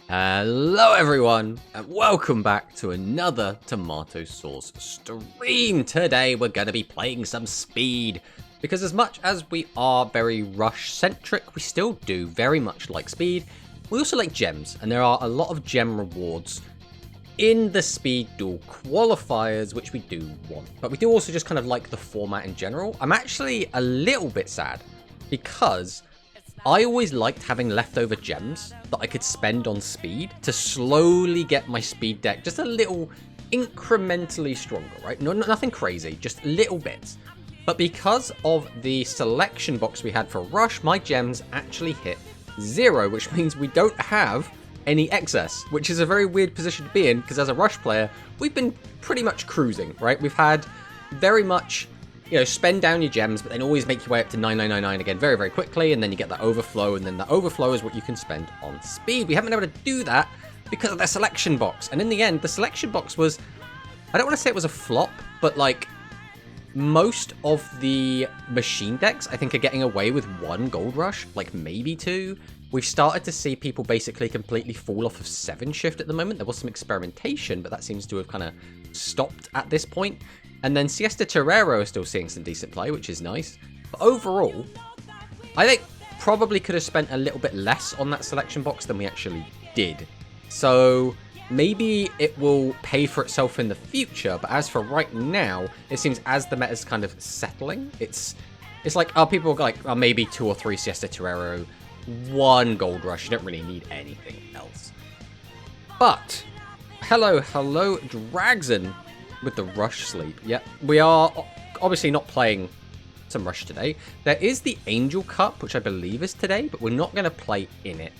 Hello everyone, and welcome back to another Tomato Sauce stream. Today we're going to be playing some Speed, because as much as we are very rush-centric, we still do very much like Speed. We also like gems, and there are a lot of gem rewards in the Speed Duel qualifiers, which we do want. But we do also just kind of like the format in general. I'm actually a little bit sad, because I always liked having leftover gems that I could spend on speed to slowly get my speed deck just a little incrementally stronger, right? Nothing crazy, just little bits. But because of the selection box we had for Rush, my gems actually hit 0, which means we don't have any excess, which is a very weird position to be in, because as a Rush player, we've been pretty much cruising, right? We've had very much, you know, spend down your gems, but then always make your way up to 9999 again very, very quickly, and then you get that overflow, and then the overflow is what you can spend on speed. We haven't been able to do that because of the selection box, and in the end, the selection box was, I don't want to say it was a flop, but like, most of the machine decks, I think, are getting away with 1 Gold Rush, like maybe 2. We've started to see people basically completely fall off of 7 Shift at the moment. There was some experimentation, but that seems to have kind of stopped at this point. And then Siesta Terrero is still seeing some decent play, which is nice. But overall, I think probably could have spent a little bit less on that selection box than we actually did. So maybe it will pay for itself in the future, but as for right now, it seems as the meta's kind of settling, it's like, people are like, maybe 2 or 3 Siesta Terrero, 1 Gold Rush, you don't really need anything else. But, hello, Dragson with the Rush sleep. Yep, we are obviously not playing some Rush today. There is the Angel Cup, which I believe is today, but we're not going to play in it.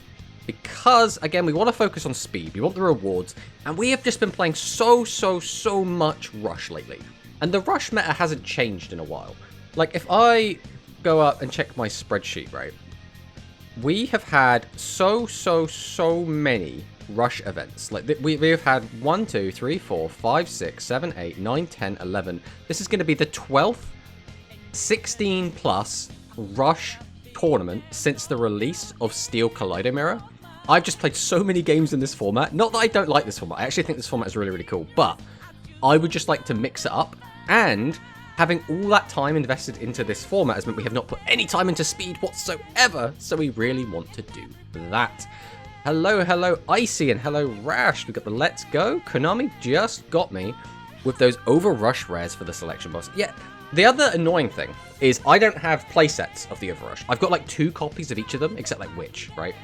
Because, again, we want to focus on speed. We want the rewards. And we have just been playing so much Rush lately. And the Rush meta hasn't changed in a while. Like, if I go up and check my spreadsheet, right? We have had so many Rush events. Like, we've had 1, 2, 3, 4, 5, 6, 7, 8, 9, 10, 11. This is going to be the 12th 16 plus Rush tournament since the release of Steel Kaleido Mirror. I've just played so many games in this format. Not that I don't like this format. I actually think this format is really cool. But I would just like to mix it up. And having all that time invested into this format has meant we have not put any time into speed whatsoever. So we really want to do that. Hello, Icy, and hello, Rash. We got the Let's Go. Konami just got me with those over Rush rares for the selection boss. Yeah, the other annoying thing is I don't have playsets of the Overrush. I've got like 2 copies of each of them, except like Witch, right?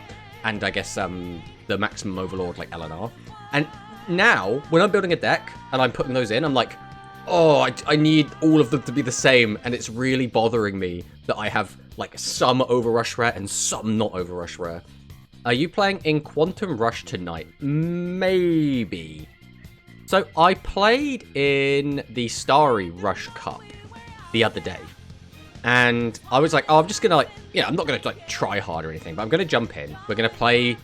And I guess the Maximum Overlord, like LNR. And now, when I'm building a deck and I'm putting those in, I'm like, oh, I need all of them to be the same, and it's really bothering me that I have like some Overrush rare and some not Overrush rare. Are you playing in Quantum Rush tonight? Maybe. So I played in the Starry Rush Cup the other day. And I was like, oh, I'm just going to like, yeah, I'm not going to like try hard or anything, but I'm going to jump in. We're going to play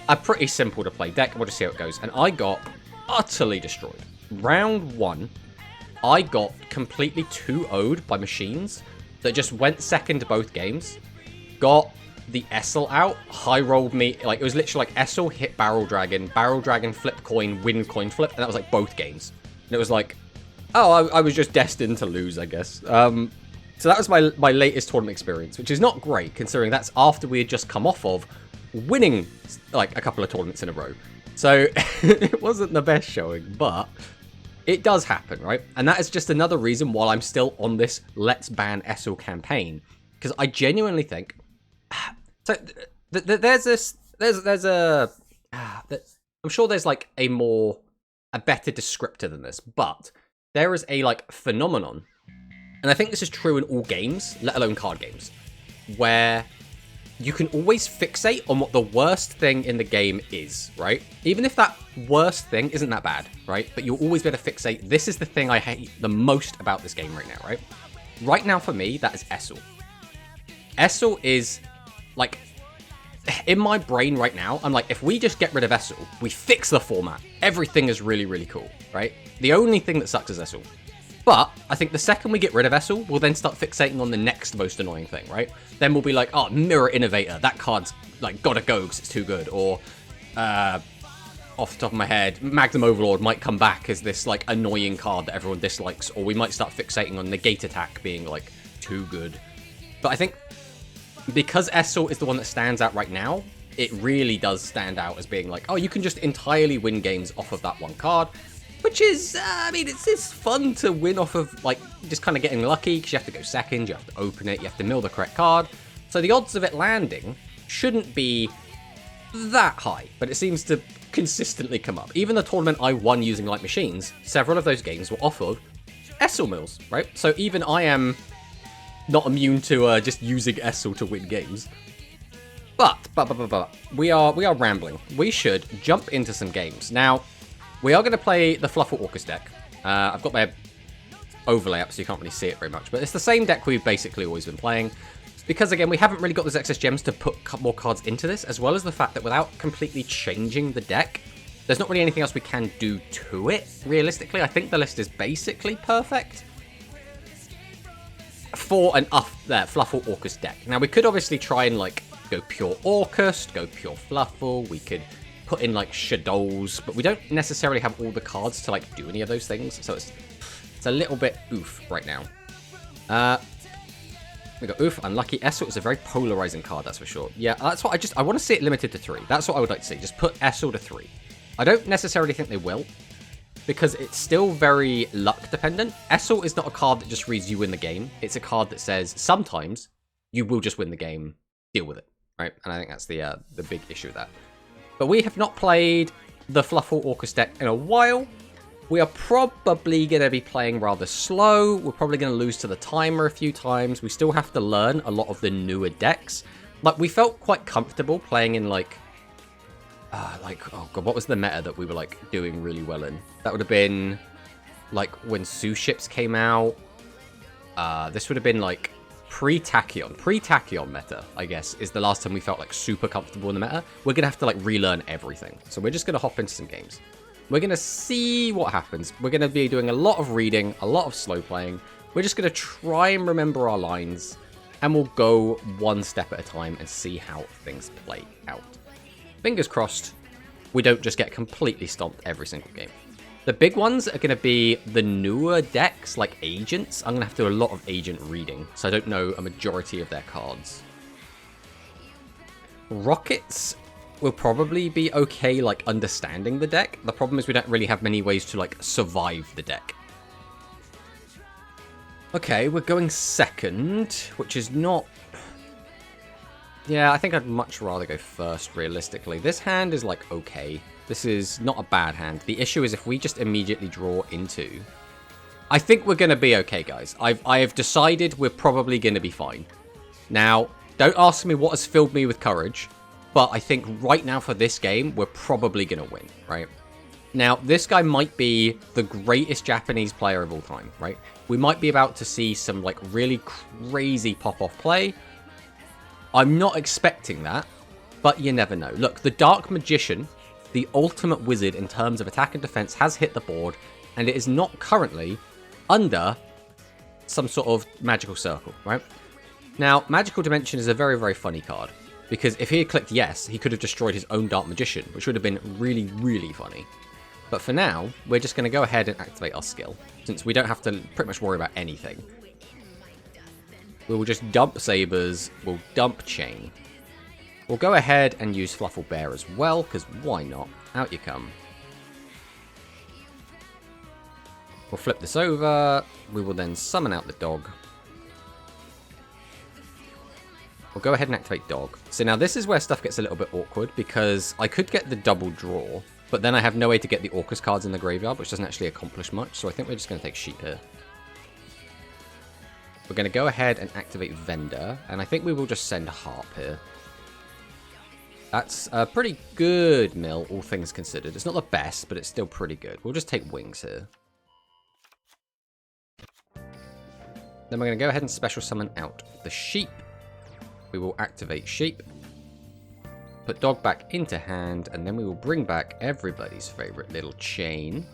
a pretty simple to play deck. We'll just see how it goes. And I got utterly destroyed. Round 1, I got completely 2-0'd by machines that just went second both games. Got the Essel out, high rolled me, like it was literally like Essel hit Barrel Dragon, flip coin, win coin flip, and that was like both games. And it was like, oh, I was just destined to lose, I guess. So that was my latest tournament experience, which is not great, considering that's after we had just come off of winning like a couple of tournaments in a row. So it wasn't the best showing, but it does happen, right? And that is just another reason why I'm still on this Let's Ban Essel campaign, because I genuinely think, so I'm sure there's like a better descriptor than this, but there is a like phenomenon, and I think this is true in all games, let alone card games, where you can always fixate on what the worst thing in the game is, right? Even if that worst thing isn't that bad, right? But you'll always be able to fixate, this is the thing I hate the most about this game right now, right? Right now for me, that is Essel. Essel is, like, in my brain right now, I'm like, if we just get rid of Essel, we fix the format. Everything is really cool, right? The only thing that sucks is Essel. But I think the second we get rid of Essel, we'll then start fixating on the next most annoying thing, right? Then we'll be like, oh, Mirror Innovator, that card's like gotta go because it's too good. Or off the top of my head, Magnum Overlord might come back as this, like, annoying card that everyone dislikes, or we might start fixating on Negate Attack being, like, too good. But I think because Essel is the one that stands out right now, it really does stand out as being like, oh, you can just entirely win games off of that one card, which is, I mean, it's fun to win off of, like, just kind of getting lucky, because you have to go second, you have to open it, you have to mill the correct card. So the odds of it landing shouldn't be that high, but it seems to consistently come up. Even the tournament I won using Light Machines, several of those games were off of Essel mills, right? So even I am not immune to just using Essel to win games. But we are rambling. We should jump into some games. Now, we are going to play the Fluffalcust deck. I've got my overlay up so you can't really see it very much, but it's the same deck we've basically always been playing. Because, again, we haven't really got those excess gems to put more cards into this, as well as the fact that without completely changing the deck, there's not really anything else we can do to it, realistically. I think the list is basically perfect for an Fluffalcust deck. Now, we could obviously try and, like, go pure Orcust, go pure Fluffle, we could put in, like, Shadows, but we don't necessarily have all the cards to, like, do any of those things, so it's a little bit oof right now. We got Oof, Unlucky. Essel is a very polarizing card, that's for sure. Yeah, that's what I want to see it limited to 3. That's what I would like to see. Just put Essel to 3. I don't necessarily think they will, because it's still very luck dependent. Essel is not a card that just reads you win the game. It's a card that says sometimes you will just win the game, deal with it, right? And I think that's the big issue with that. But we have not played the Fluffalcust deck in a while. We are probably going to be playing rather slow. We're probably going to lose to the timer a few times. We still have to learn a lot of the newer decks. Like, we felt quite comfortable playing in, like, oh god, what was the meta that we were, like, doing really well in? That would have been, like, when Sue Ships came out. This would have been, like, pre-Tachyon. Pre-Tachyon meta, I guess, is the last time we felt, like, super comfortable in the meta. We're going to have to, like, relearn everything. So we're just going to hop into some games. We're going to see what happens. We're going to be doing a lot of reading, a lot of slow playing. We're just going to try and remember our lines, and we'll go one step at a time and see how things play out. Fingers crossed, we don't just get completely stomped every single game. The big ones are going to be the newer decks, like Agents. I'm going to have to do a lot of Agent reading, so I don't know a majority of their cards. Rockets will probably be okay, like, understanding the deck. The problem is we don't really have many ways to, like, survive the deck. Okay, we're going second, which is not... Yeah, I think I'd much rather go first, realistically. This hand is, like, okay. This is not a bad hand. The issue is if we just immediately draw into... I think we're going to be okay, guys. I have decided we're probably going to be fine. Now, don't ask me what has filled me with courage, but I think right now for this game, we're probably going to win, right? Now, this guy might be the greatest Japanese player of all time, right? We might be about to see some, like, really crazy pop-off play. I'm not expecting that, but you never know. Look, the Dark Magician, the ultimate wizard in terms of attack and defense, has hit the board, and it is not currently under some sort of magical circle, right? Now, Magical Dimension is a very, very funny card, because if he had clicked yes, he could have destroyed his own Dark Magician, which would have been really, really funny. But for now, we're just going to go ahead and activate our skill, since we don't have to pretty much worry about anything. We will just dump Sabers, we'll dump Chain. We'll go ahead and use Fluffle Bear as well, because why not? Out you come. We'll flip this over, we will then summon out the dog. We'll go ahead and activate Dog. So now this is where stuff gets a little bit awkward, because I could get the double draw, but then I have no way to get the Orcust cards in the graveyard, which doesn't actually accomplish much, so I think we're just going to take Sheep here. We're going to go ahead and activate Vendor, and I think we will just send Harp here. That's a pretty good mill, all things considered. It's not the best, but it's still pretty good. We'll just take Wings here. Then we're going to go ahead and special summon out the Sheep. We will activate Sheep, put Dog back into hand, and then we will bring back everybody's favorite little Chain.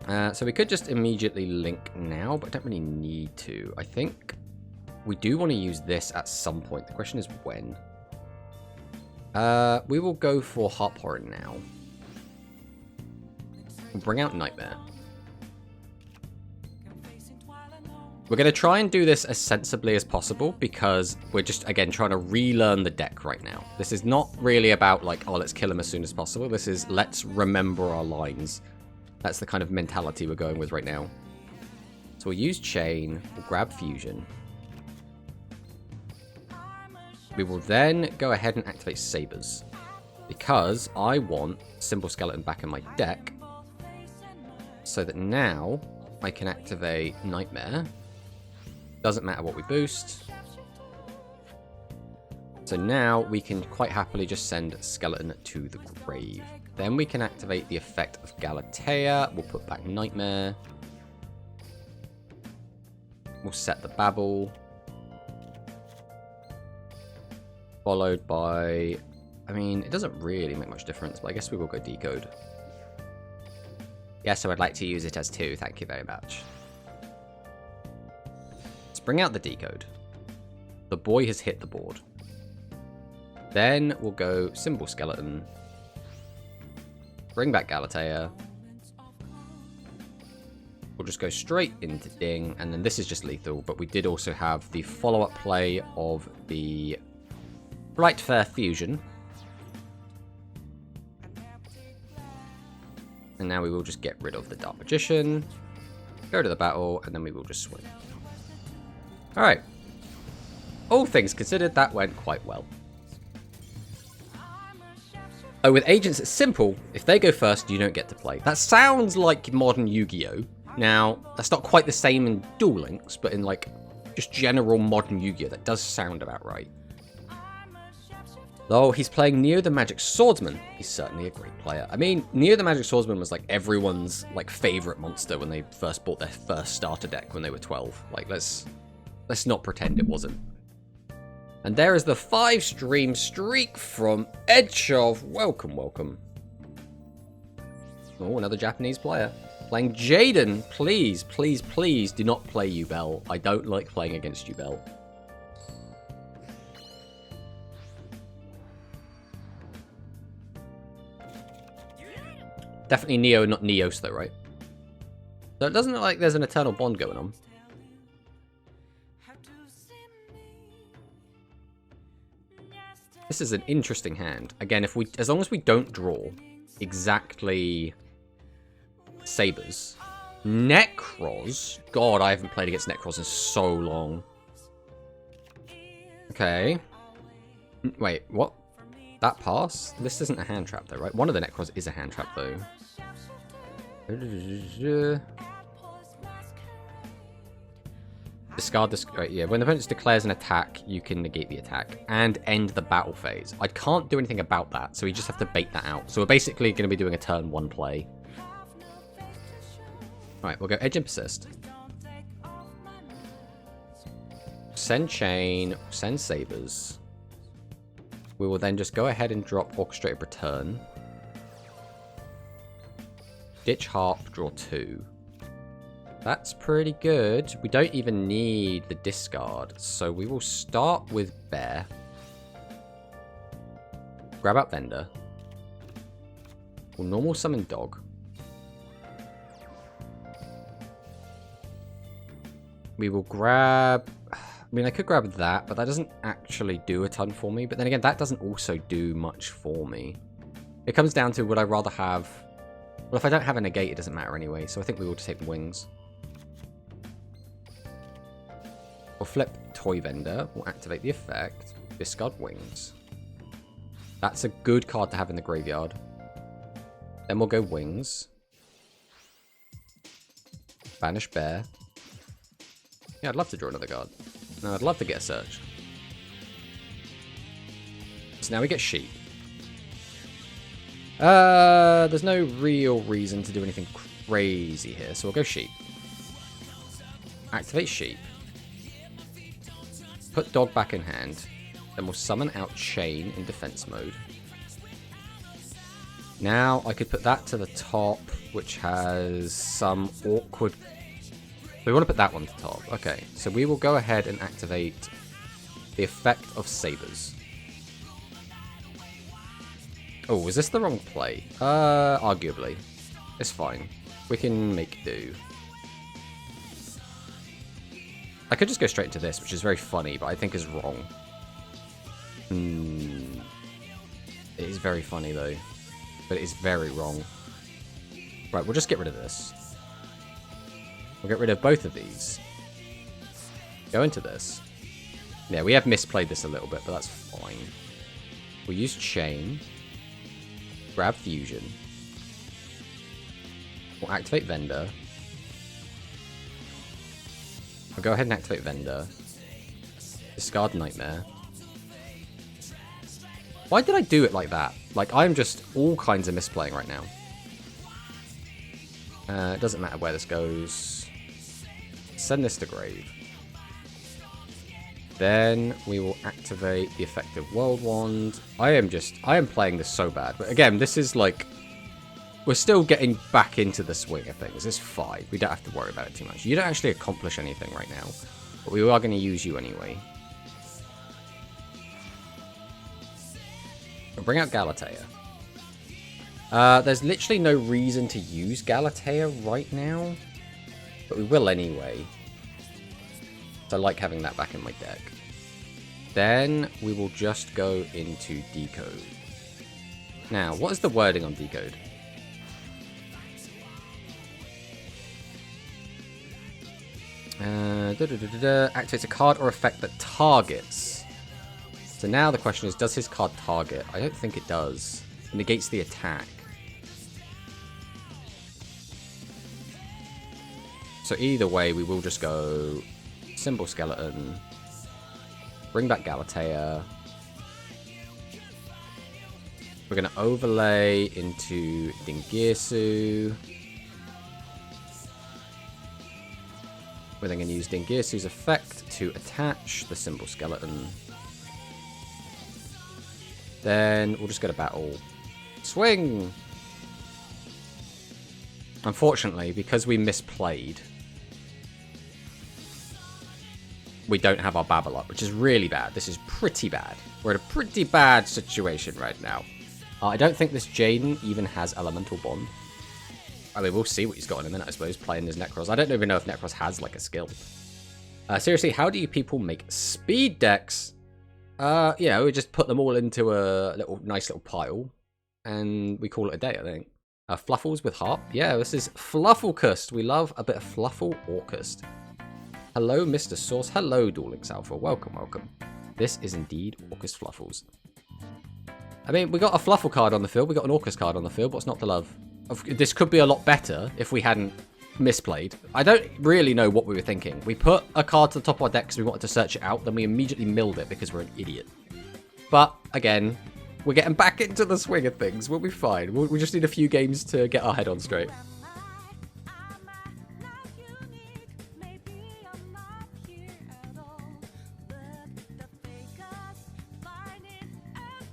So we could just immediately link now, but I don't really need to. I think we do want to use this at some point. The question is when. We will go for Harp Horror now. We'll bring out Nightmare. We're going to try and do this as sensibly as possible because we're just, again, trying to relearn the deck right now. This is not really about, like, oh, let's kill him as soon as possible. This is, let's remember our lines. That's the kind of mentality we're going with right now. So we'll use Chain, we'll grab Fusion. We will then go ahead and activate Sabers. Because I want Symbol Skeleton back in my deck. So that now I can activate Nightmare. Doesn't matter what we boost. So now we can quite happily just send Skeleton to the grave. Then we can activate the effect of Galatea. We'll put back Nightmare. We'll set the Babble. Followed by... I mean, it doesn't really make much difference, but I guess we will go Decode. Yes, I would like to use it as 2. Thank you very much. Let's bring out the Decode. The boy has hit the board. Then we'll go Symbol Skeleton. Bring back Galatea. We'll just go straight into Ding, and then this is just lethal, but we did also have the follow-up play of the Blightfair Fusion. And now we will just get rid of the Dark Magician, go to the battle, and then we will just swing. Alright. All things considered, that went quite well. Oh, with agents, it's simple. If they go first, you don't get to play. That sounds like modern Yu-Gi-Oh! Now, that's not quite the same in Duel Links, but in, like, just general modern Yu-Gi-Oh! That does sound about right. Though he's playing Neo the Magic Swordsman, he's certainly a great player. I mean, Neo the Magic Swordsman was, like, everyone's, like, favorite monster when they first bought their first starter deck when they were 12. Like, let's not pretend it wasn't. And there is the 5-stream streak from Edshov. Welcome, welcome. Oh, another Japanese player. Playing Jaden. Please, please, please do not play Yubel. I don't like playing against Yubel. Definitely Neo, not Neos though, right? So it doesn't look like there's an eternal bond going on. This is an interesting hand. Again, if we, as long as we don't draw exactly Sabers. Necros. God, I haven't played against Necros in so long. Okay. Wait, what? That pass? This isn't a hand trap though, right? One of the Necros is a hand trap though. Discard this. Right, yeah, when the opponent declares an attack, you can negate the attack and end the battle phase. I can't do anything about that, so we just have to bait that out. So we're basically going to be doing a turn 1 play. Alright, we'll go Edge and Persist. Send Chain, send Sabers. We will then just go ahead and drop Orchestrated Return. Ditch Harp, draw 2. That's pretty good. We don't even need the discard. So we will start with Bear. Grab out Vendor. We'll normal summon Dog. We will grab... I mean, I could grab that, but that doesn't actually do a ton for me. But then again, that doesn't also do much for me. It comes down to, would I rather have... Well, if I don't have a negate, it doesn't matter anyway. So I think we will just take Wings. We'll flip Toy Vendor. We'll activate the effect. Discard Wings. That's a good card to have in the graveyard. Then we'll go Wings. Banish Bear. Yeah, I'd love to draw another card. No, I'd love to get a Search. So now we get Sheep. There's no real reason to do anything crazy here, so we'll go Sheep. Activate Sheep. Put Dog back in hand. Then we'll summon out Chain in defense mode. Now I could put that to the top, which has some awkward... We want to put that one to top. Okay, so we will go ahead and activate the effect of Sabers. Oh, was this the wrong play? Arguably. It's fine. We can make do. I could just go straight into this, which is very funny, but I think is wrong. It is very funny, though. But it is very wrong. Right, we'll just get rid of this. We'll get rid of both of these. Go into this. Yeah, we have misplayed this a little bit, but that's fine. We'll use chain. Grab fusion. We'll activate vendor. I'll go ahead and activate vendor. Discard nightmare. Why did I do it like that? Like, I'm just all kinds of misplaying right now. It doesn't matter where this goes. Send this to grave. Then we will activate the effective world wand. I am playing this so bad. But again, this is like, we're still getting back into the swing of things. It's fine. We don't have to worry about it too much. You don't actually accomplish anything right now. But we are going to use you anyway. We'll bring out Galatea. There's literally no reason to use Galatea right now. But we will anyway. So I like having that back in my deck. Then we will just go into decode. Now, what is the wording on decode? Activates a card or effect that targets. So now the question is, does his card target? I don't think it does. It negates the attack. So either way, we will just go Symbol Skeleton, bring back Galatea. We're going to overlay into Dingirsu. We're then going to use Dingirsu's effect to attach the Symbol Skeleton. Then we'll just go to battle. Swing! Unfortunately, because we misplayed, we don't have our Babble up, which is really bad. This is pretty bad. We're in a pretty bad situation right now. I don't think this Jaden even has Elemental Bond. I mean, we'll see what he's got in a minute, I suppose, playing his Necros. I don't even know if Necros has, like, a skill. Seriously, how do you people make speed decks? We just put them all into a nice little pile, and we call it a day, I think. Fluffles with Harp. Yeah, this is Fluffalcust. We love a bit of Fluffalcust. Hello, Mr. Source. Hello, Duel Links Alpha. Welcome, welcome. This is indeed Orcust Fluffles. I mean, we got a Fluffle card on the field. We got an Orcust card on the field. What's not to love? This could be a lot better if we hadn't misplayed. I don't really know what we were thinking. We put a card to the top of our deck because we wanted to search it out. Then we immediately milled it because we're an idiot. But, again, we're getting back into the swing of things. We'll be fine. We just need a few games to get our head on straight.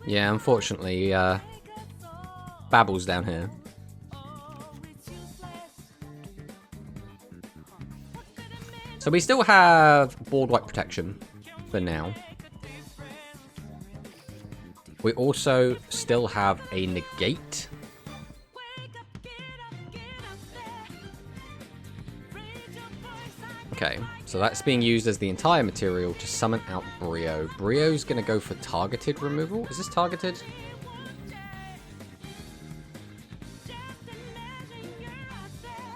Yeah, unfortunately, Babble's down here. So we still have board wipe protection for now. We also still have a negate. Okay, so that's being used as the entire material to summon out Brio. Brio's going to go for targeted removal. Is this targeted?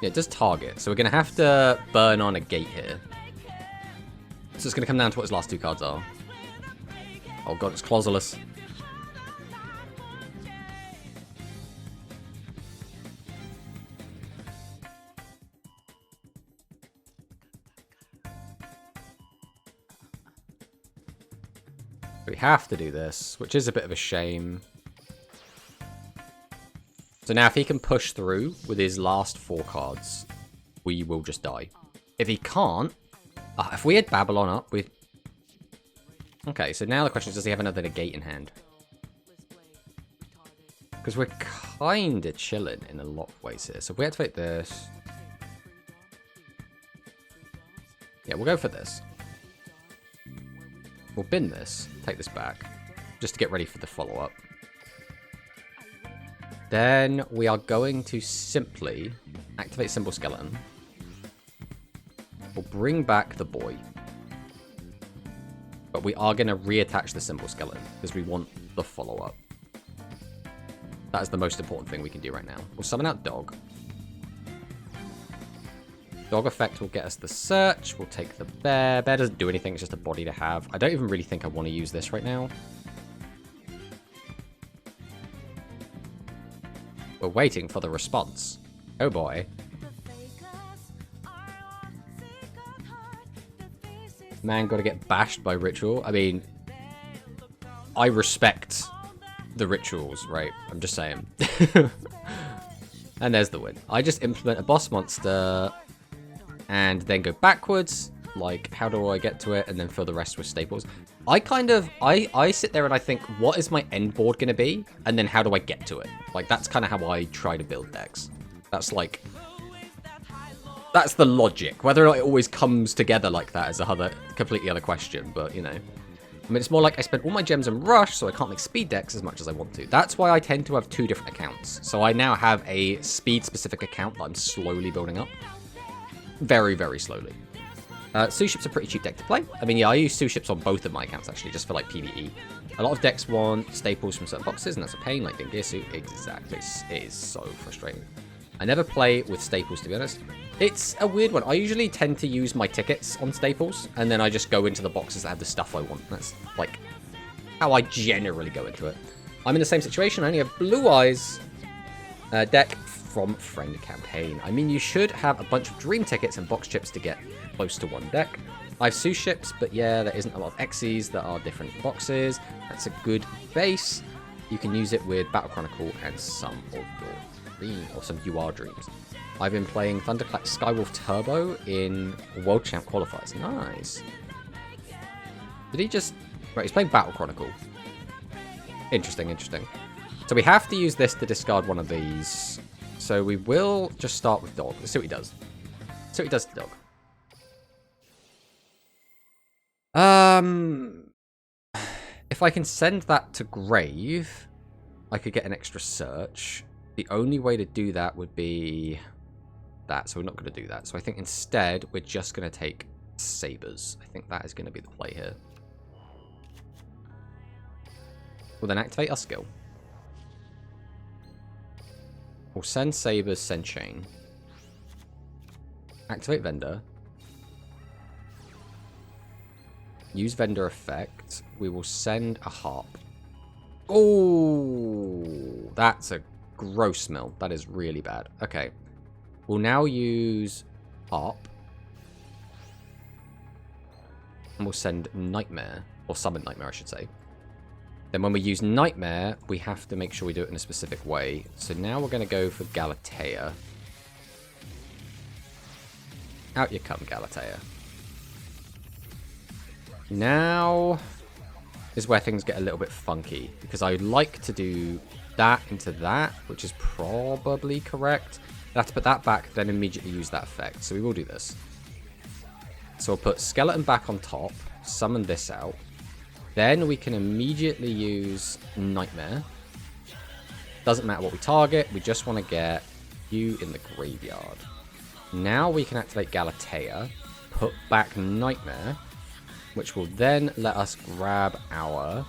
Yeah, it does target. So we're going to have to burn on a gate here. So it's going to come down to what his last two cards are. Oh god, it's Clausulus. We have to do this, which is a bit of a shame. So now if he can push through with his last 4 cards, we will just die. If he can't, if we had Babylon up, we... Okay, so now the question is, does he have another negate in hand? Because we're kind of chilling in a lot of ways here. So if we activate this... Yeah, we'll go for this. We'll bin this, take this back, just to get ready for the follow-up. Then we are going to simply activate Symbol Skeleton. We'll bring back the boy. But we are going to reattach the Symbol Skeleton because we want the follow-up. That is the most important thing we can do right now. We'll summon out Dog. Dog effect will get us the search. We'll take the bear. Bear doesn't do anything. It's just a body to have. I don't even really think I want to use this right now. We're waiting for the response. Oh boy. Man, gotta get bashed by ritual. I mean, I respect the rituals, right? I'm just saying. And there's the win. I just implement a boss monster and then go backwards. Like, how do I get to it? And then fill the rest with staples. I sit there and I think, what is my end board going to be? And then how do I get to it? Like, that's kind of how I try to build decks. That's like... That's the logic. Whether or not it always comes together like that is a completely other question. But, you know. I mean, it's more like I spent all my gems in Rush, so I can't make speed decks as much as I want to. That's why I tend to have 2 different accounts. So I now have a speed-specific account that I'm slowly building up. Very, very slowly. Sous-Ship's a pretty cheap deck to play. I mean, yeah, I use Sous-Ships on both of my accounts, actually, just for, like, PvE. A lot of decks want staples from certain boxes, and that's a pain, like Dingesu. Exactly. It is so frustrating. I never play with staples, to be honest. It's a weird one. I usually tend to use my tickets on staples, and then I just go into the boxes that have the stuff I want. That's, like, how I generally go into it. I'm in the same situation. I only have Blue Eyes deck from Friend Campaign. I mean, you should have a bunch of Dream tickets and box chips to get close to one deck. I have Sous-Ships, but yeah, there isn't a lot of Xyz that are different boxes. That's a good base. You can use it with Battle Chronicle and some of your Dream, or some UR Dreams. I've been playing Thunderclap Skywolf Turbo in World Champ qualifiers. Nice. Did he just... Right, he's playing Battle Chronicle. Interesting, interesting. So we have to use this to discard one of these. So we will just start with Dog. Let's see what he does. See what he does to Dog. If I can send that to Grave, I could get an extra search. The only way to do that would be that, so we're not going to do that. So I think instead, we're just going to take Sabers. I think that is going to be the play here. We'll then activate our skill. We'll send Sabers, send Chain. Activate Vendor. Use Vendor effect. We will send a Harp. Oh, that's a gross mill. That is really bad. Okay. We'll now use Harp. And we'll send Nightmare. Or summon Nightmare, I should say. Then when we use Nightmare, we have to make sure we do it in a specific way. So now we're going to go for Galatea. Out you come, Galatea. Now is where things get a little bit funky. Because I like to do that into that, which is probably correct. I have to put that back, then immediately use that effect. So we will do this. So we'll put Skeleton back on top, summon this out. Then we can immediately use Nightmare. Doesn't matter what we target, we just want to get you in the graveyard. Now we can activate Galatea, put back Nightmare, which will then let us grab our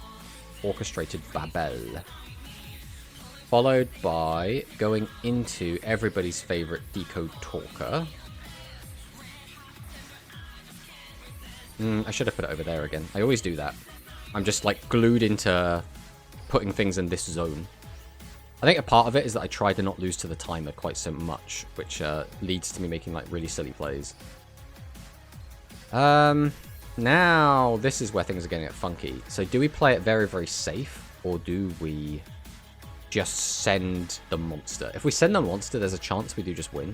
Orchestrated Babel. Followed by going into everybody's favorite Decode Talker. I should have put it over there again. I always do that. I'm just like glued into putting things in this zone. I think a part of it is that I try to not lose to the timer quite so much, which leads to me making like really silly plays. Now this is where things are getting funky. So do we play it very, very safe, or do we just send the monster? If we send the monster, there's a chance we do just win.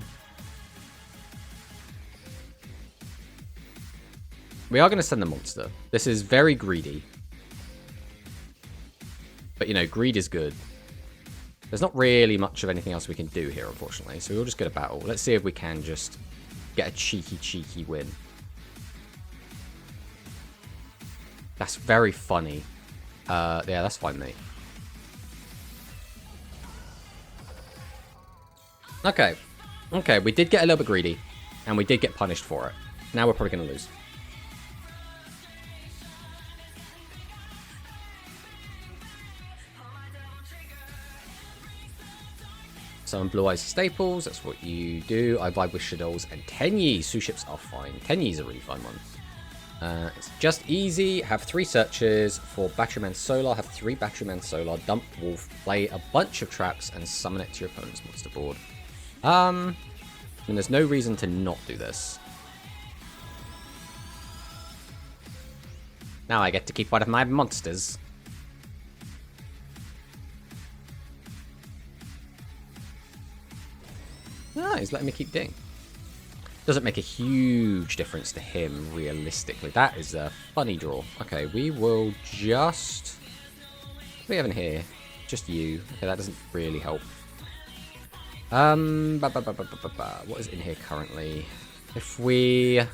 We are going to send the monster. This is very greedy. But, you know, greed is good. There's not really much of anything else we can do here, unfortunately. So we'll just get a battle. Let's see if we can just get a cheeky, cheeky win. That's very funny. Yeah, that's fine, mate. Okay. Okay, we did get a little bit greedy. And we did get punished for it. Now we're probably going to lose. Summon Blue Eyes Staples, that's what you do. I vibe with Shadows and Tenyis. Sous ships are fine. Tenyis are a really fun one. It's just easy. Have 3 searches for Batteryman Solar. Have 3 Batteryman Solar. Dump Wolf. Play a bunch of traps and summon it to your opponent's monster board. And there's no reason to not do this. Now I get to keep one of my monsters. Ah, he's letting me keep Ding. Doesn't make a huge difference to him, realistically. That is a funny draw. Okay, we will just... What do we have in here? Just you. Okay, that doesn't really help. What is in here currently? If we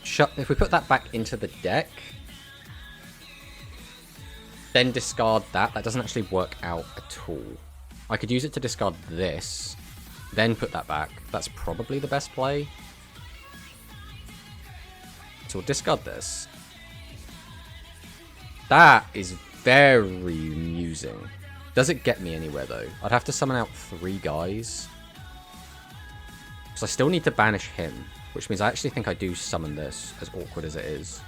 put that back into the deck, then discard that. That doesn't actually work out at all. I could use it to discard this. Then put that back. That's probably the best play. So we'll discard this. That is very amusing. Does it get me anywhere, though? I'd have to summon out 3 guys. So I still need to banish him. Which means I actually think I do summon this, as awkward as it is.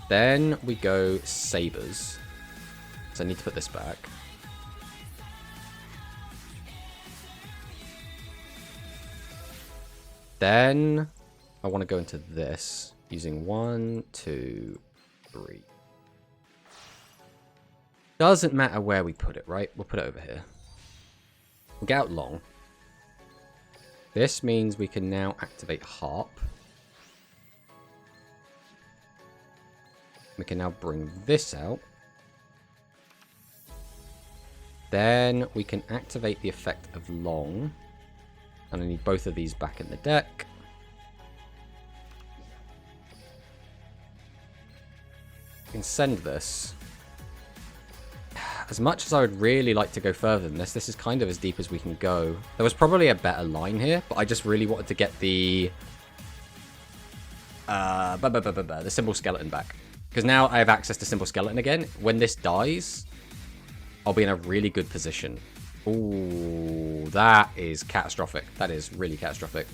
Then we go Sabers. So I need to put this back. Then I want to go into this using 1, 2, 3. Doesn't matter where we put it, right? We'll put it over here. We'll get out long. This means we can now activate Harp. We can now bring this out. Then we can activate the effect of Long. And I need both of these back in the deck. We can send this. As much as I would really like to go further than this, this is kind of as deep as we can go. There was probably a better line here, but I just really wanted to get the Symbol Skeleton back. Because now I have access to Symbol Skeleton again. When this dies, I'll be in a really good position. Ooh, that is catastrophic. That is really catastrophic.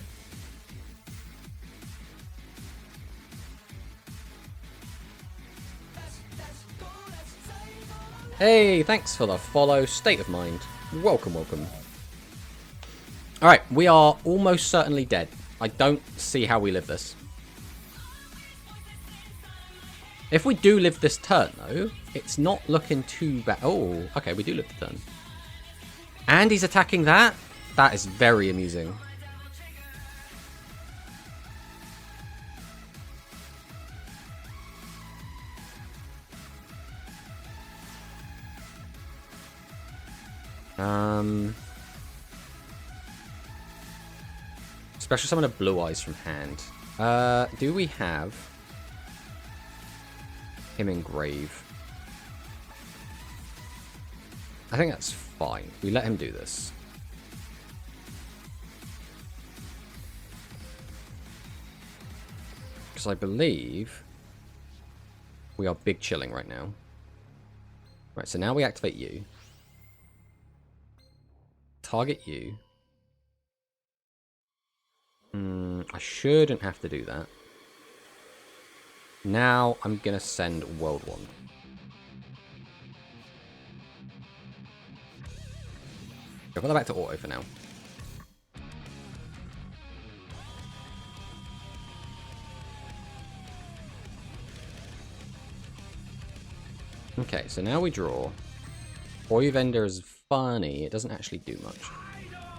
Hey, thanks for the follow. State of Mind. Welcome, welcome. Alright, we are almost certainly dead. I don't see how we live this. If we do live this turn, though, it's not looking too bad. Oh, okay, we do live the turn. And he's attacking that? That is very amusing. Special summon of Blue Eyes from hand. Do we have him engrave? I think that's fine. We let him do this. Because I believe we are big chilling right now. Right, so now we activate you. Target you. I shouldn't have to do that. Now I'm going to send World 1. I'll put that back to auto for now. Okay, so now we draw. Boy Vendor is funny. It doesn't actually do much.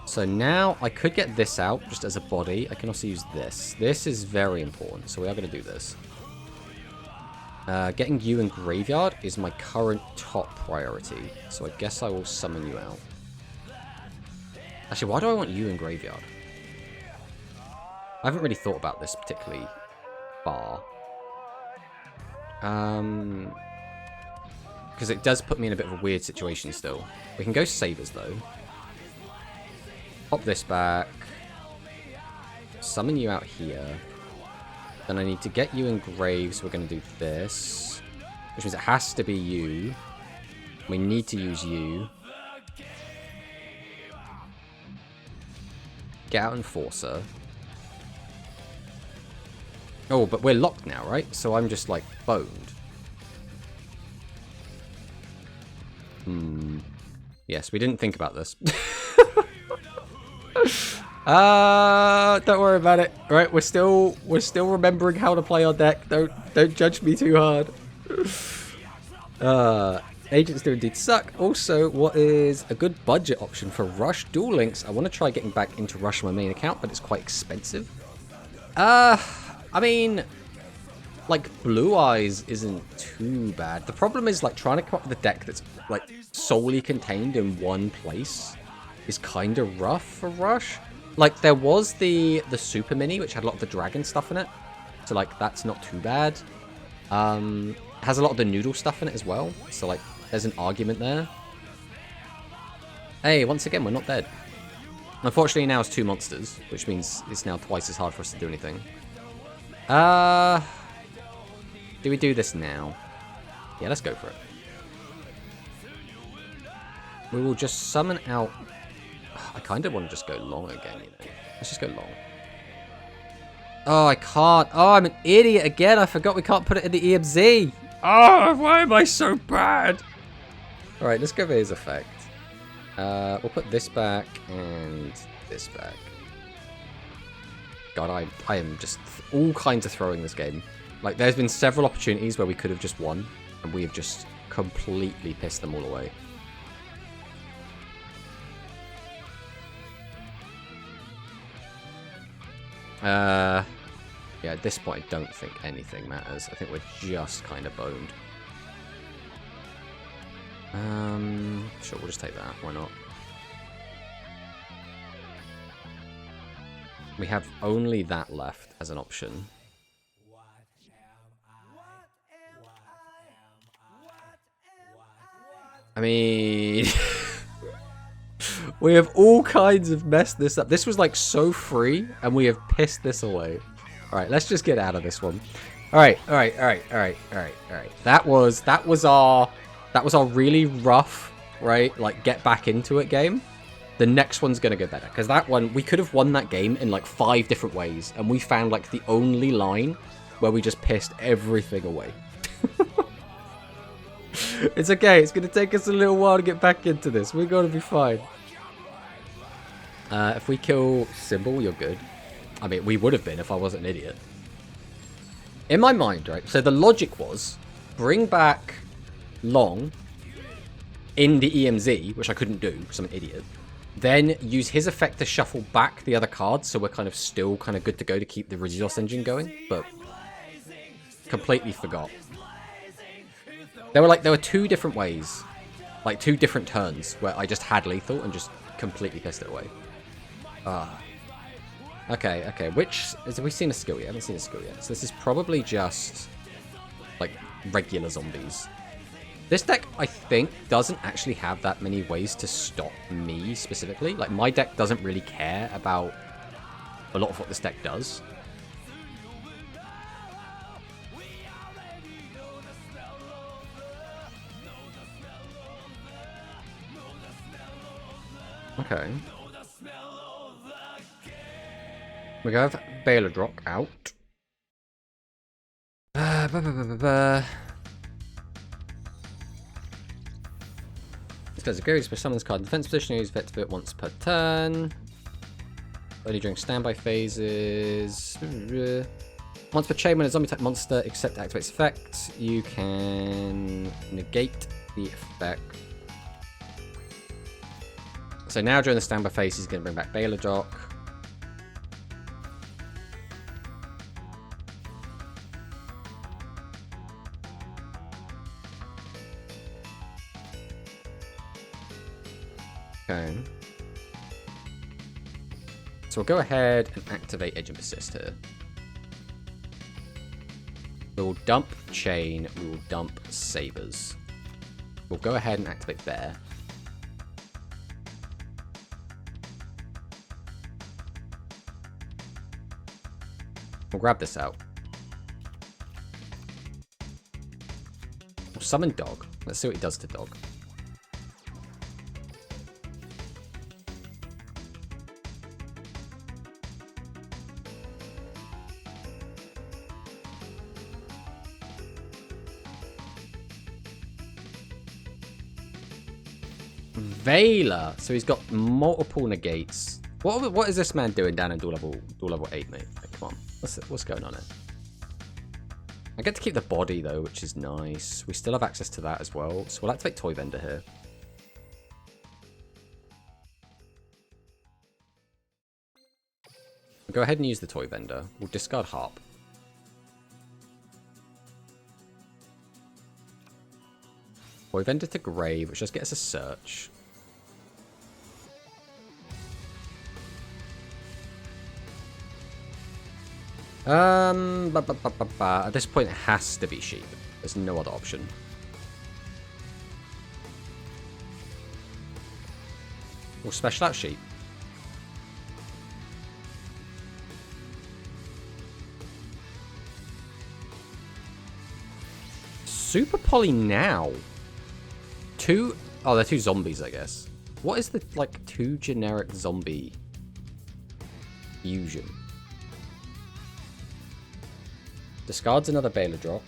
So now I could get this out just as a body. I can also use this. This is very important, so we are going to do this. Getting you in Graveyard is my current top priority. So I guess I will summon you out. Actually, why do I want you in Graveyard? I haven't really thought about this particularly far. Because it does put me in a bit of a weird situation still. We can go Sabers, though. Pop this back. Summon you out here. Then I need to get you in Graves. We're going to do this. Which means it has to be you. We need to use you. Get out Enforcer. Oh, but we're locked now, right? So I'm just, like, boned. Yes, we didn't think about this. Don't worry about it. Right, we're still remembering how to play our deck. Don't judge me too hard. Agents do indeed suck. Also, what is a good budget option for Rush Duel Links? I want to try getting back into Rush on my main account, but it's quite expensive. I mean, like, Blue Eyes isn't too bad. The problem is, like, trying to come up with a deck that's, like, solely contained in one place is kind of rough for Rush. Like, there was the Super Mini, which had a lot of the dragon stuff in it. So, like, that's not too bad. Has a lot of the noodle stuff in it as well. So, like, there's an argument there. Hey, once again, we're not dead. Unfortunately, now it's 2 monsters, which means it's now twice as hard for us to do anything. Do we do this now? Yeah, let's go for it. We will just summon out... I kind of want to just go long again, you know. Let's just go long. Oh, I can't. Oh, I'm an idiot again. I forgot we can't put it in the EMZ. Oh, why am I so bad? Alright, let's go for his effect. We'll put this back and this back. God, I am just all kinds of throwing this game. Like, there's been several opportunities where we could have just won, and we have just completely pissed them all away. Yeah, at this point, I don't think anything matters. I think we're just kind of boned. Sure, we'll just take that. Why not? We have only that left as an option. I mean... we have all kinds of messed this up. This was like so free, and we have pissed this away. Alright, let's just get out of this one. Alright. That was our really rough, right? Like, get back into it game. The next one's gonna go better. Because that one, we could have won that game in like 5 different ways. And we found like the only line where we just pissed everything away. It's okay. It's going to take us a little while to get back into this. We're going to be fine. If we kill Symbol, you're good. I mean, we would have been if I wasn't an idiot. In my mind, right? So the logic was bring back Long in the EMZ, which I couldn't do because I'm an idiot. Then use his effect to shuffle back the other cards, so we're kind of still kind of good to go to keep the Resource engine going. But completely forgot. There were 2 different ways, like 2 different turns where I just had lethal and just completely pissed it away. Okay. Have we seen a skill yet? I haven't seen a skill yet. So this is probably just like regular zombies. This deck, I think, doesn't actually have that many ways to stop me specifically. Like, my deck doesn't really care about a lot of what this deck does. Okay. We have Baladrock out. This guy's a go. Special summons card in defense position. Use effect to it once per turn. Only during standby phases. Once per chain, when a zombie type monster except activates effect, you can negate the effect. So now during the standby phase, he's going to bring back Baladrock. Okay. So we'll go ahead and activate Edge and Persist here. We will dump Chain, we will dump Sabers. We'll go ahead and activate Bear. We'll grab this out. We'll summon Dog. Let's see what he does to Dog. Veiler. So he's got multiple negates. What is this man doing down in door level 8, mate? Like, come on. What's going on here? I get to keep the body, though, which is nice. We still have access to that as well. So we'll activate Toy Vendor here. We'll go ahead and use the Toy Vendor. We'll discard Harp. Toy Vendor to Grave, which just gets a search. At this point, it has to be Sheep. There's no other option. We'll special out Sheep. Super Poly now. Oh, they're 2 zombies, I guess. What is the, like, 2 generic zombie fusion? Discards another Baladrock.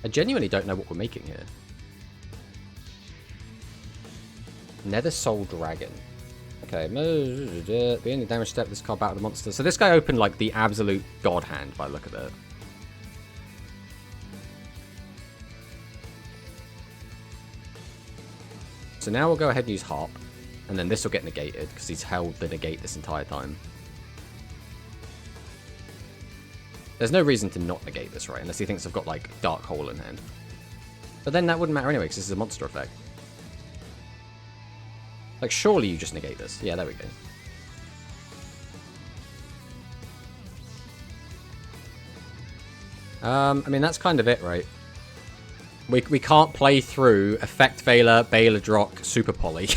I genuinely don't know what we're making here. Nether Soul Dragon. Okay, the only damage step this card battle the monster. So this guy opened like the absolute god hand by the look of it. So now we'll go ahead and use Harp. And then this will get negated, because he's held the negate this entire time. There's no reason to not negate this, right? Unless he thinks I've got, like, Dark Hole in hand. But then that wouldn't matter anyway, because this is a monster effect. Like, surely you just negate this. Yeah, there we go. I mean, that's kind of it, right? We can't play through Effect Veiler, Baladrock, Super Poly.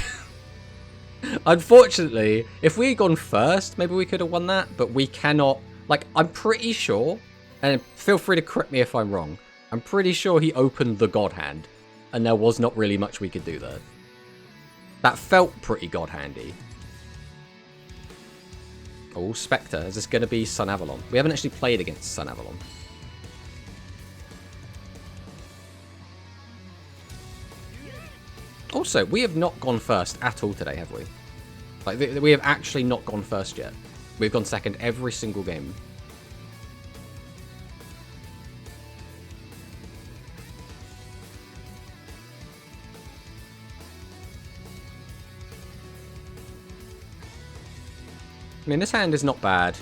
Unfortunately, if we had gone first, maybe we could have won that, but we cannot. Like, I'm pretty sure, and feel free to correct me if I'm wrong, I'm pretty sure he opened the God Hand, and there was not really much we could do there. That felt pretty God Handy. Oh, Spectre. Is this going to be Sun Avalon? We haven't actually played against Sun Avalon. Also, we have not gone first at all today, have we? Like, we have actually not gone first yet. We've gone second every single game. I mean, this hand is not bad.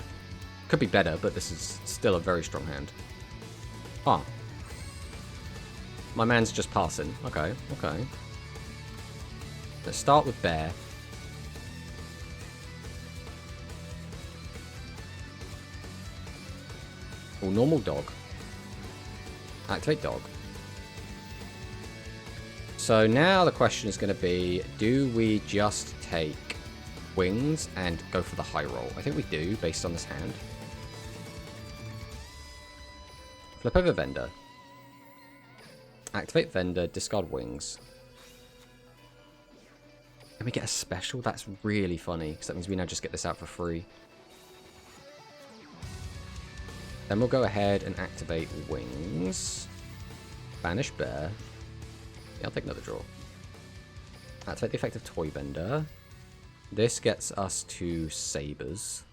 Could be better, but this is still a very strong hand. Ah. My man's just passing. Okay, okay. Let's start with Bear. Oh, normal Dog. Activate Dog. So now the question is going to be, do we just take Wings and go for the high roll? I think we do, based on this hand. Flip over Vendor. Activate Vendor, discard Wings. Can we get a special? That's really funny, because that means we now just get this out for free. Then we'll go ahead and activate Wings. Banish Bear. Yeah, I'll take another draw. Activate the effect of Toy Vendor. This gets us to Sabers.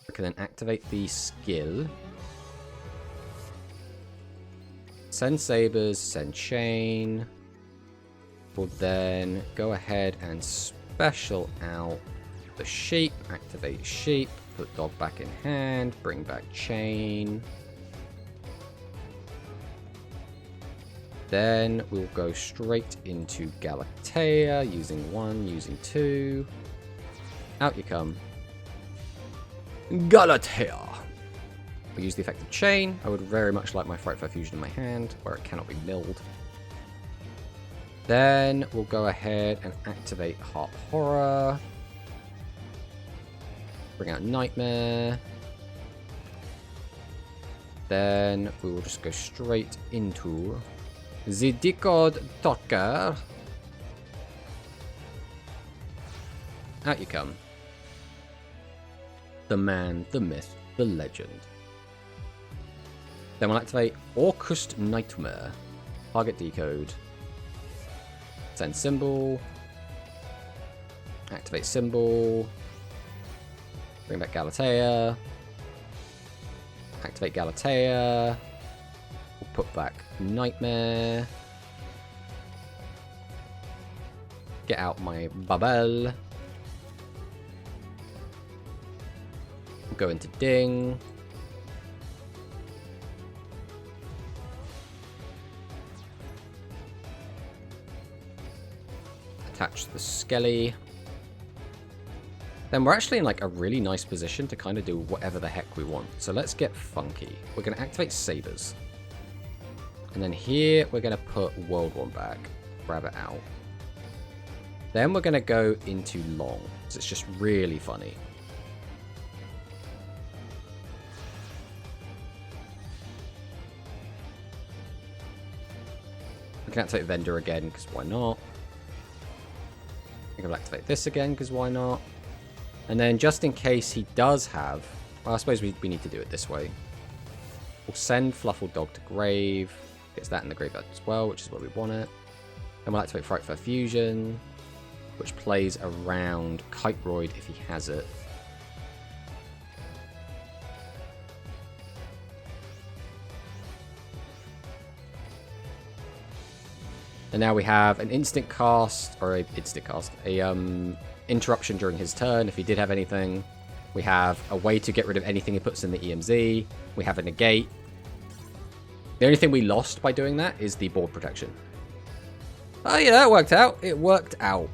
We can then activate the skill. Send Sabers, send Chain. We'll then go ahead and special out the Sheep. Activate Sheep. Put Dog back in hand. Bring back Chain. Then we'll go straight into Galatea, using 1, using 2. Out you come. Galatea. We'll use the effective chain. I would very much like my Frightful Fusion in my hand, where it cannot be milled. Then we'll go ahead and activate Heart Horror. Bring out Nightmare. Then we will just go straight into the Decode Talker. Out you come. The man, the myth, the legend. Then we'll activate Orcust Nightmare. Target decode. Send symbol. Activate symbol. Bring back Galatea. Activate Galatea. We'll put back Nightmare. Get out my Babel. Go into Ding. Attach the Skelly. Then we're actually in like a really nice position to kind of do whatever the heck we want. So let's get funky. We're going to activate Sabers. And then here we're going to put World One back. Grab it out. Then we're going to go into Long. So it's just really funny. We can activate Vendor again, because why not? We can activate this again, because why not? And then just in case he does have... Well, I suppose we need to do it this way. We'll send Fluffle Dog to grave. Gets that in the graveyard as well, which is where we want it. Then we'll activate Frightful Fusion, which plays around Kiteroid if he has it. And now we have an instant cast, or a interruption during his turn if he did have anything. We have a way to get rid of anything he puts in the EMZ. We have a negate. The only thing we lost by doing that is the board protection. Oh yeah, that worked out. It worked out.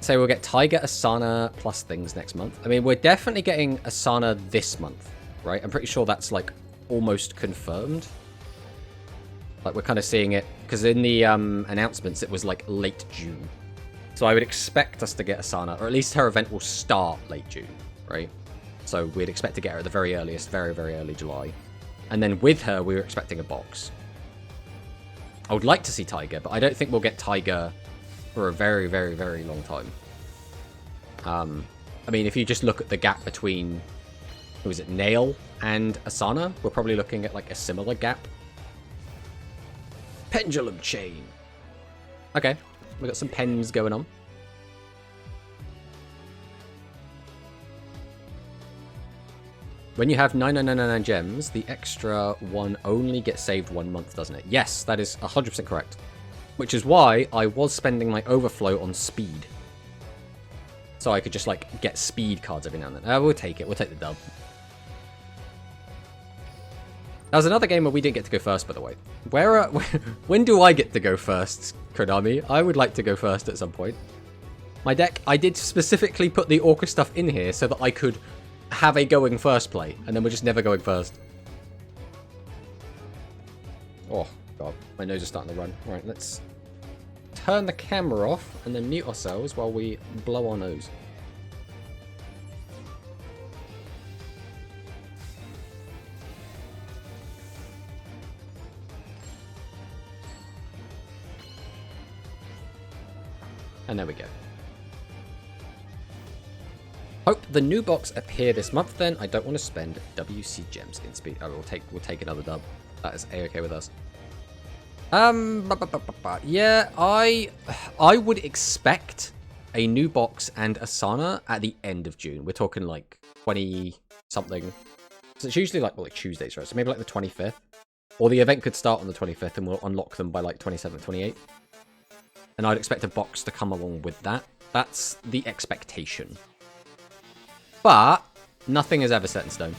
So we'll get Tiger, Asana, plus things next month. I mean, we're definitely getting Asana this month, right? I'm pretty sure that's like almost confirmed. Like, we're kind of seeing it, because in the announcements, it was, like, late June. So I would expect us to get Asana, or at least her event will start late June, right? So we'd expect to get her at the very earliest, very, very early July. And then with her, we were expecting a box. I would like to see Tiger, but I don't think we'll get Tiger for a very, very, very long time. I mean, if you just look at the gap between, who is it, Nail and Asana, we're probably looking at, like, a similar gap. Pendulum Chain. Okay, we got some pens going on. When you have 9999 gems, the extra one only gets saved 1 month, doesn't it? Yes, that is 100% correct. Which is why I was spending my overflow on speed. So I could just, like, get speed cards every now and then. We'll take it. We'll take the dub. That was another game where we didn't get to go first, by the way. When do I get to go first, Konami? I would like to go first at some point. My deck, I did specifically put the Orca stuff in here so that I could have a going first play, and then we're just never going first. Oh, God. My nose is starting to run. All right, let's turn the camera off and then mute ourselves while we blow our nose. And there we go. Hope the new box appear this month then. I don't want to spend WC gems in speed. Oh, we'll take another dub. That is A-okay with us. Yeah, I would expect a new box and Asana at the end of June. We're talking like 20-something. So it's usually like, well, like Tuesdays, right? So maybe like the 25th. Or the event could start on the 25th and we'll unlock them by like 27th, 28th. And I'd expect a box to come along with that. That's the expectation. But nothing is ever set in stone.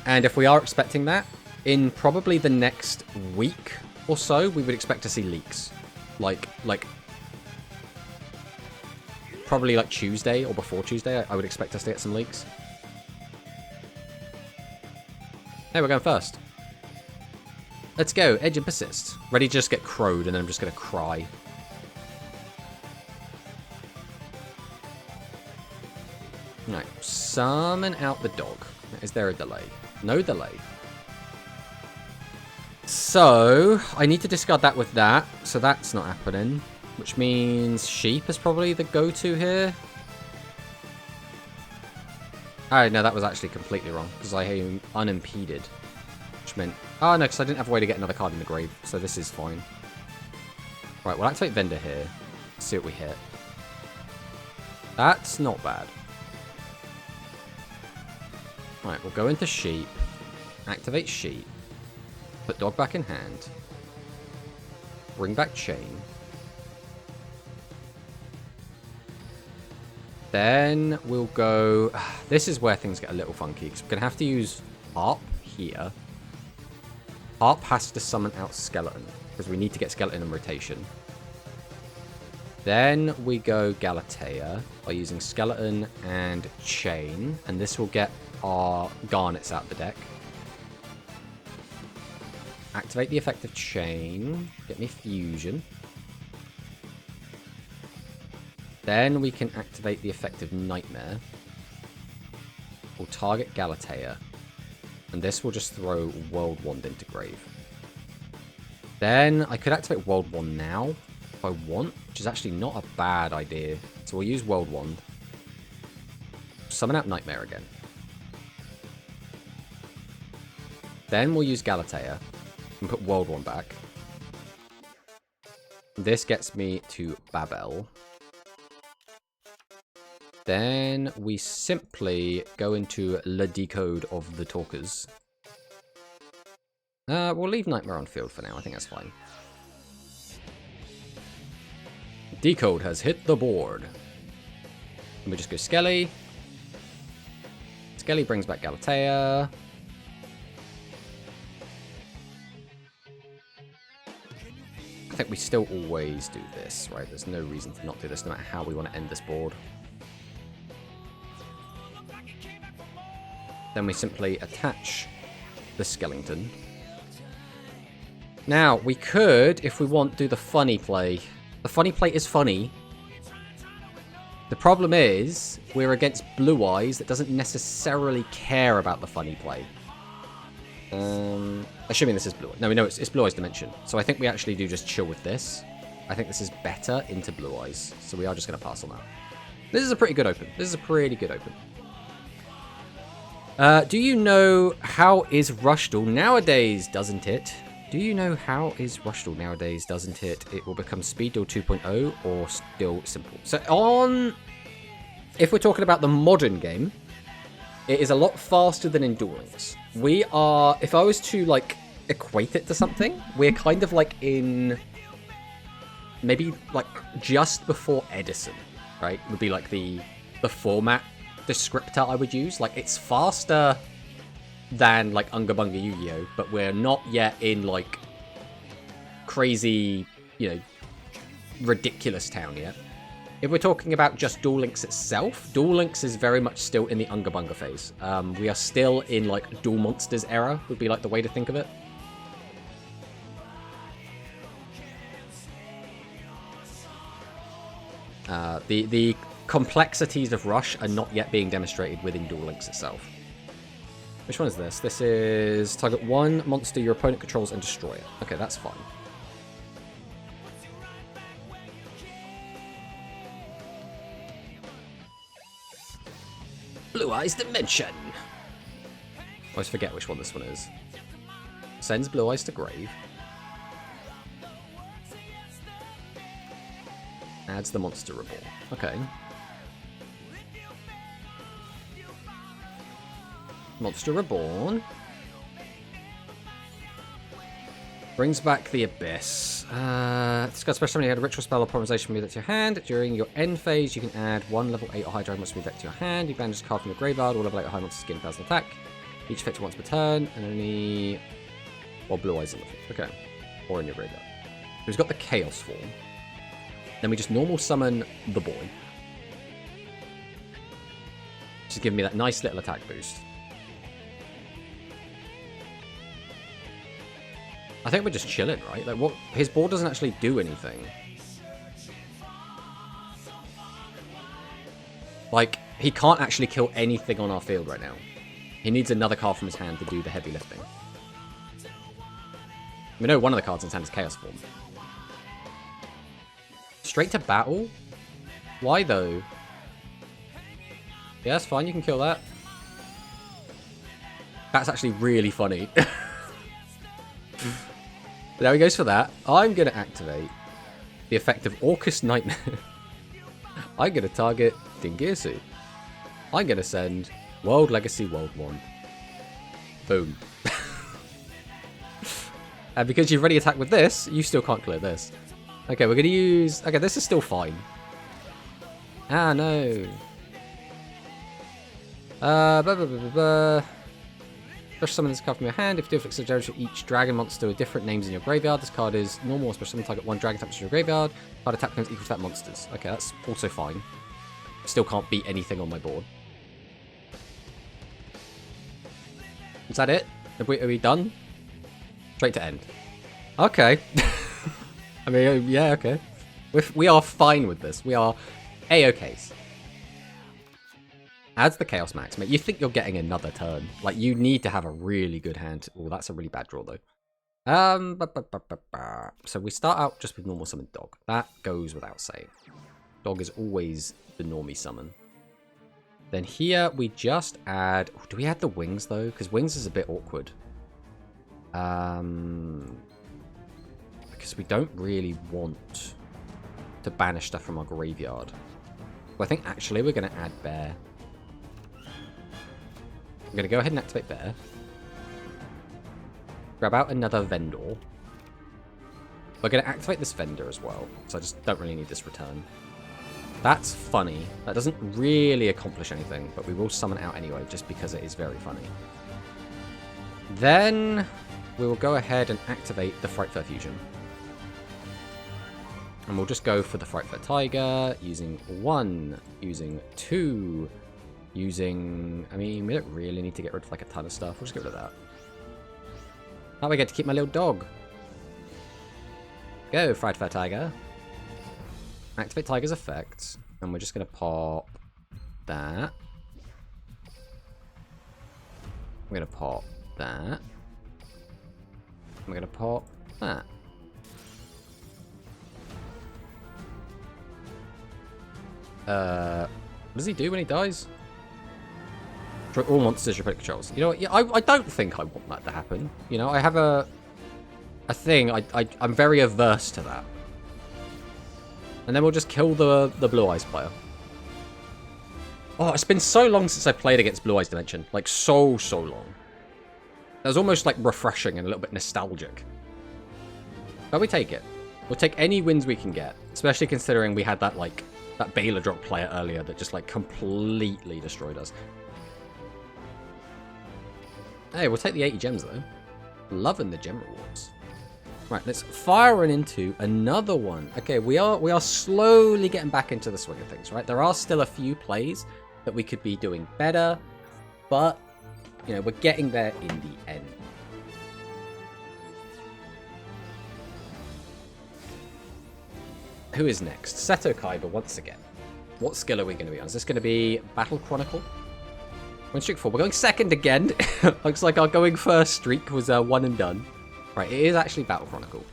And if we are expecting that, in probably the next week or so, we would expect to see leaks. Like probably like Tuesday or before Tuesday, I would expect us to get some leaks. Hey, we're going first. Let's go. Edge and persist. Ready to just get crowed, and then I'm just going to cry. Right. Summon out the dog. Is there a delay? No delay. So, I need to discard that with that. So that's not happening. Which means sheep is probably the go-to here. Oh, no, that was actually completely wrong. Because I am unimpeded. Which meant... Oh, no, because I didn't have a way to get another card in the grave. So this is fine. Right, we'll activate Vendor here. See what we hit. That's not bad. Right, we'll go into sheep. Activate sheep. Put dog back in hand. Bring back chain. Then we'll go... This is where things get a little funky. Because we're going to have to use Harp here. Harp has to summon out Skeleton. Because we need to get Skeleton in rotation. Then we go Galatea by using Skeleton and Chain. And this will get our Garnets out the deck. Activate the effect of Chain. Get me Fusion. Then we can activate the effect of Nightmare. We'll target Galatea. And this will just throw World Wand into grave. Then I could activate World Wand now, if I want, which is actually not a bad idea. So we'll use World Wand. Summon out Nightmare again. Then we'll use Galatea. And put World Wand back. This gets me to Babel. Then we simply go into the decode of the talkers. We'll leave Nightmare on field for now. I think that's fine. Decode has hit the board. And we just go Skelly. Skelly brings back Galatea. I think we still always do this, right? There's no reason to not do this, no matter how we want to end this board. Then we simply attach the skeleton. Now, we could, if we want, do the funny play. The funny play is funny. The problem is, we're against Blue Eyes that doesn't necessarily care about the funny play. Assuming this is Blue Eyes. No, we know it's Blue Eyes Dimension. So I think we actually do just chill with this. I think this is better into Blue Eyes. So we are just going to pass on that. This is a pretty good open. This is a pretty good open. Do you know how is Rushdoll nowadays, doesn't it? Do you know how is Rushdoll nowadays, doesn't it? It will become Speeddoll 2.0 or still simple. So if we're talking about the modern game, it is a lot faster than Duel Links. We are, if I was to like equate it to something, we're kind of like in maybe like just before Edison, right? Would be like the format descriptor I would use. Like it's faster than like Unga Bunga Yu-Gi-Oh, but we're not yet in like crazy, you know, ridiculous town yet. If we're talking about just Duel Links itself, Duel Links is very much still in the Unga Bunga phase. We are still in like Duel Monsters era, would be like the way to think of it. The complexities of Rush are not yet being demonstrated within Duel Links itself. Which one is this? This is target one monster your opponent controls and destroy it. Okay, that's fine. Blue Eyes Dimension. I always forget which one this one is. Sends Blue Eyes to grave. Adds the monster reborn. Okay. Monster Reborn. Brings back the Abyss. This guy's special summon, you had a ritual spell or polymerization move that to your hand. During your end phase, you can add one level 8 or higher dragon monster move deck to your hand. You can just card from your graveyard or level 8 or higher monster skin 1,000 attack. Each effect once per turn, and only while Blue Eyes in the field. Okay. Or in your graveyard. So he's got the Chaos form. Then we just normal summon the boy. is giving me that nice little attack boost. I think we're just chilling, right? Like, what? His board doesn't actually do anything. Like, he can't actually kill anything on our field right now. He needs another card from his hand to do the heavy lifting. We know one of the cards in his hand is Chaos Form. Straight to battle? Why, though? Yeah, that's fine. You can kill that. That's actually really funny. There he goes for that. I'm going to activate the effect of Orcus Nightmare. I'm going to target Dingirsu. I'm going to send World Legacy World 1. Boom. And because you've already attacked with this, you still can't clear this. Okay, we're going to use... Okay, this is still fine. Ah, no. Special summon this card from your hand. If you do afflict damage for each dragon monster with different names in your graveyard, this card is normal. Special summon target 1 dragon attacks to your graveyard. Card attack becomes equal to that monster's. Okay, that's also fine. Still can't beat anything on my board. Is that it? Are we done? Straight to end. Okay. I mean, yeah, okay. We are fine with this. We are A-OKs. Adds the Chaos Max, mate. You think you're getting another turn. Like, you need to have a really good hand. Oh, that's a really bad draw, though. So we start out just with normal summon Dog. That goes without saying. Dog is always the normie summon. Then here we just add... Oh, do we add the Wings, though? Because Wings is a bit awkward. Because we don't really want to banish stuff from our graveyard. Well, I think actually we're going to add Bear. I'm going to go ahead and activate Bear. Grab out another Vendor. We're going to activate this Vendor as well, so I just don't really need this return. That's funny. That doesn't really accomplish anything, but we will summon it out anyway, just because it is very funny. Then we will go ahead and activate the Fright Fur Fusion. And we'll just go for the Fright Fur Tiger, using 1, using 2, using... I mean, we don't really need to get rid of like a ton of stuff. We'll just get rid of that. Now we get to keep my little dog. Go, Fright Fur Tiger. Activate Tiger's effect. And we're just going to pop that. We're going to pop that. We're going to pop that. What does he do when he dies? All monsters your opponent controls. You know what? Yeah, I don't think I want that to happen. You know, I have a thing. I'm very averse to that. And then we'll just kill the Blue Eyes player. Oh, it's been so long since I played against Blue Eyes Dimension. Like, so long. That was almost, like, refreshing and a little bit nostalgic. But we take it. We'll take any wins we can get. Especially considering we had that, like, that Baylor drop player earlier that just, like, completely destroyed us. Hey, we'll take the 80 gems, though. Loving the gem rewards. Right, let's fire into another one. Okay, we are slowly getting back into the swing of things, right? There are still a few plays that we could be doing better, but, you know, we're getting there in the end. Who is next? Seto Kaiba once again. What skill are we going to be on? Is this going to be Battle Chronicle? We're in streak 4. We're going second again. Looks like our going first streak was one and done. Right, it is actually Battle Chronicle.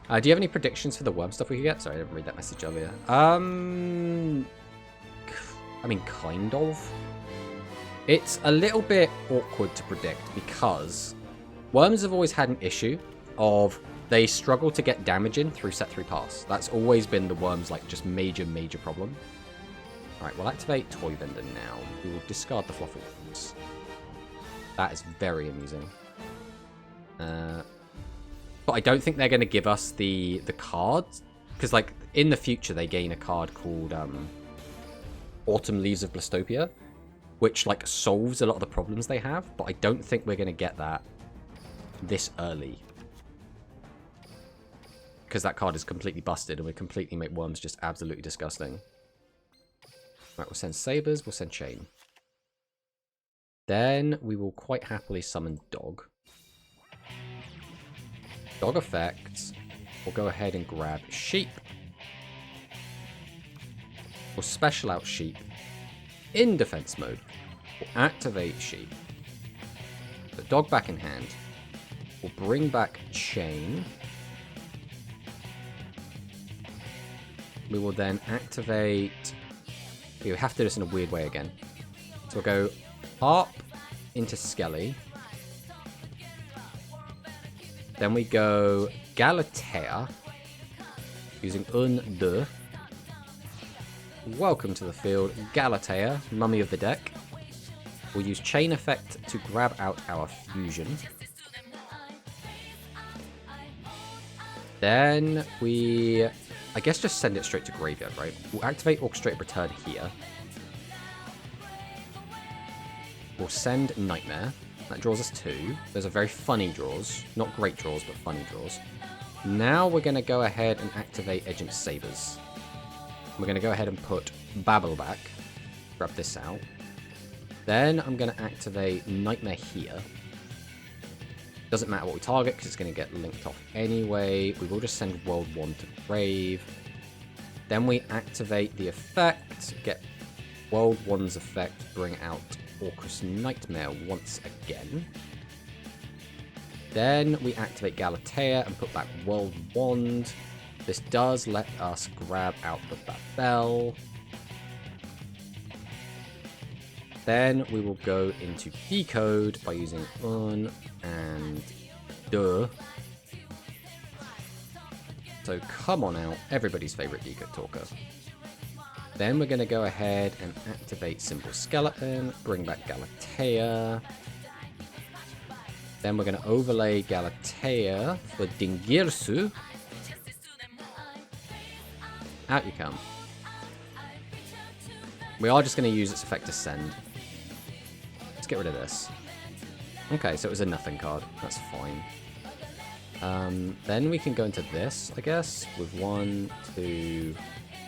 Do you have any predictions for the worm stuff we could get? Sorry, I didn't read that message earlier. I mean, kind of. It's a little bit awkward to predict because worms have always had an issue of they struggle to get damage in through set 3 pass. That's always been the worms' like just major problem. Alright, we'll activate Toy Vendor now. We will discard the Fluffalcust. That is very amusing. But I don't think they're going to give us the cards. Because, like, in the future, they gain a card called Autumn Leaves of Blastopia. Which, like, solves a lot of the problems they have. But I don't think we're going to get that this early. Because that card is completely busted and would completely make worms just absolutely disgusting. Right, we'll send Sabers, we'll send Chain. Then we will quite happily summon Dog. Dog effects. We'll go ahead and grab Sheep. We'll special out Sheep. In defense mode, we'll activate Sheep. Put Dog back in hand. We'll bring back Chain. We will then activate... We have to do this in a weird way again. So we'll go Harp into Skelly. Then we go Galatea using Un, Deux. Welcome to the field, Galatea, mummy of the deck. We'll use Chain Effect to grab out our Fusion. Then we, I guess, just send it straight to Graveyard, right? We'll activate Orchestrated Return here. We'll send Nightmare. That draws us 2. Those are very funny draws. Not great draws, but funny draws. Now we're going to go ahead and activate Agent Sabers. We're going to go ahead and put Babel back. Grab this out. Then I'm going to activate Nightmare here. Doesn't matter what we target, because it's going to get linked off anyway. We will just send World 1 to Grave. Then we activate the effect. Get World 1's effect. Bring out Orcus Nightmare once again. Then we activate Galatea and put back World Wand. This does let us grab out the Babel. Then we will go into Decode by using Un and Deux. So come on out, everybody's favorite Decode Talker. Then we're going to go ahead and activate Simple Skeleton, bring back Galatea. Then we're going to overlay Galatea for Dingirsu. Out you come. We are just going to use its effect to send. Let's get rid of this. Okay, so it was a nothing card. That's fine. Then we can go into this, I guess, with 1, 2...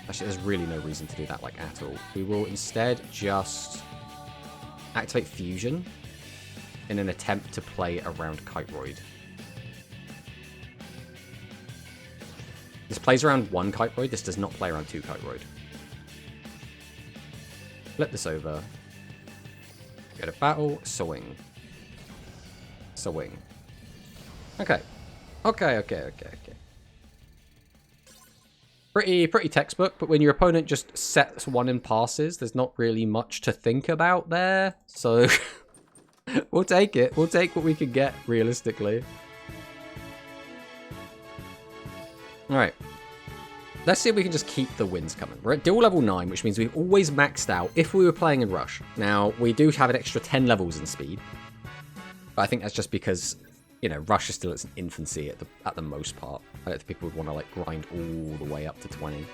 Actually, there's really no reason to do that, like, at all. We will instead just activate Fusion in an attempt to play around Kiteroid. This plays around 1 Kiteroid. This does not play around 2 Kiteroid. Flip this over. Go to battle. Swing. Swing. Okay. Okay. Pretty textbook, but when your opponent just sets 1 and passes, there's not really much to think about there. So we'll take it. We'll take what we can get, realistically. Alright. Let's see if we can just keep the wins coming. We're at dual level 9, which means we've always maxed out if we were playing in Rush. Now, we do have an extra 10 levels in speed. But I think that's just because, you know, Rush is still at its infancy at the most part. I don't think people would want to, like, grind all the way up to 20.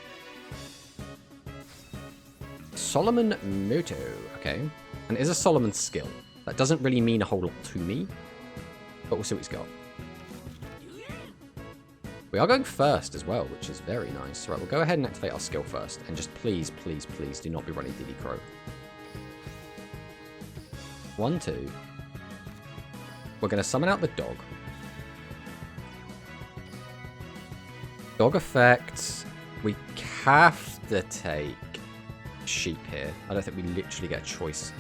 Solomon Moto. Okay. And it is a Solomon skill. That doesn't really mean a whole lot to me. But we'll see what he's got. We are going first as well, which is very nice. Right, we'll go ahead and activate our skill first. And just please, please, please do not be running Diddy Crow. 1, 2. We're going to summon out the dog. Dog effects. We have to take sheep here. I don't think we literally get a choice.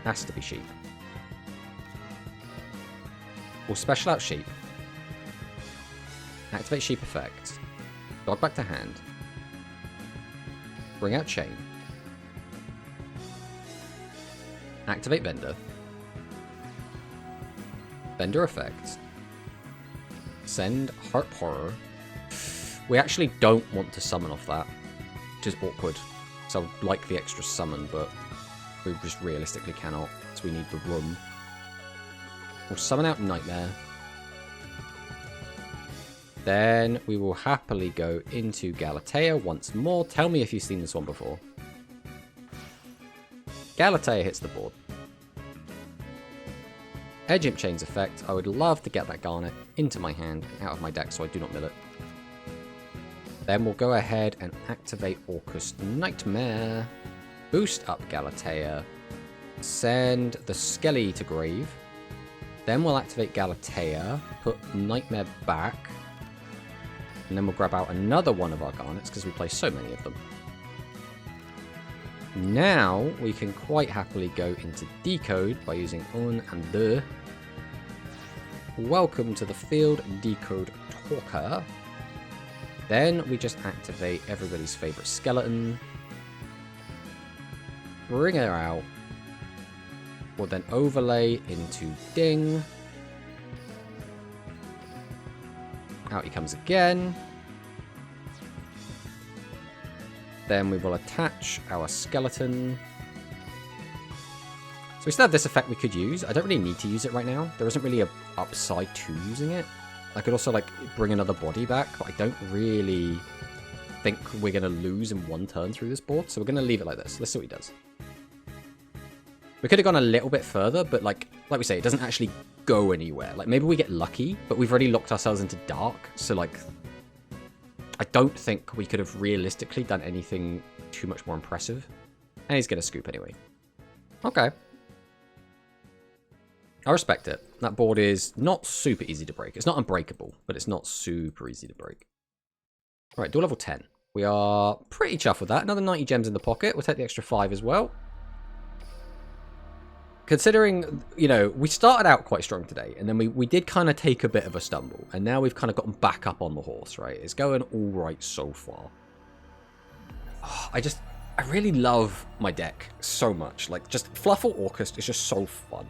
Has to be sheep. We'll special out sheep. Activate sheep effect. Dog back to hand. Bring out chain. Activate vendor. Vendor effect. Send Heart Horror. We actually don't want to summon off that, which is awkward. So I'd like the extra summon, but we just realistically cannot, so we need the room. We'll summon out Nightmare. Then we will happily go into Galatea once more. Tell me if you've seen this one before. Galatea hits the board. Edge Imp Chain's effect. I would love to get that Garnet into my hand and out of my deck so I do not mill it. Then we'll go ahead and activate Orcus Nightmare. boost up Galatea, send the Skelly to grave. Then we'll activate Galatea, put Nightmare back, and then we'll grab out another one of our Garnets because we play so many of them. Now we can quite happily go into Decode by using un and the. Welcome to the field, Decode Talker. Then we just activate everybody's favorite skeleton. Bring her out. We'll then overlay into Ding. Out he comes again. Then we will attach our skeleton. So we still have this effect we could use. I don't really need to use it right now. There isn't really an upside to using it. I could also like bring another body back, but I don't really think we're going to lose in one turn through this board. So we're going to leave it like this. Let's see what he does. We could have gone a little bit further, but like we say, it doesn't actually go anywhere. Like maybe we get lucky, but we've already locked ourselves into dark. So like, I don't think we could have realistically done anything too much more impressive. And he's going to scoop anyway. Okay. I respect it. That board is not super easy to break. It's not unbreakable, but it's not super easy to break. All right, dual level 10. We are pretty chuffed with that. Another 90 gems in the pocket. We'll take the extra 5 as well. Considering, you know, we started out quite strong today, and then we did kind of take a bit of a stumble, and now we've kind of gotten back up on the horse, right? It's going all right so far. Oh, I really love my deck so much. Like, just Fluffalcust is just so fun.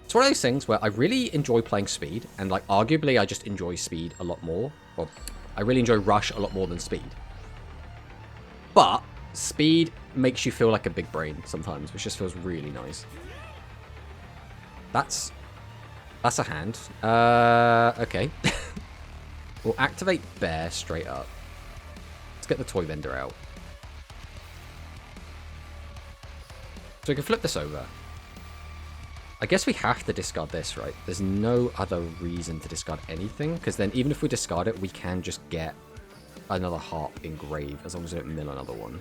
It's one of those things where I really enjoy playing speed, and like arguably I just enjoy speed a lot more. Well, I really enjoy rush a lot more than speed. But speed makes you feel like a big brain sometimes, which just feels really nice. That's a hand. Okay. We'll activate Bear straight up. Let's get the toy vendor out. So we can flip this over. I guess we have to discard this, right? There's no other reason to discard anything, because then even if we discard it, we can just get another harp engraved, as long as we don't mill another one.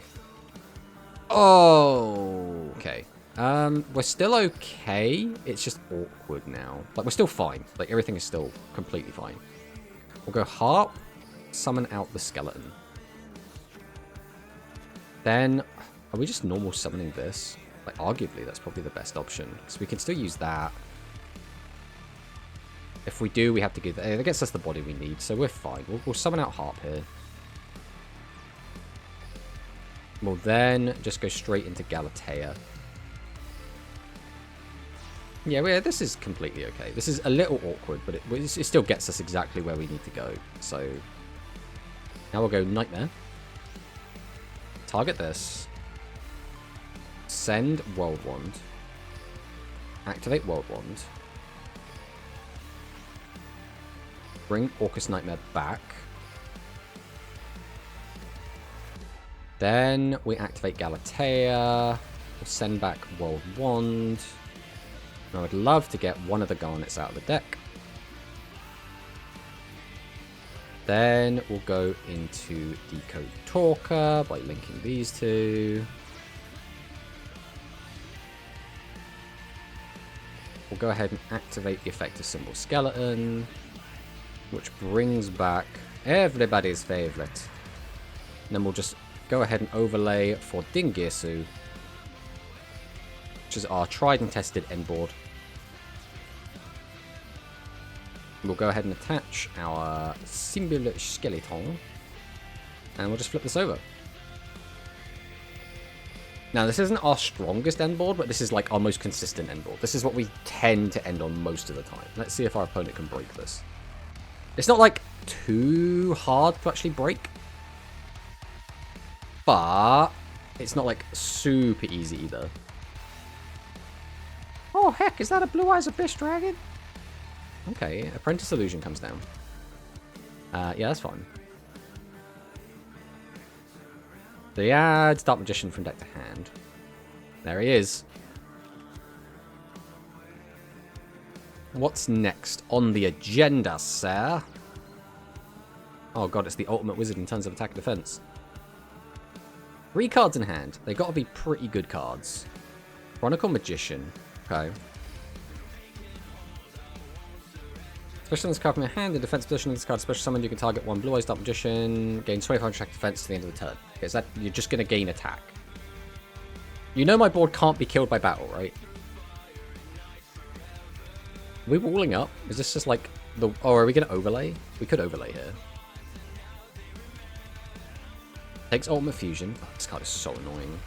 Oh, okay. We're still okay. It's just awkward now. Like, we're still fine. Like, everything is still completely fine. We'll go harp, summon out the skeleton. Then, are we just normal summoning this? Like, arguably, that's probably the best option. So we can still use that. If we do, we have to give that. It gets us the body we need, so we're fine. We'll summon out harp here. We'll then just go straight into Galatea. Yeah, this is completely okay. This is a little awkward, but it still gets us exactly where we need to go. So now we'll go Nightmare. Target this. Send World Wand. Activate World Wand. Bring Orcus Nightmare back. Then we activate Galatea. We'll send back World Wand. And I would love to get one of the Garnets out of the deck. Then we'll go into Decode Talker by linking these two. We'll go ahead and activate the effective symbol Skeleton, which brings back everybody's favorite. And then we'll just go ahead and overlay for Dingirsu, which is our tried and tested end board. We'll go ahead and attach our Symbol Skeleton, and we'll just flip this over. Now, this isn't our strongest end board, but this is like our most consistent end board. This is what we tend to end on most of the time. Let's see if our opponent can break this. It's not like too hard to actually break, but it's not like super easy either. Oh heck, is that a Blue Eyes Abyss Dragon? Okay, Apprentice Illusion comes down. Yeah, that's fine. So he adds Dark Magician from deck to hand. There he is. What's next on the agenda, sir? Oh god, it's the ultimate wizard in terms of attack and defense. 3 cards in hand. They got to be pretty good cards. Chronicle Magician. Okay. Special summon this card from your hand. In defense position of this card, special summon, you can target 1 Blue Eyes Dark Magician. Gain 25 attack defense to the end of the turn. Okay, so that you're just going to gain attack. You know my board can't be killed by battle, right? Are we walling up? Is this just like the... Oh, are we going to overlay? We could overlay here. Takes Ultimate Fusion. Oh, this card is so annoying.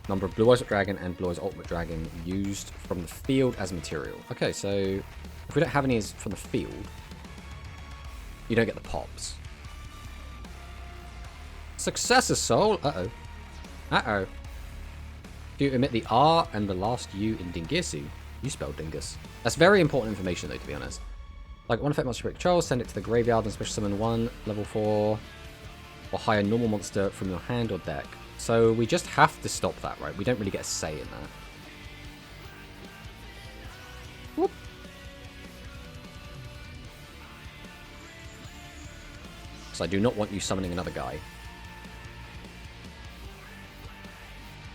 Number of Blue Eyes Dragon and Blue Eyes Ultimate Dragon used from the field as material. Okay, so if we don't have any from the field, you don't get the pops. Successor Soul. Uh-oh. Uh-oh. If you omit the R and the last U in Dingisu, you spelled Dingus. That's very important information, though, to be honest. Like, one effect monster break control, send it to the graveyard and special summon 1, level 4, or hire normal monster from your hand or deck. So we just have to stop that, right? We don't really get a say in that. Whoop. Because I do not want you summoning another guy.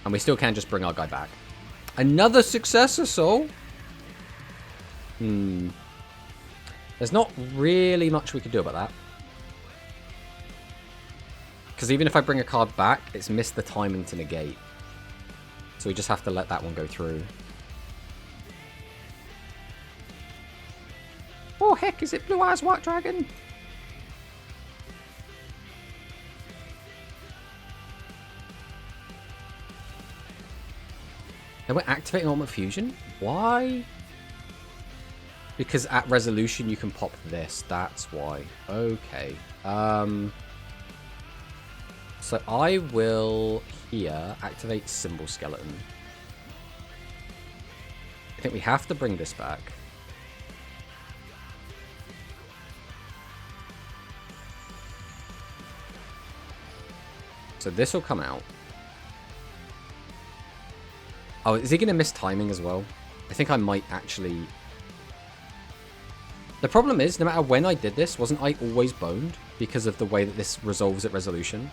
And we still can just bring our guy back. Another Successor Soul? There's not really much we can do about that. Because even if I bring a card back, it's missed the timing to negate. So we just have to let that one go through. Oh heck, is it Blue Eyes White Dragon? And we're activating Ultimate Fusion? Why? Because at resolution you can pop this, that's why. Okay. So I will here activate Symbol Skeleton. I think we have to bring this back. So this will come out. Oh, is he going to miss timing as well? I think I might actually... The problem is, no matter when I did this, wasn't I always boned because of the way that this resolves at resolution?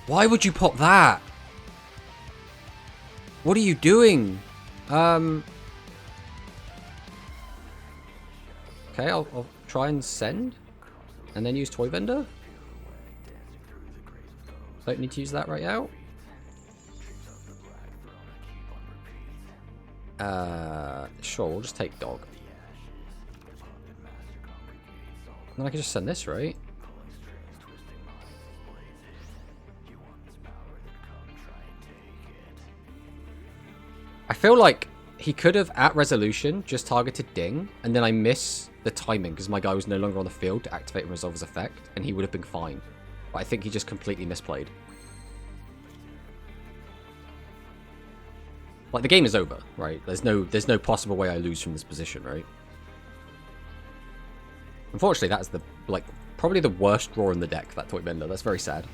Why would you pop that? What are you doing? Okay, I'll try and send. And then use Toy Vendor. Don't need to use that right now. Sure, we'll just take Dog. And then I can just send this, right? I feel like he could have, at resolution, just targeted Ding, and then I miss the timing because my guy was no longer on the field to activate and resolve his effect, and he would have been fine. But I think he just completely misplayed. Like, the game is over, right? There's no possible way I lose from this position, right? Unfortunately, that's the, like, probably the worst draw in the deck, that Toy Bender. That's very sad.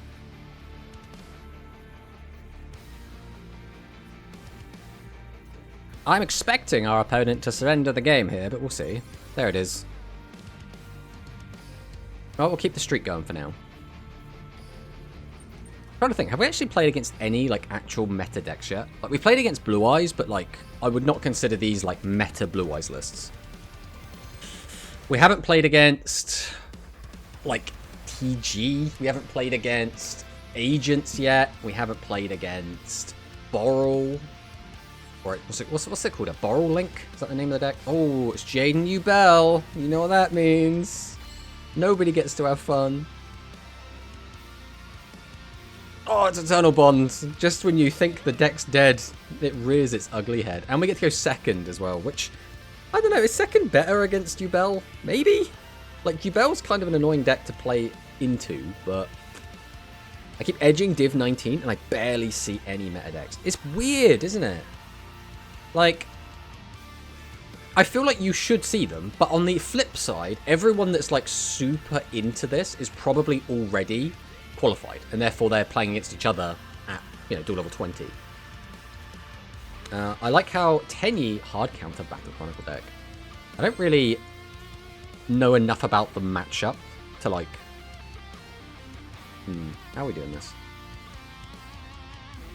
I'm expecting our opponent to surrender the game here, but we'll see. There it is. Well, we'll keep the streak going for now. I'm trying to think, have we actually played against any, like, actual meta decks yet? Like, we played against Blue Eyes, but, like, I would not consider these, like, meta Blue Eyes lists. We haven't played against, like, TG. We haven't played against Agents yet. We haven't played against Borrel. Or, what's it called? A Borrel Link? Is that the name of the deck? Oh, it's Jaden Ubel. You know what that means. Nobody gets to have fun. Oh, it's Eternal Bond. Just when you think the deck's dead, it rears its ugly head. And we get to go second as well, which, I don't know, is second better against Ubel? Maybe? Like, Ubel's kind of an annoying deck to play into, but I keep edging Div 19 and I barely see any meta decks. It's weird, isn't it? Like, I feel like you should see them, but on the flip side, everyone that's, like, super into this is probably already qualified, and therefore they're playing against each other at, you know, dual level 20. I like how Tenyi hard counter Battle Chronicle deck. I don't really know enough about the matchup to like... how are we doing this?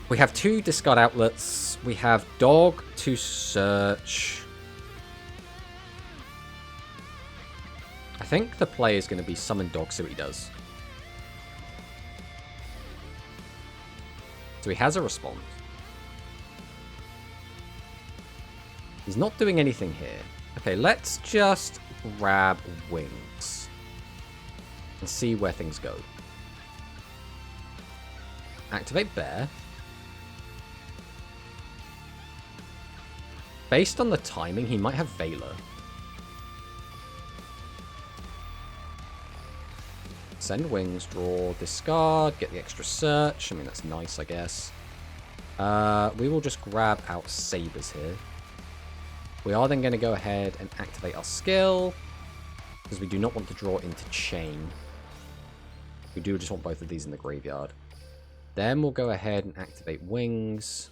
We have 2 discard outlets. We have dog to search. I think the play is going to be summon dog, see what he does. So he has a response. He's not doing anything here. Okay, let's just grab wings and see where things go. Activate bear. Based on the timing, he might have Veiler. Send wings, draw, discard, get the extra search. I mean, that's nice, I guess. We will just grab out sabers here. We are then going to go ahead and activate our skill, because we do not want to draw into chain. We do just want both of these in the graveyard. Then we'll go ahead and activate wings.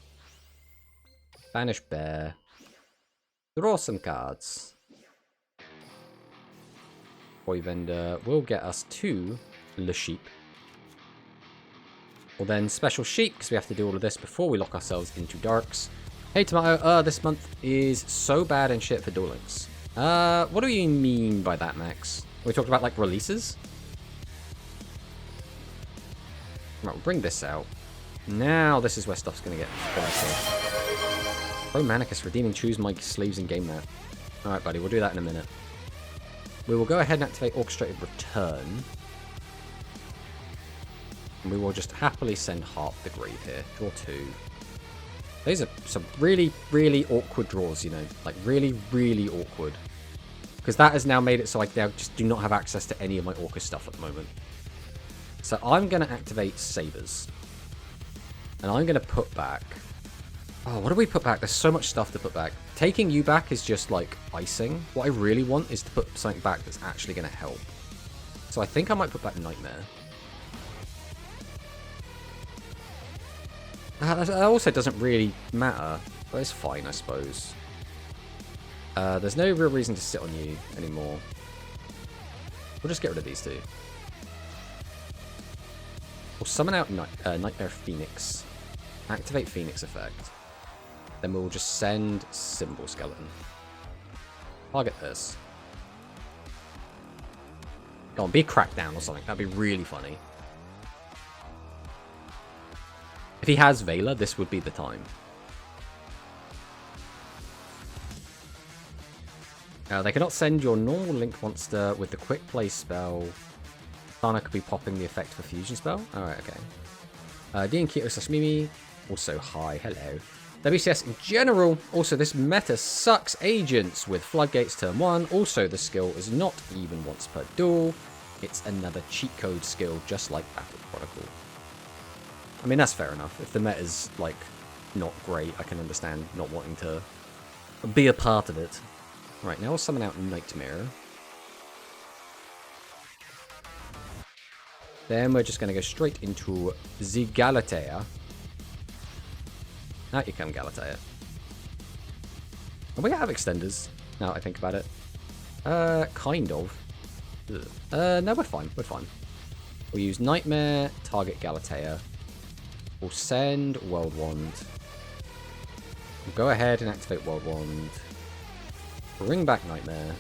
Banish bear. Draw some cards. Boy Vendor will get us to Le Sheep. We'll then special sheep, because we have to do all of this before we lock ourselves into darks. Hey Tomato, this month is so bad and shit for Duel Links. What do you mean by that, Max? We talked about like releases? Right, we'll bring this out. Now this is where stuff's gonna get spicy. Romanicus redeeming choose my sleeves in game mat. Alright buddy, we'll do that in a minute. We will go ahead and activate Orchestrated Return. And we will just happily send Harp the Grave here. Draw 2. These are some really, really awkward draws, you know. Like, really, really awkward. Because that has now made it so I now just do not have access to any of my Orca stuff at the moment. So I'm going to activate Sabers. And I'm going to put back... Oh, what do we put back? There's so much stuff to put back. Taking you back is just, like, icing. What I really want is to put something back that's actually going to help. So I think I might put back Nightmare. That also doesn't really matter, but it's fine, I suppose. There's no real reason to sit on you anymore. We'll just get rid of these 2. We'll summon out Nightmare Phoenix. Activate Phoenix effect. Then we'll just send Symbol Skeleton. Target this. Go on, be Crackdown or something. That'd be really funny. If he has Veiler, this would be the time. They cannot send your normal Link monster with the quick play spell. Sana could be popping the effect for fusion spell. Alright, okay. D and Keto Sashimi, also hi, hello. WCS in general, also this meta sucks agents with Floodgates turn 1. Also, the skill is not even once per duel. It's another cheat code skill, just like Battle Chronicle. I mean, that's fair enough. If the meta's, like, not great, I can understand not wanting to be a part of it. Right, now we'll summon out Nightmare. Then we're just going to go straight into the Galatea. Out you come, Galatea. And we have extenders, now I think about it. Kind of. No, we're fine, we're fine. We'll use Nightmare, target Galatea. We'll send World Wand. We'll go ahead and activate World Wand. Bring back Nightmare.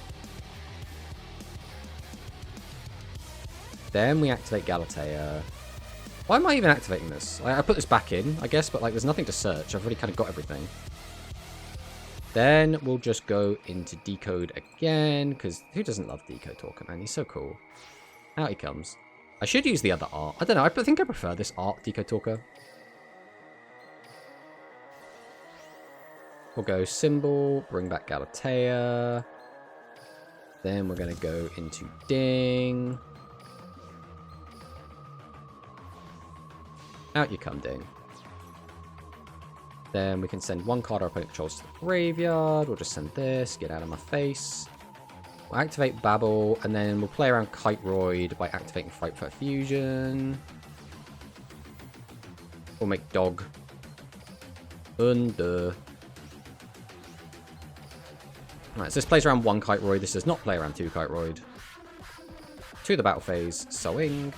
Then we activate Galatea. Why am I even activating this? I put this back in, I guess, but like there's nothing to search. I've already kind of got everything. Then we'll just go into Decode again, because who doesn't love Decode Talker, man? He's so cool. Out he comes. I should use the other art. I don't know, I think I prefer this art, Decode Talker. We'll go Symbol, bring back Galatea. Then we're going to go into Ding. Out you come, Ding. Then we can send one card our opponent controls to the graveyard. We'll just send this, get out of my face. We'll activate Babel, and then we'll play around Kiteroid by activating Frightfur Fusion. We'll make Dog. Alright, so this plays around 1 Kite-Roid. This does not play around 2 Kite-Roid. To the battle phase, sowing,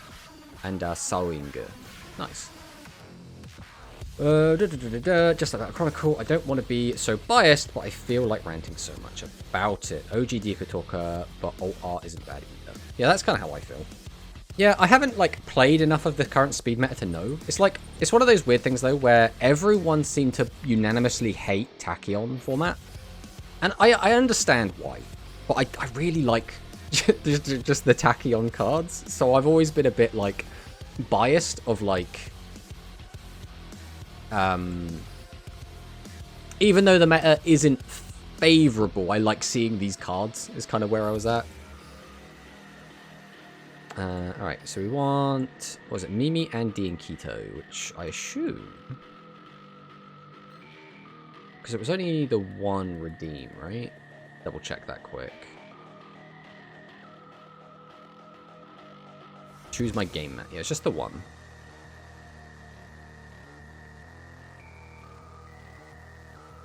and sowing. Nice. Just like that Chronicle, I don't want to be so biased, but I feel like ranting so much about it. OG Deeper Talker, but alt art isn't bad either. Yeah, that's kind of how I feel. Yeah, I haven't, like, played enough of the current speed meta to know. It's like, it's one of those weird things, though, where everyone seemed to unanimously hate Tachyon format. And I understand why. But I really like just the Tachyon cards. So I've always been a bit, like, biased of, like... even though the meta isn't favorable, I like seeing these cards, is kind of where I was at. Alright, so we want, what was it, Mimi and Diankito, which I assume, because it was only the one redeem, right? Double check that quick. Choose my game mat. Yeah, it's just the one.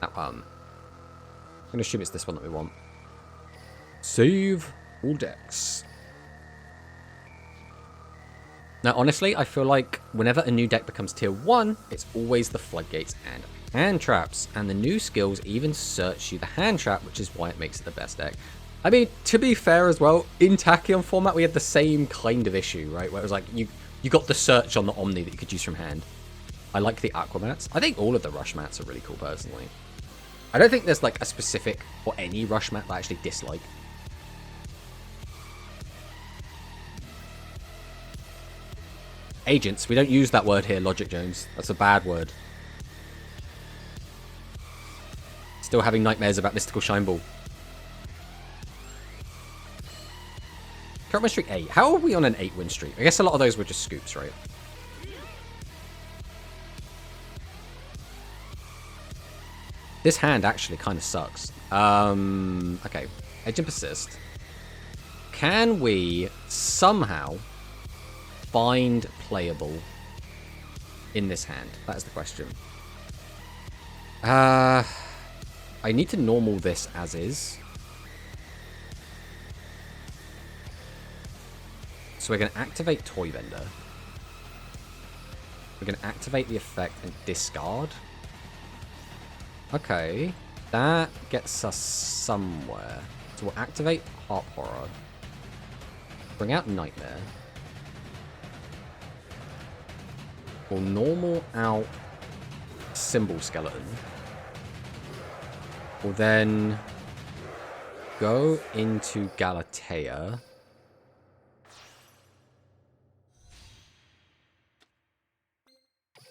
I'm going to assume it's this one that we want. Save all decks. Now, honestly, I feel like whenever a new deck becomes tier 1, it's always the Floodgates and hand traps. And the new skills even search you the hand trap, which is why it makes it the best deck. I mean, to be fair as well, in Tachyon format, we had the same kind of issue, right? Where it was like, you got the search on the Omni that you could use from hand. I like the Aqua mats. I think all of the Rush mats are really cool, personally. I don't think there's like a specific or any Rush mat that I actually dislike. Agents, we don't use that word here, Logic Jones. That's a bad word. Still having nightmares about Mystical Shine Ball. Current win streak 8. How are we on an 8 win streak? I guess a lot of those were just scoops, right? This hand actually kind of sucks. Okay. Edge and Persist. Can we somehow find playable in this hand? That is the question. I need to normal this as is. So we're going to activate Toy Vendor. We're going to activate the effect and discard. Okay. That gets us somewhere. So we'll activate Harp Horror. Bring out Nightmare. We'll normal out Symbol Skeleton. We'll then go into Galatea.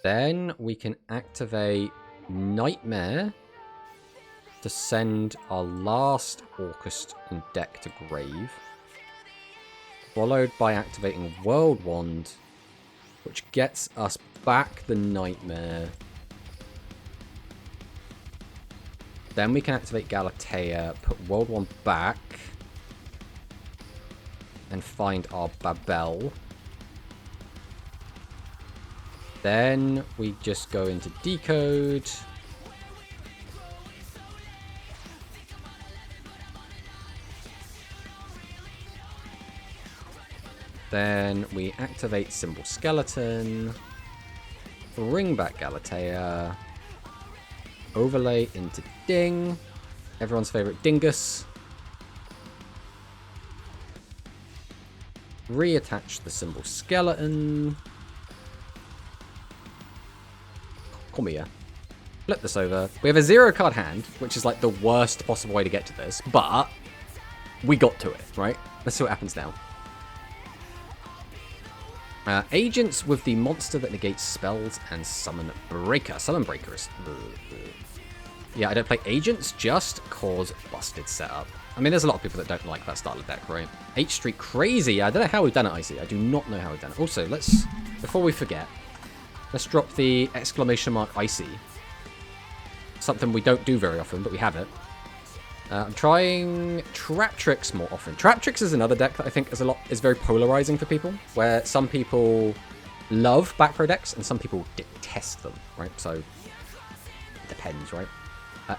Then we can activate Nightmare to send our last Orcust in deck to grave. Followed by activating World Wand, which gets us back the Nightmare. Then we can activate Galatea, put World Wand back, and find our Babel. Then we just go into Decode. Then we activate Symbol Skeleton. Bring back Galatea. Overlay into Ding. Everyone's favorite Dingus. Reattach the Symbol Skeleton. Come here. Flip this over. We have a 0-card hand, which is like the worst possible way to get to this, but we got to it, right? Let's see what happens now. Agents with the monster that negates spells and Summon Breaker. Summon Breaker is... Yeah, I don't play Agents just cause busted setup. I mean, there's a lot of people that don't like that style of deck, right? 8 Street Crazy. I don't know how we've done it, Icy. I do not know how we've done it. Also, let's... Before we forget... Let's drop the exclamation mark Icy. Something we don't do very often, but we have it. I'm trying Trap Tricks more often. Trap Tricks is another deck that I think is very polarizing for people, where some people love back pro decks and some people detest them, right? So it depends, right?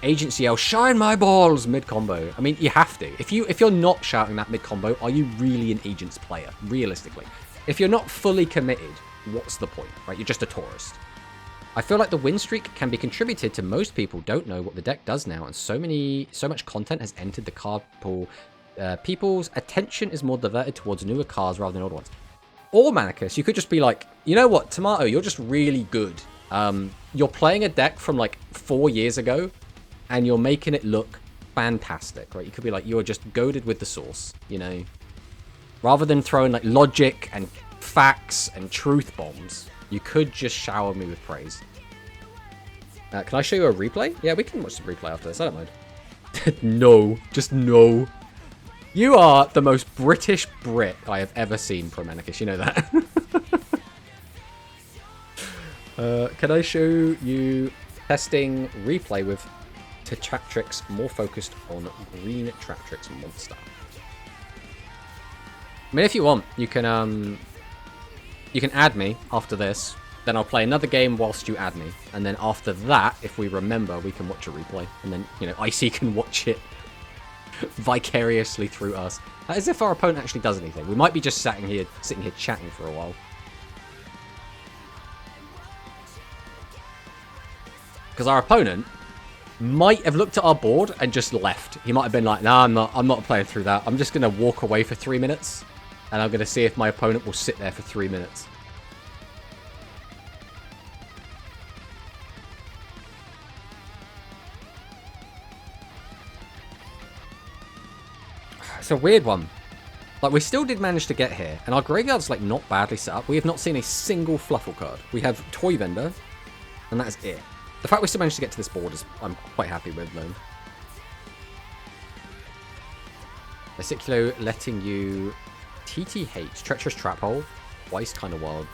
Agents yell, "Shine my balls!" mid-combo. I mean, you have to. If you're not shouting that mid-combo, are you really an Agents player, realistically? If you're not fully committed, what's the point, right? You're just a tourist. I feel like the win streak can be contributed to most people don't know what the deck does now, and so much content has entered the card pool. People's attention is more diverted towards newer cards rather than older ones. Or Manicus, you could just be like, you know what, Tomato, you're just really good. You're playing a deck from like 4 years ago, and you're making it look fantastic, right? You could be like, you're just goaded with the sauce, you know? Rather than throwing like logic and facts and truth bombs, you could just shower me with praise. Can I show you a replay? Yeah, we can watch the replay after this, I don't mind. No, just no. You are the most British Brit I have ever seen, Pro Manicus, you know that. Can I show you testing replay with Traptrix more focused on green Traptrix monster? I mean, if you want, you can add me after this. Then I'll play another game whilst you add me, and then after that, if we remember, we can watch a replay, and then Icy can watch it vicariously through us, as if our opponent actually does anything. We might be just sitting here chatting for a while. Because our opponent might have looked at our board and just left. He might have been like, "Nah, I'm not playing through that. I'm just going to walk away for 3 minutes, and I'm going to see if my opponent will sit there for 3 minutes." It's a weird one. Like, we still did manage to get here, and our graveyard's like not badly set up. We have not seen a single Fluffle card. We have Toy Vendor, and that is it. The fact we still managed to get to this board is I'm quite happy with, though. Vesiculo letting you TTH, Treacherous Trap Hole, twice kind of wild.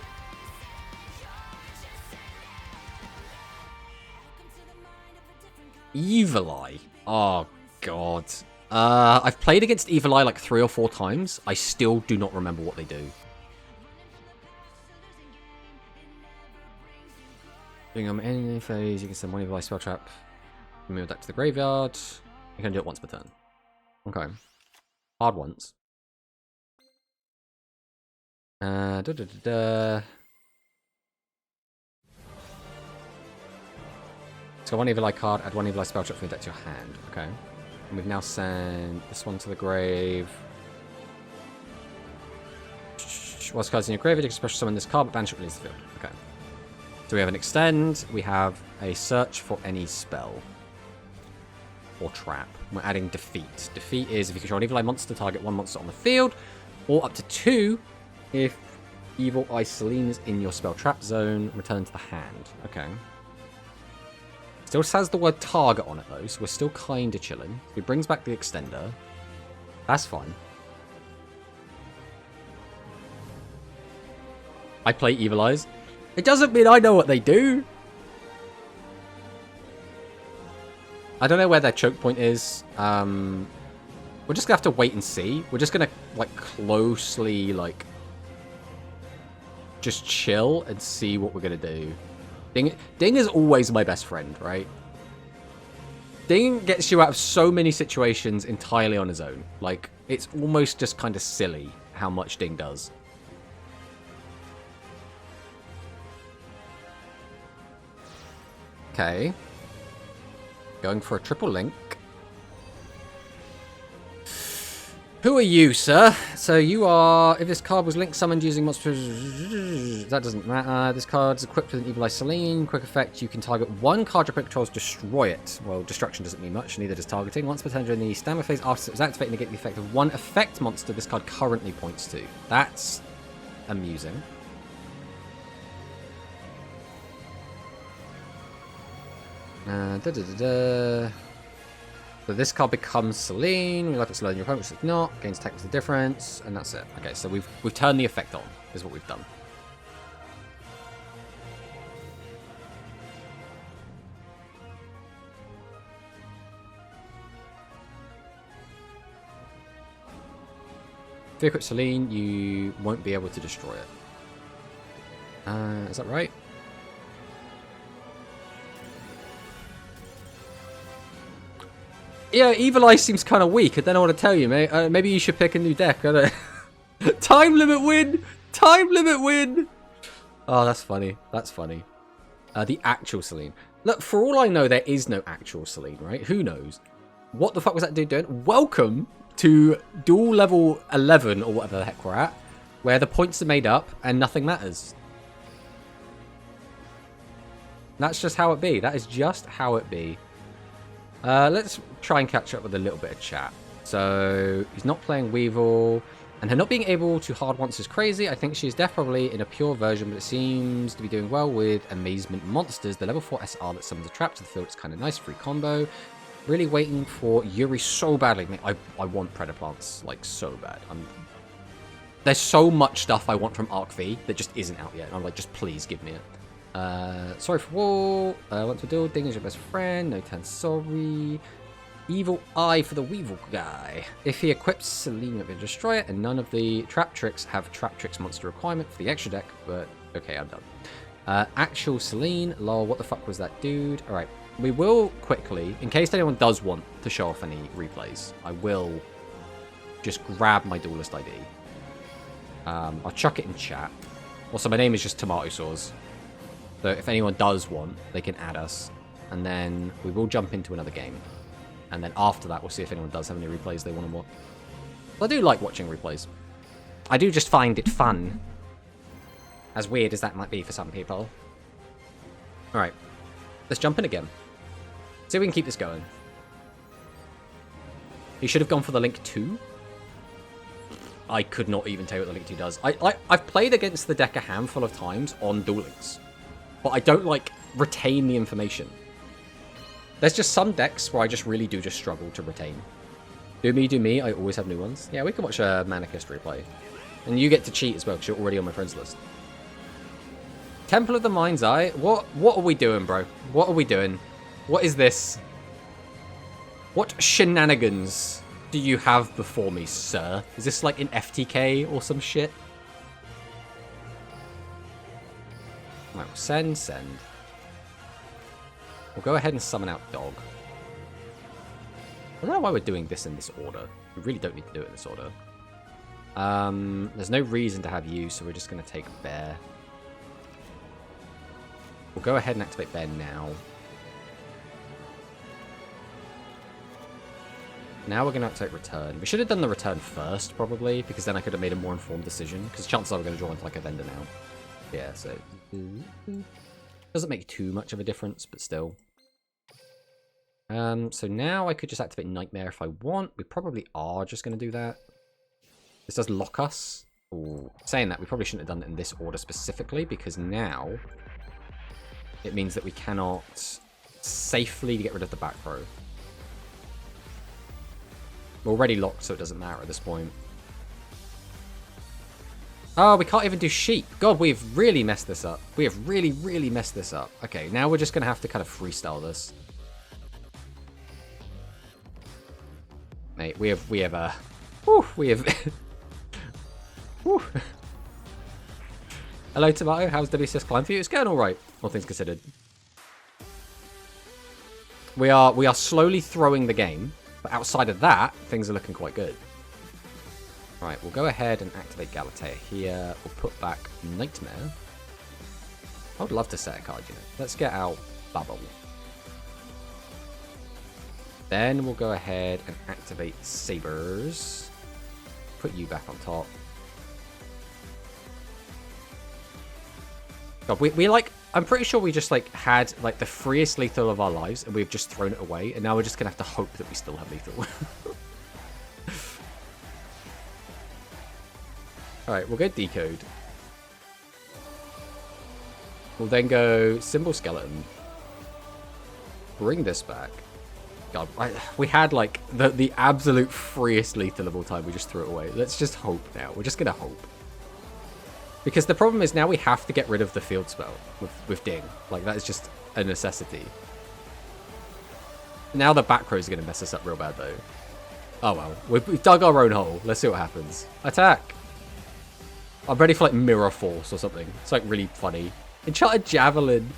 Evil Eye. Oh, God. I've played against Evil Eye like 3 or 4 times. I still do not remember what they do. Doing any phase, you can send one Evil Eye spell trap. Move that to the graveyard. You can do it once per turn. Okay. Hard once. So one Evil Eye card, add one Evil Eye spell trap from your deck to your hand. Okay. And we've now sent this one to the grave. Whilst cards in your graveyard, you can special summon this card, but banish it, release the field. Okay. So we have an extend, we have a search for any spell. Or trap. We're adding defeat. Defeat is if you control an Evil Eye monster, target 1 monster on the field, or up to 2 if Evil Eye Selene is in your spell trap zone, return to the hand. Okay. Still has the word target on it though, so we're still kinda chilling. It brings back the extender. That's fine. I play Evil Eyes. It doesn't mean I know what they do. I don't know where their choke point is. We're just gonna have to wait and see. We're just gonna like closely like just chill and see what we're gonna do. Ding is always my best friend, right? Ding gets you out of so many situations entirely on his own. Like, it's almost just kind of silly how much Ding does. Okay. Going for a triple link. Who are you, sir? So you are... If this card was link summoned using monsters... That doesn't matter. This card's equipped with an Evil Eye Selene. Quick effect, you can target one card your opponent controls, destroy it. Well, destruction doesn't mean much, neither does targeting. Once per turn during the standby phase, after it's activated, negate the effect of one effect monster this card currently points to. That's amusing. So this card becomes Selene. We left it slower than your opponent, which it's not. Gains attack with the difference, and that's it. Okay, so we've turned the effect on, is what we've done. If you equip Selene, you won't be able to destroy it. Is that right? Yeah, Evil Eye seems kind of weak. I don't know what to tell you, mate. Maybe you should pick a new deck. I don't... Time limit win! Time limit win! Oh, that's funny. That's funny. The actual Celine. Look, for all I know, there is no actual Celine, right? Who knows? What the fuck was that dude doing? Welcome to duel level 11, or whatever the heck we're at, where the points are made up and nothing matters. That's just how it be. That is just how it be. Let's try and catch up with a little bit of chat. So, he's not playing Weevil, and her not being able to hard once is crazy. I think she's definitely in a pure version, but it seems to be doing well with Amazement Monsters. The level 4 SR that summons a trap to the field is kind of nice, free combo. Really waiting for Yuri so badly. Mate, I want Predaplants, like, so bad. There's so much stuff I want from Arc V that just isn't out yet. I'm like, just please give me it. Sorry for wall. Want to do Ding is your best friend. No turn sorry. Evil Eye for the Weevil guy. If he equips Celine with a Destroyer, and none of the Trap Tricks have Trap Tricks monster requirement for the extra deck, but okay, I'm done. Actual Celine. Lol, what the fuck was that dude? Alright, we will quickly, in case anyone does want to show off any replays, I will just grab my Duelist ID. I'll chuck it in chat. Also, my name is just Tomato Sauce. So if anyone does want, they can add us. And then we will jump into another game. And then after that, we'll see if anyone does have any replays they want to watch. I do like watching replays. I do just find it fun. As weird as that might be for some people. Alright. Let's jump in again. See if we can keep this going. He should have gone for the Link 2. I could not even tell you what the Link 2 does. I've played against the deck a handful of times on Duel Links. But I don't, like, retain the information. There's just some decks where I just really do just struggle to retain. Do me, I always have new ones. Yeah, we can watch a Manicist replay. And you get to cheat as well, because you're already on my friends list. Temple of the Mind's Eye? What are we doing, bro? What are we doing? What is this? What shenanigans do you have before me, sir? Is this like an FTK or some shit? Right, we'll send. We'll go ahead and summon out Dog. I don't know why we're doing this in this order. We really don't need to do it in this order. There's no reason to have you, so we're just going to take Bear. We'll go ahead and activate Bear now. Now we're going to activate Return. We should have done the Return first, probably, because then I could have made a more informed decision, because chances are we're going to draw into like a vendor now. Yeah, so doesn't make too much of a difference, but still. So now I could just activate Nightmare if I want. We probably are just going to do that. This does lock us. Ooh. Saying that, we probably shouldn't have done it in this order specifically, because now it means that we cannot safely get rid of the back row. We're already locked, so it doesn't matter at this point. Oh, we can't even do sheep. God, we've really messed this up. We have really, really messed this up. Okay, now we're just going to have to kind of freestyle this. Mate, we have whew. Hello, Tomato. How's WCS climb for you? It's going all right, all things considered. We are slowly throwing the game, but outside of that, things are looking quite good. Right, we'll go ahead and activate Galatea here. We'll put back Nightmare. I would love to set a card, you know. Let's get out Bubble. Then we'll go ahead and activate Sabers. Put you back on top. God, we like, I'm pretty sure we just like had like the freest lethal of our lives and we've just thrown it away. And now we're just going to have to hope that we still have lethal. Alright, we'll go Decode. We'll then go Symbol Skeleton. Bring this back. God, we had like the absolute freest lethal of all time. We just threw it away. Let's just hope now. We're just going to hope. Because the problem is now we have to get rid of the field spell with Ding. Like, that is just a necessity. Now the back row is going to mess us up real bad, though. Oh, well. We've dug our own hole. Let's see what happens. Attack! I'm ready for, like, Mirror Force or something. It's, like, really funny. Enchanted Javelin.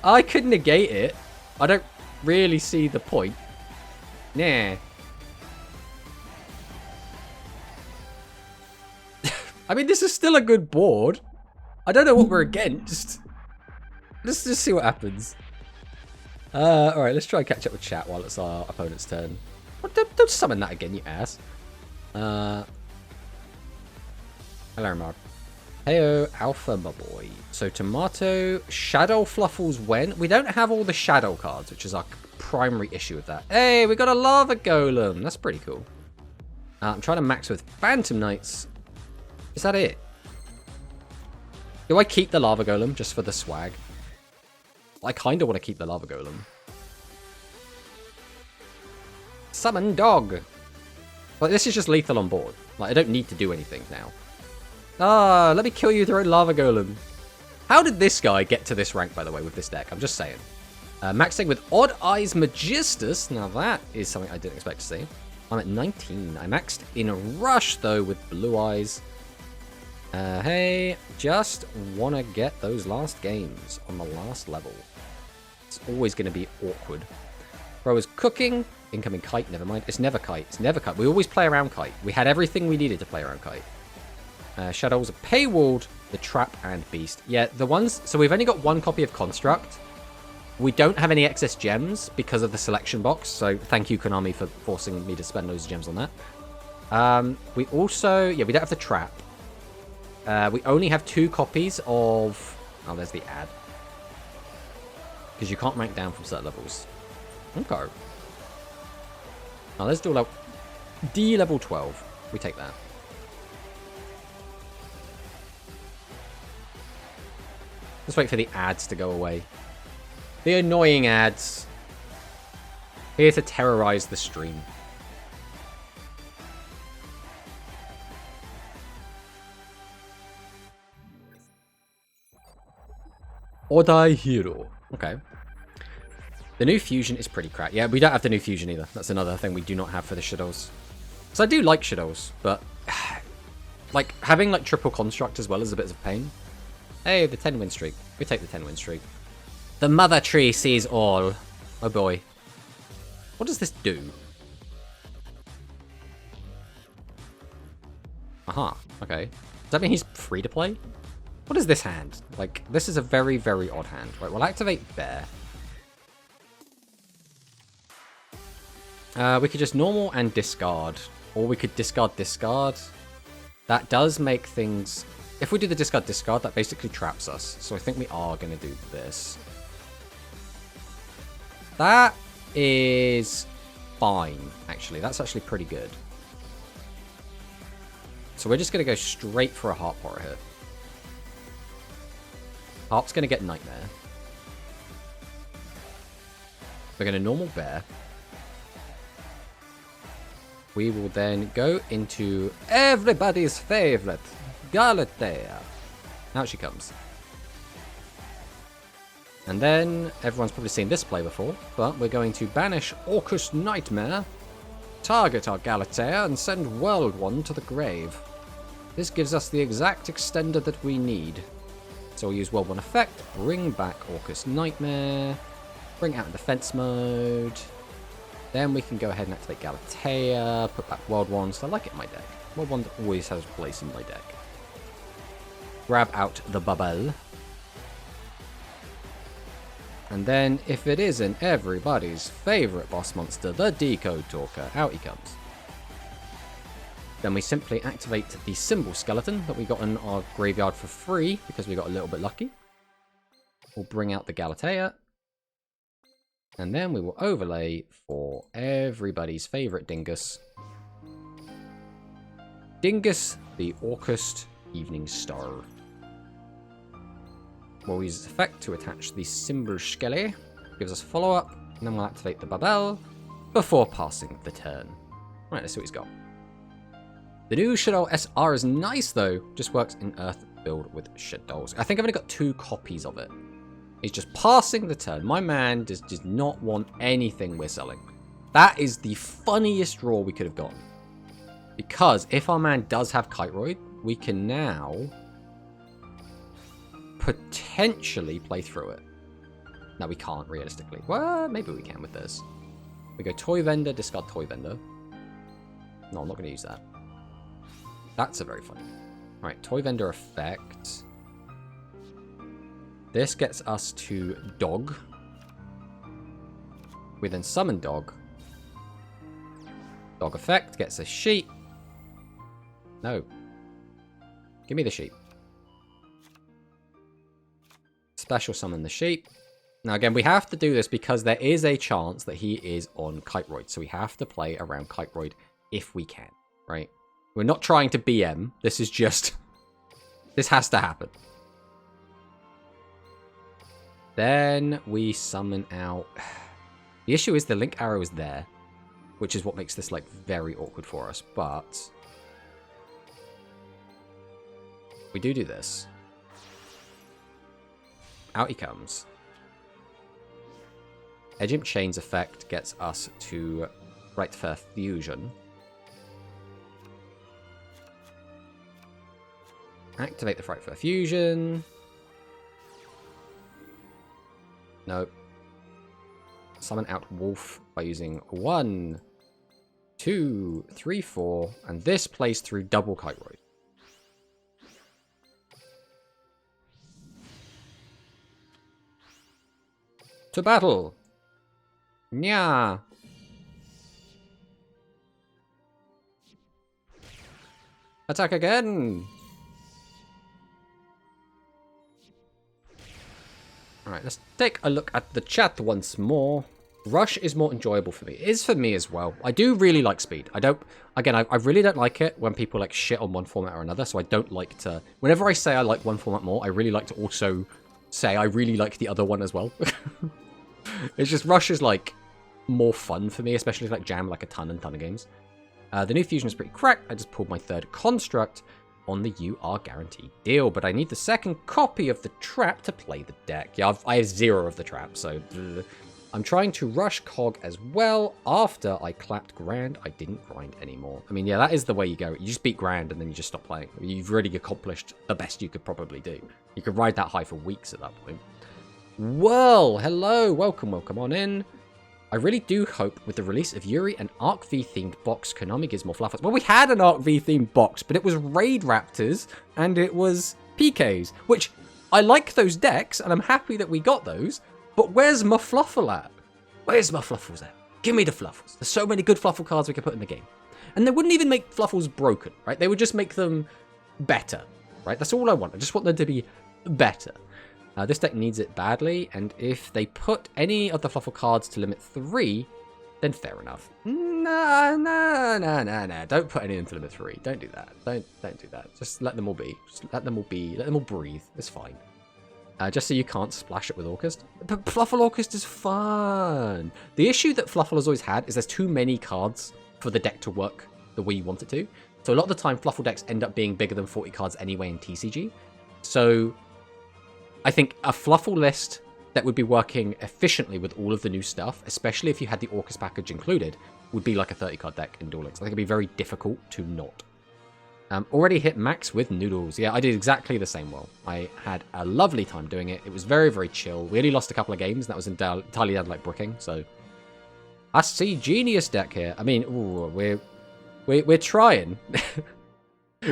I could negate it. I don't really see the point. Nah. I mean, this is still a good board. I don't know what we're against. Let's just see what happens. Alright, let's try and catch up with chat while it's our opponent's turn. Oh, don't summon that again, you ass. Hello, Mark. Heyo, Alpha, my boy. So, Tomato, Shadow Fluffles when? We don't have all the Shadow cards, which is our primary issue with that. Hey, we got a Lava Golem. That's pretty cool. I'm trying to max with Phantom Knights. Is that it? Do I keep the Lava Golem just for the swag? I kind of want to keep the Lava Golem. Summon Dog. Like, this is just lethal on board. Like, I don't need to do anything now. Ah, let me kill you through Lava Golem. How did this guy get to this rank, by the way, with this deck? I'm just saying. Maxing with Odd Eyes Magistus. Now, that is something I didn't expect to see. I'm at 19. I maxed in Rush, though, with Blue Eyes. Hey, just want to get those last games on the last level. It's always going to be awkward. Bro is cooking. Incoming Kite, never mind. It's never Kite. It's never Kite. We always play around Kite. We had everything we needed to play around Kite. Shadows, Paywalled, the Trap, and Beast. Yeah, the ones... So we've only got one copy of Construct. We don't have any excess gems because of the selection box. So thank you, Konami, for forcing me to spend those gems on that. We also... Yeah, we don't have the Trap. We only have 2 copies of... Oh, there's the ad. Because you can't rank down from certain levels. Okay. Now let's do D level 12. We take that. Let's wait for the ads to go away. The annoying ads. Here to terrorize the stream. Odai Hero. Okay. The new fusion is pretty crap. Yeah, we don't have the new fusion either. That's another thing we do not have for the Shadows. So I do like Shadows, but like having like triple construct as well is a bit of a pain. Hey, the 10 win streak. We take the 10 win streak. The mother tree sees all. Oh boy. What does this do? Aha. Okay. Does that mean he's free to play? What is this hand? Like, this is a very, very odd hand. Right, we'll activate Bear. We could just normal and discard. Or we could discard. That does make things... If we do the discard, that basically traps us. So I think we are going to do this. That is fine, actually. That's actually pretty good. So we're just going to go straight for a Heart Porter here. Harp's going to get Nightmare. We're going to normal Bear. We will then go into everybody's favorite, Galatea. Out she comes. And then, everyone's probably seen this play before, but we're going to banish Orcus Nightmare, target our Galatea, and send World One to the grave. This gives us the exact extender that we need. So we'll use World 1 effect, bring back Orcus Nightmare, bring out defense mode. Then we can go ahead and activate Galatea, put back World 1, so I like it in my deck. World 1 always has a place in my deck. Grab out the bubble. And then, if it isn't everybody's favourite boss monster, the Decode Talker, out he comes. Then we simply activate the Symbol Skeleton that we got in our graveyard for free, because we got a little bit lucky. We'll bring out the Galatea. And then we will overlay for everybody's favourite Dingus. Dingus, the Orcust Evening Star. We'll use its effect to attach the Symbol Skele. Gives us follow-up, and then we'll activate the Babel before passing the turn. Right, let's see what he's got. The new Shadow SR is nice, though. Just works in Earth build with Shadows. I think I've only got 2 copies of it. He's just passing the turn. My man does not want anything we're selling. That is the funniest draw we could have gotten. Because if our man does have Kiteroid, we can now potentially play through it. No, we can't, realistically. Well, maybe we can with this. We go toy vendor, discard toy vendor. No, I'm not going to use that. That's a very funny. Right, toy vendor effect. This gets us to dog. We then summon dog. Dog effect gets a sheep. No. Give me the sheep. Special summon the sheep. Now again, we have to do this because there is a chance that he is on Kiteroid. So we have to play around Kiteroid if we can, right? We're not trying to BM. This is just... This has to happen. Then we summon out... The issue is the link arrow is there, which is what makes this like very awkward for us, but... We do this. Out he comes. Edge Imp Chains effect gets us to Right Fair Fusion. Activate the Right Fair Fusion. Nope. Summon out Wolf by using 1, 2, 3, 4, and this plays through double Kiteroid. To battle! Nya! Attack again! Alright, let's take a look at the chat once more. Rush is more enjoyable for me. It is for me as well. I do really like speed. I don't... Again, I really don't like it when people like shit on one format or another, so I don't like to... Whenever I say I like one format more, I really like to also say I really like the other one as well. It's just Rush is like more fun for me, especially like Jam like a ton of games. The new fusion is pretty cracked. I just pulled my third construct on the You Are Guaranteed deal, but I need the second copy of the trap to play the deck. Yeah, I have 0 of the trap, so I'm trying to rush Cog as well. After I clapped Grand, I didn't grind anymore. I mean, yeah, that is the way you go. You just beat Grand and then you just stop playing. I mean, you've really accomplished the best you could probably do. You could ride that high for weeks at that point. Well, hello, welcome on in. I really do hope with the release of Yuri an Arc V themed box, Konami gives more Fluffalcust. Well, we had an Arc V themed box, but it was Raid Raptors and it was PKs, which I like those decks and I'm happy that we got those, but where's my Fluffle at? Where's my Fluffles at? Give me the Fluffles. There's so many good Fluffle cards we could put in the game. And they wouldn't even make Fluffles broken, right? They would just make them better, right? That's all I want. I just want them to be better. This deck needs it badly, and if they put any of the Fluffle cards to limit 3, then fair enough. No. Don't put any into limit 3. Don't do that. Don't do that. Just let them all be. Just let them all be. Let them all breathe. It's fine. Just so you can't splash it with Orcust. But Fluffalcust is fun. The issue that Fluffle has always had is there's too many cards for the deck to work the way you want it to. So a lot of the time, Fluffle decks end up being bigger than 40 cards anyway in TCG. So I think a Fluffle list that would be working efficiently with all of the new stuff, especially if you had the Orcust package included, would be like a 30-card deck in Duel Links. I think it'd be very difficult to not. Already hit max with Noodles. Yeah, I did exactly the same well. I had a lovely time doing it. It was very, very chill. We only lost a couple of games, and that was entirely down to like bricking, so... I see genius deck here. I mean, ooh, we're trying.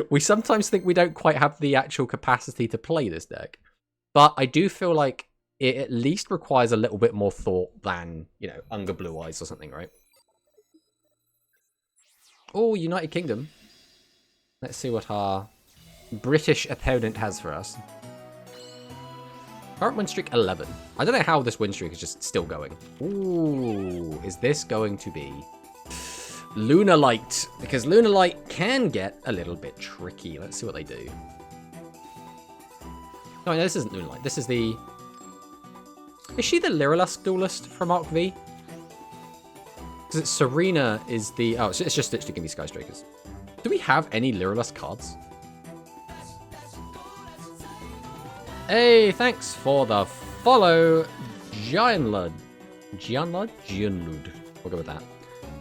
We sometimes think we don't quite have the actual capacity to play this deck. But I do feel like it at least requires a little bit more thought than, you know, Unger Blue Eyes or something, right? Oh, United Kingdom. Let's see what our British opponent has for us. Current win streak 11. I don't know how this win streak is just still going. Ooh, is this going to be Lunar Light? Because Lunar Light can get a little bit tricky. Let's see what they do. No, this isn't Lunar Light. This is the... Is she the Lyrilusk duelist from Arc V? Because Serena is the... Oh, it's just literally giving me Skystrakers. Do we have any Lyrilusk cards? Hey, thanks for the follow, Gianlud. Gianlud? We'll go with that.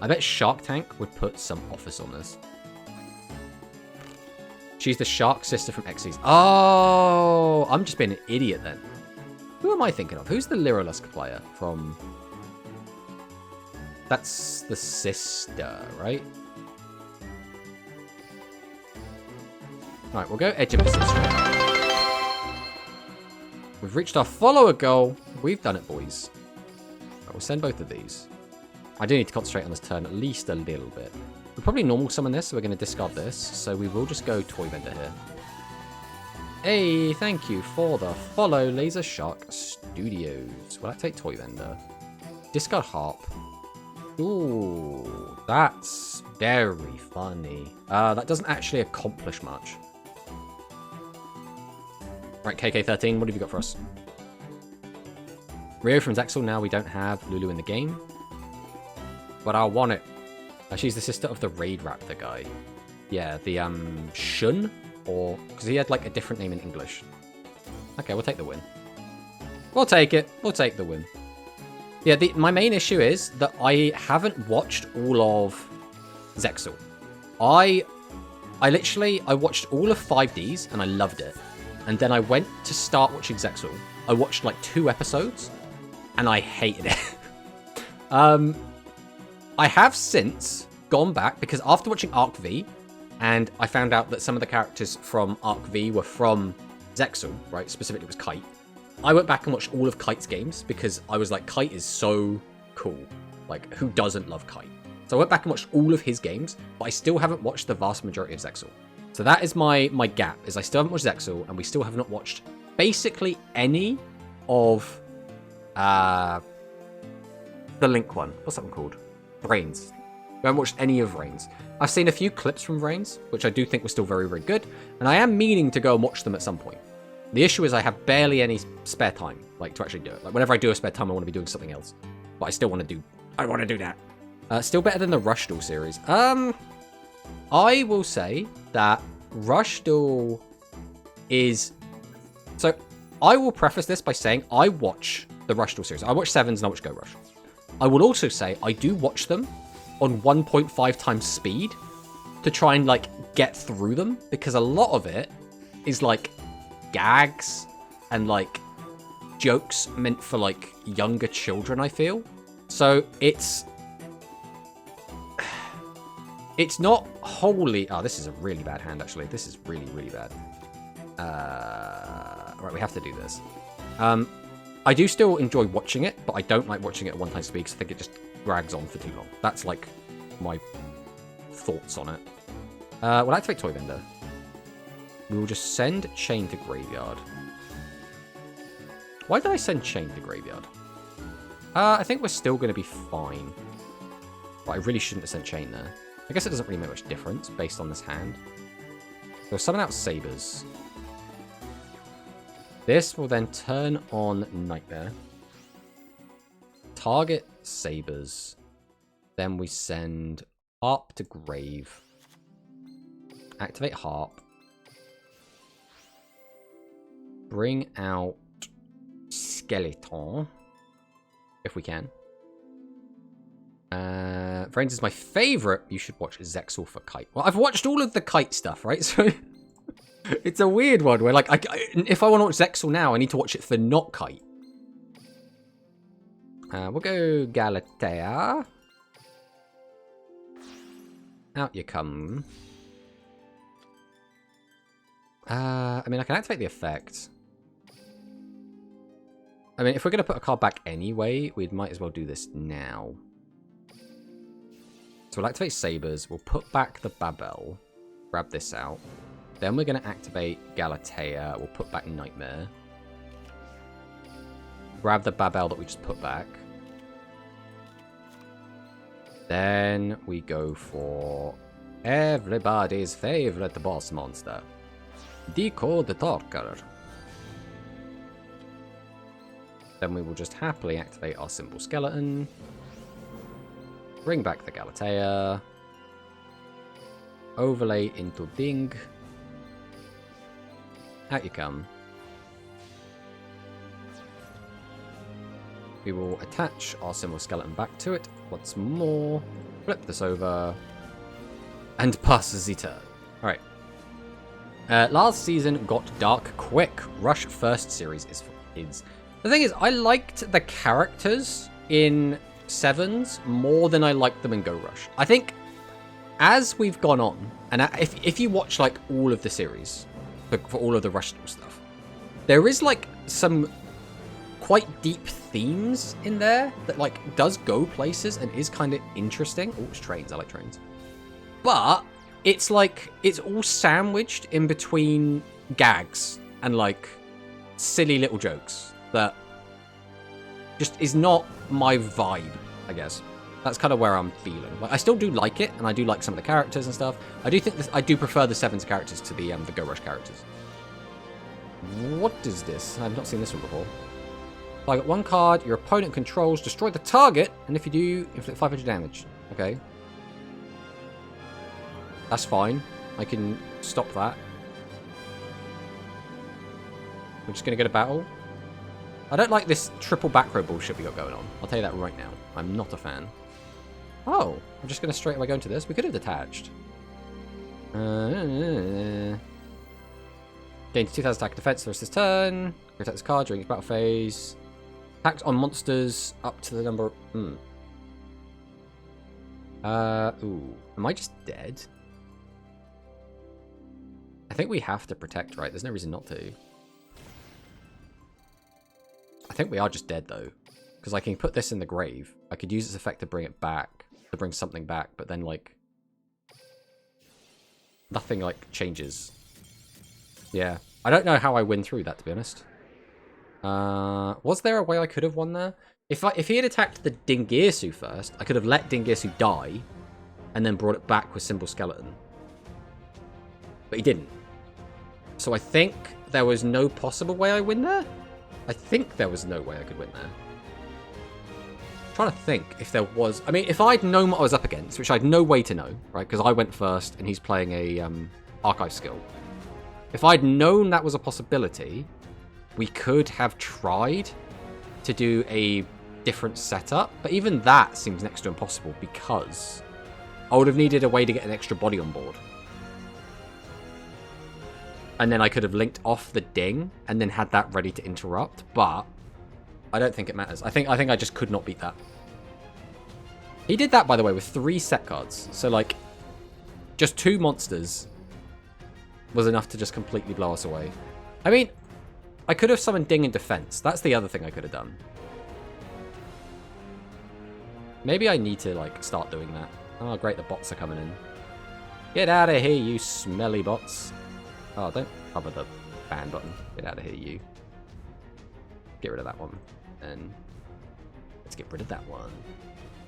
I bet Shark Tank would put some office on this. She's the shark sister from Xyz. Oh, I'm just being an idiot then. Who am I thinking of? Who's the Lyrilusk player from... That's the sister, right? Right, we'll go edge of the sister. We've reached our follower goal. We've done it, boys. Right, we'll send both of these. I do need to concentrate on this turn at least a little bit. We'll probably normal summon this, so we're going to discard this. So we will just go Toy Vendor here. Hey, thank you for the follow, Laser Shark Studios. Will I take Toy Vendor? Discard Harp. Ooh, that's very funny. That doesn't actually accomplish much. Right, KK13, what have you got for us? Rio from Zexal, now we don't have Lulu in the game. But I want it. She's the sister of the Raid Raptor guy. Yeah, the, Shun? Or, because he had, like, a different name in English. Okay, we'll take the win. We'll take it. We'll take the win. Yeah, my main issue is that I haven't watched all of Zexal. I watched all of 5Ds, and I loved it. And then I went to start watching Zexal. I watched, like, 2 episodes, and I hated it. I have since gone back, because after watching Arc V, and I found out that some of the characters from Arc V were from Zexal, right? Specifically, it was Kite. I went back and watched all of Kite's games, because I was like, Kite is so cool. Like, who doesn't love Kite? So I went back and watched all of his games, but I still haven't watched the vast majority of Zexal. So that is my gap, is I still haven't watched Zexal, and we still have not watched basically any of the Link one. What's that one called? Reigns. We haven't watched any of Reigns. I've seen a few clips from Reigns, which I do think were still very, very good, and I am meaning to go and watch them at some point. The issue is I have barely any spare time, like, to actually do it. Like, whenever I do a spare time, I want to be doing something else. But I still want to do... I want to do that. Still better than the Rush Duel series. I will say that Rush Duel is... So, I will preface this by saying I watch the Rush Duel series. I watch Sevens and I watch Go Rush. I will also say I do watch them on 1.5 times speed to try and, like, get through them, because a lot of it is, like, gags and, like, jokes meant for, like, younger children, I feel. So it's not wholly... Oh, this is a really bad hand, actually. This is really, really bad. Right, we have to do this. I do still enjoy watching it, but I don't like watching it at 1 time speed, because I think it just drags on for too long. That's, like, my thoughts on it. We'll activate Toy Vendor. We will just send Chain to Graveyard. Why did I send Chain to Graveyard? I think we're still going to be fine. But I really shouldn't have sent Chain there. I guess it doesn't really make much difference based on this hand. So summon out Sabers. This will then turn on Nightmare. Target Sabers. Then we send Harp to Grave. Activate Harp. Bring out Skeleton. If we can. Vrains is my favourite. You should watch Zexal for Kite. Well, I've watched all of the Kite stuff, right? So it's a weird one where, like, if I want to watch Zexal now, I need to watch it for not Kite. We'll go Galatea. Out you come. I mean, I can activate the effect. I mean, if we're going to put a card back anyway, we might as well do this now. So we'll activate Sabers. We'll put back the Babel. Grab this out. Then we're going to activate Galatea. We'll put back Nightmare. Grab the Babel that we just put back. Then we go for everybody's favorite boss monster. Decode the Talker. Then we will just happily activate our Simple Skeleton. Bring back the Galatea. Overlay into Ding. Out you come. We will attach our Simple Skeleton back to it once more. Flip this over. And passes the turn. Alright. Last season got dark quick. Rush first series is for kids. The thing is, I liked the characters in sevens more than I like them in Go Rush. I think as we've gone on, and if you watch like all of the series for all of the Rush stuff, there is like some quite deep themes in there that like does go places and is kind of interesting. Oh, it's trains. I like trains. But it's like it's all sandwiched in between gags and like silly little jokes that just is not my vibe, I guess. That's kind of where I'm feeling. Like, I still do like it, and I do like some of the characters and stuff. I do think I do prefer the Sevens characters to the Go Rush characters. What is this? I've not seen this one before. Target one card your opponent controls, destroy the target, and if you do, inflict 500 damage. Okay. That's fine. I can stop that. We're just going to get a battle. I don't like this triple back row bullshit we got going on. I'll tell you that right now. I'm not a fan. Oh, I'm just going to straight away go into this. We could have detached. Gains 2,000 attack and defense the rest of this turn. Protect this card during its battle phase. Attacks on monsters up to the number... Ooh. Am I just dead? I think we have to protect, right? There's no reason not to. I think we are just dead, though. Because I can put this in the grave. I could use its effect to bring it back. To bring something back, but then, like... nothing, like, changes. Yeah. I don't know how I win through that, to be honest. Was there a way I could have won there? If he had attacked the Dingirsu first, I could have let Dingirsu die, and then brought it back with Symbol Skeleton. But he didn't. So I think there was no possible way I win there? I think there was no way I could win there. I'm trying to think if there was... I mean, if I'd known what I was up against, which I had no way to know, right? Because I went first, and he's playing a Archive skill. If I'd known that was a possibility, we could have tried to do a different setup. But even that seems next to impossible because I would have needed a way to get an extra body on board. And then I could have linked off the ding and then had that ready to interrupt. But I don't think it matters. I think I just could not beat that. He did that, by the way, with 3 set cards. So, like, just 2 monsters was enough to just completely blow us away. I mean, I could have summoned Ding in defense. That's the other thing I could have done. Maybe I need to, like, start doing that. Oh, great, the bots are coming in. Get out of here, you smelly bots. Oh, don't cover the ban button. Get out of here, you. Get rid of that one. And let's get rid of that one.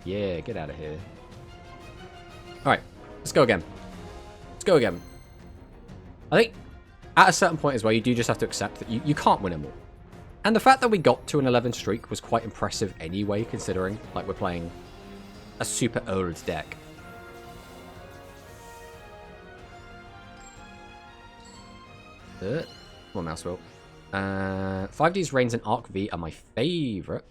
Yeah, get out of here. Alright, let's go again. Let's go again. I think at a certain point as well, you do just have to accept that you can't win them all. And the fact that we got to an 11 streak was quite impressive anyway, considering like we're playing a super old deck. Come on, mouse wheel. 5D's Reigns and Arc V are my favourite.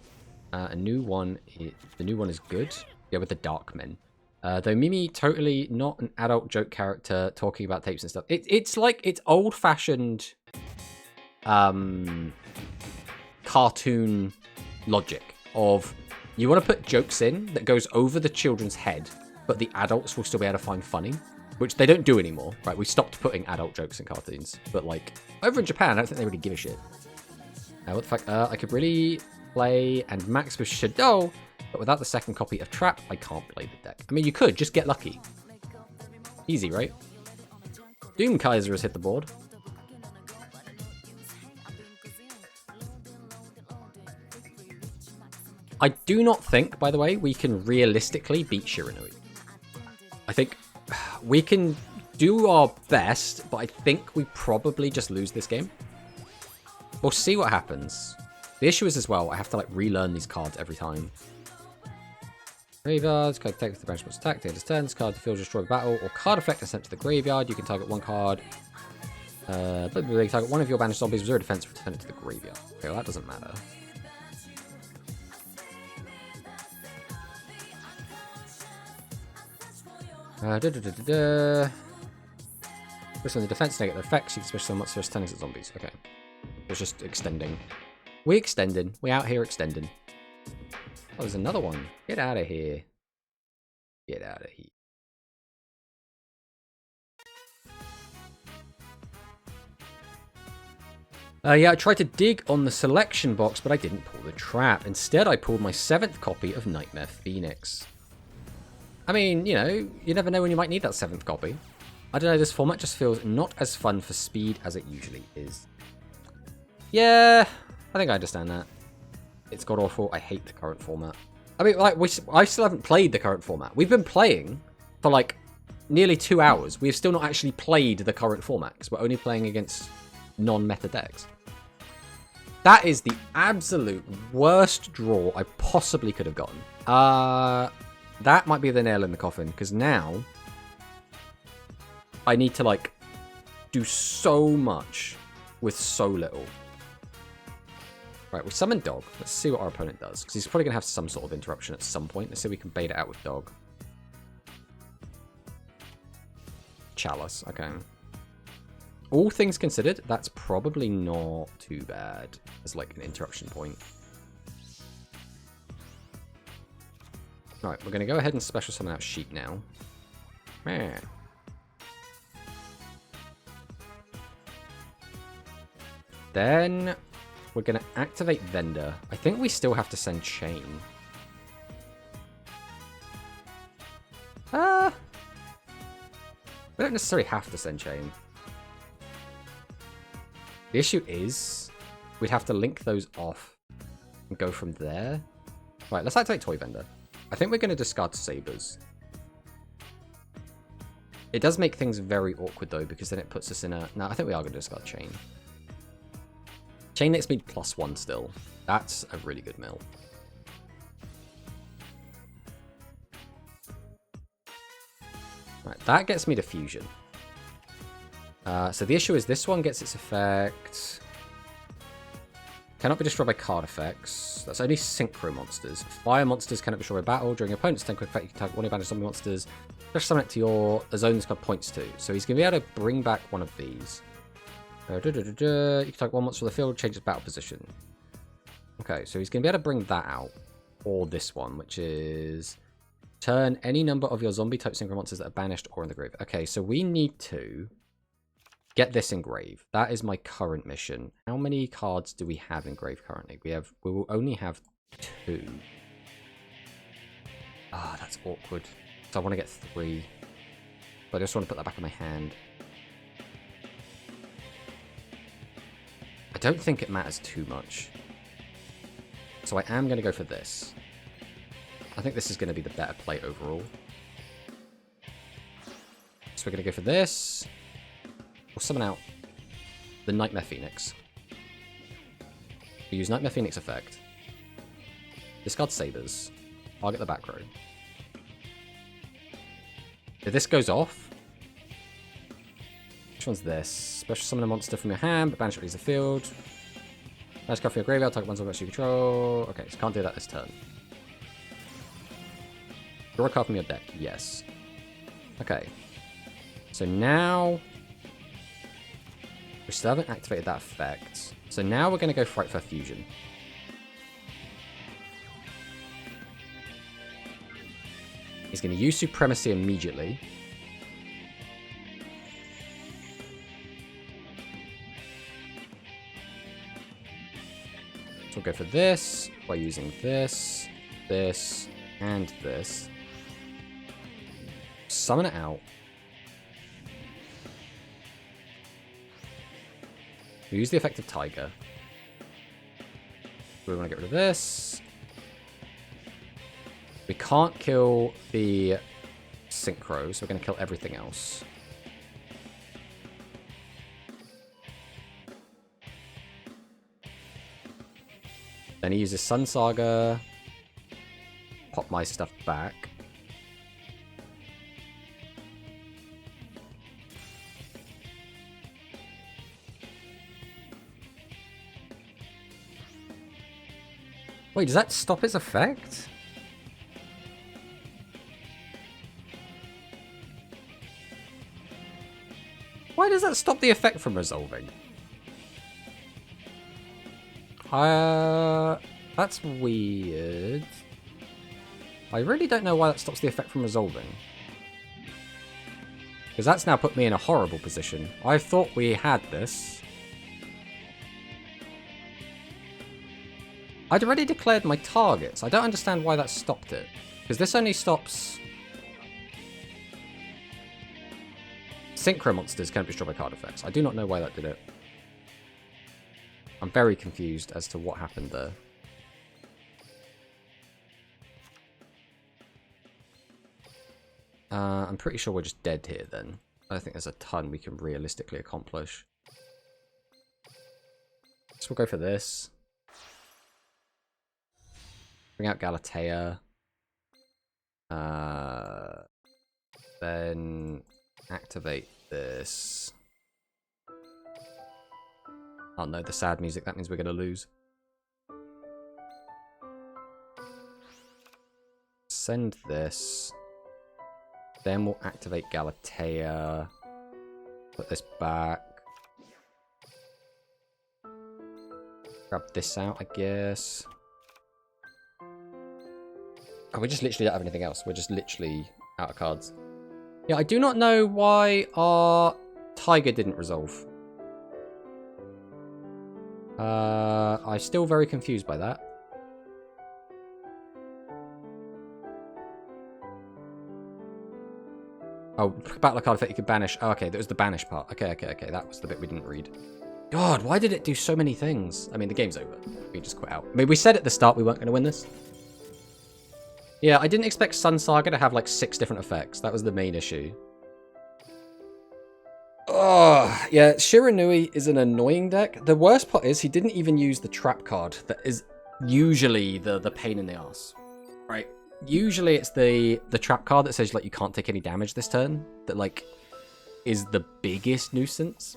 The new one is good. Yeah, with the Dark Men. Though Mimi totally not an adult joke character talking about tapes and stuff. It's like it's old-fashioned cartoon logic of you want to put jokes in that goes over the children's head, but the adults will still be able to find funny. Which they don't do anymore, right? We stopped putting adult jokes in cartoons. But, like, over in Japan, I don't think they really give a shit. What the fuck? I could really play and max with Shadow, but without the second copy of Trap, I can't play the deck. I mean, you could. Just get lucky. Easy, right? Doom Kaiser has hit the board. I do not think, by the way, we can realistically beat Shiranui. I think... we can do our best, but I think we probably just lose this game. We'll see what happens. The issue is as well, I have to like relearn these cards every time. Graveyards, card attack with the branch attack, take this turn, this card to field destroy the battle, or card effect is sent to the graveyard. You can target one card. Target one of your banished zombies with 0 defense for return it to the graveyard. Okay, well that doesn't matter. This on the defense negative effects, you can special monsters first turning at zombies. Okay. It's just extending. We extending. We out here extending. Oh, there's another one. Get out of here. Get out of here. Yeah, I tried to dig on the selection box, but I didn't pull the trap. Instead, I pulled my 7th copy of Nightmare Phoenix. I mean, you know, you never know when you might need that 7th copy. I don't know, this format just feels not as fun for speed as it usually is. Yeah, I think I understand that. It's god-awful. I hate the current format. I mean, like, I still haven't played the current format. We've been playing for, like, nearly 2 hours. We've still not actually played the current format, because we're only playing against non-meta decks. That is the absolute worst draw I possibly could have gotten. That might be the nail in the coffin, because now I need to, like, do so much with so little. Right, we summon Dog. Let's see what our opponent does, because he's probably going to have some sort of interruption at some point. Let's see if we can bait it out with Dog. Chalice, okay. All things considered, that's probably not too bad as, like, an interruption point. Right, we're going to go ahead and special summon out Sheep now. Man. Then we're going to activate Vendor. I think we still have to send Chain. We don't necessarily have to send Chain. The issue is we'd have to link those off and go from there. Right, let's activate Toy Vendor. I think we're going to discard Sabers. It does make things very awkward, though, because then it puts us in a... No, I think we are going to discard Chain. Chain lets me +1 still. That's a really good mill. Right, that gets me to Fusion. So the issue is this one gets its effect. Cannot be destroyed by card effects. That's only synchro monsters. Fire monsters cannot be destroyed by battle. During your opponent's turn, quick effect, you can target one of your zombie monsters. Just summon it to your zone this card points to. So he's going to be able to bring back one of these. You can target one monster from the field, change its battle position. Okay, so he's going to be able to bring that out. Or this one, which is... Turn any number of your zombie-type synchro monsters that are banished or in the grave. Okay, so we need to... get this in grave. That is my current mission. How many cards do we have in grave currently? We will only have 2. Ah, that's awkward. So I want to get 3. But I just want to put that back in my hand. I don't think it matters too much. So I am going to go for this. I think this is going to be the better play overall. So we're going to go for this. We'll summon out the Nightmare Phoenix. We use Nightmare Phoenix effect. Discard Sabers. Target the back row. If this goes off... Which one's this? Special summon a monster from your hand, but banish it leaves the field. Banish card from your graveyard, target one zombie you control. Okay, so can't do that this turn. Draw a card from your deck. Yes. Okay. So now... We still haven't activated that effect. So now we're going to go Fright for Fusion. He's going to use Supremacy immediately. So we'll go for this by using this, this, and this. Summon it out. We use the effect of Tiger. We want to get rid of this. We can't kill the Synchro, so we're going to kill everything else. Then he uses Sun Saga. Pop my stuff back. Wait, does that stop its effect? Why does that stop the effect from resolving? That's weird. I really don't know why that stops the effect from resolving. Because that's now put me in a horrible position. I thought we had this. I'd already declared my targets. I don't understand why that stopped it. Because this only stops... Synchro monsters can't be destroyed by card effects. I do not know why that did it. I'm very confused as to what happened there. I'm pretty sure we're just dead here then. I don't think there's a ton we can realistically accomplish. So we'll go for this. Bring out Galatea. Then activate this. Oh no, the sad music. That means we're going to lose. Send this. Then we'll activate Galatea. Put this back. Grab this out, I guess. Oh, we just literally don't have anything else. We're just literally out of cards. Yeah, I do not know why our Tiger didn't resolve. I'm still very confused by that. Oh, battle card effect you could banish. Oh, okay, that was the banish part. Okay. That was the bit we didn't read. God, why did it do so many things? I mean, the game's over. We just quit out. I mean, we said at the start we weren't going to win this. Yeah, I didn't expect Sun Saga to have like 6 different effects. That was the main issue. Oh, yeah, Shiranui is an annoying deck. The worst part is he didn't even use the trap card that is usually the pain in the ass. Right? Usually it's the trap card that says like you can't take any damage this turn that like is the biggest nuisance.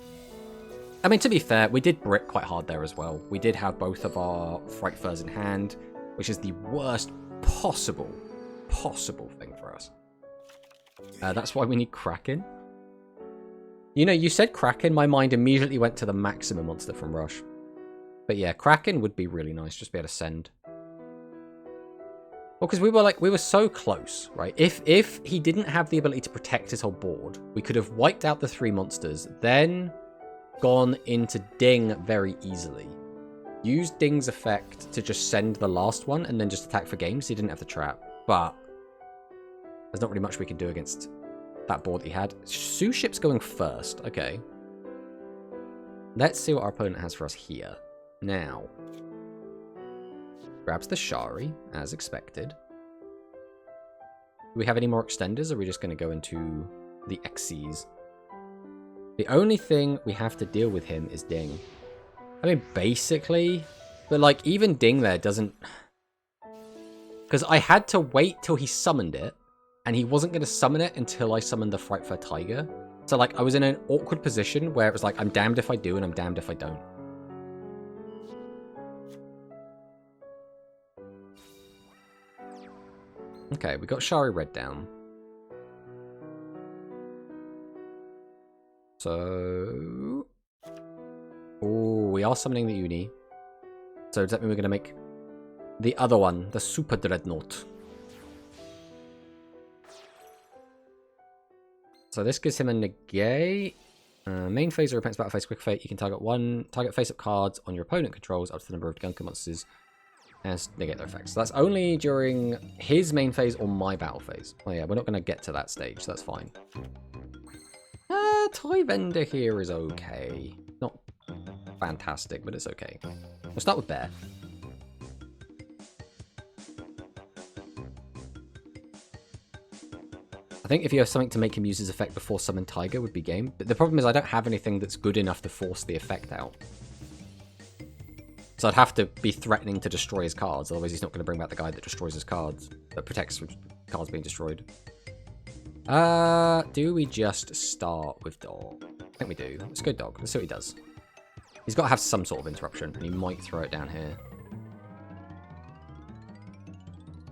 I mean, to be fair, we did brick quite hard there as well. We did have both of our Fright Furs in hand, which is the worst possible thing for us. That's why we need Kraken. You know, you said Kraken, my mind immediately went to the maximum monster from Rush. But yeah, Kraken would be really nice, just be able to send. Well, because we were so close, right? If he didn't have the ability to protect his whole board, we could have wiped out the 3 monsters, then gone into Ding very easily. Used Ding's effect to just send the last one and then just attack for games. He didn't have the trap, but there's not really much we can do against that board that he had. Sue Ship's going first. Okay. Let's see what our opponent has for us here. Now. Grabs the Shari, as expected. Do we have any more extenders, or are we just going to go into the Xyz? The only thing we have to deal with him is Ding. I mean, basically, but like, even Ding there doesn't... Because I had to wait till he summoned it, and he wasn't going to summon it until I summoned the Fright Fur Tiger. So, like, I was in an awkward position where it was like, I'm damned if I do, and I'm damned if I don't. Okay, we got Shari Red down. So... Oh, we are summoning the Uni. So does that mean we're going to make the other one, the Super Dreadnought? So this gives him a negate. Main phase or opponent's battle phase quick fate. You can target face-up cards on your opponent controls up to the number of Gunka monsters and negate their effects. So that's only during his main phase or my battle phase. Oh yeah, we're not going to get to that stage, so that's fine. Tie Vendor here is okay. Not fantastic, but it's okay. We'll start with Bear. I think if you have something to make him use his effect before Summon Tiger would be game. But the problem is I don't have anything that's good enough to force the effect out. So I'd have to be threatening to destroy his cards, otherwise he's not going to bring back the guy that destroys his cards. That protects from cards being destroyed. Do we just start with Dog? I think we do. Let's go Dog. Let's see what he does. He's got to have some sort of interruption, and he might throw it down here.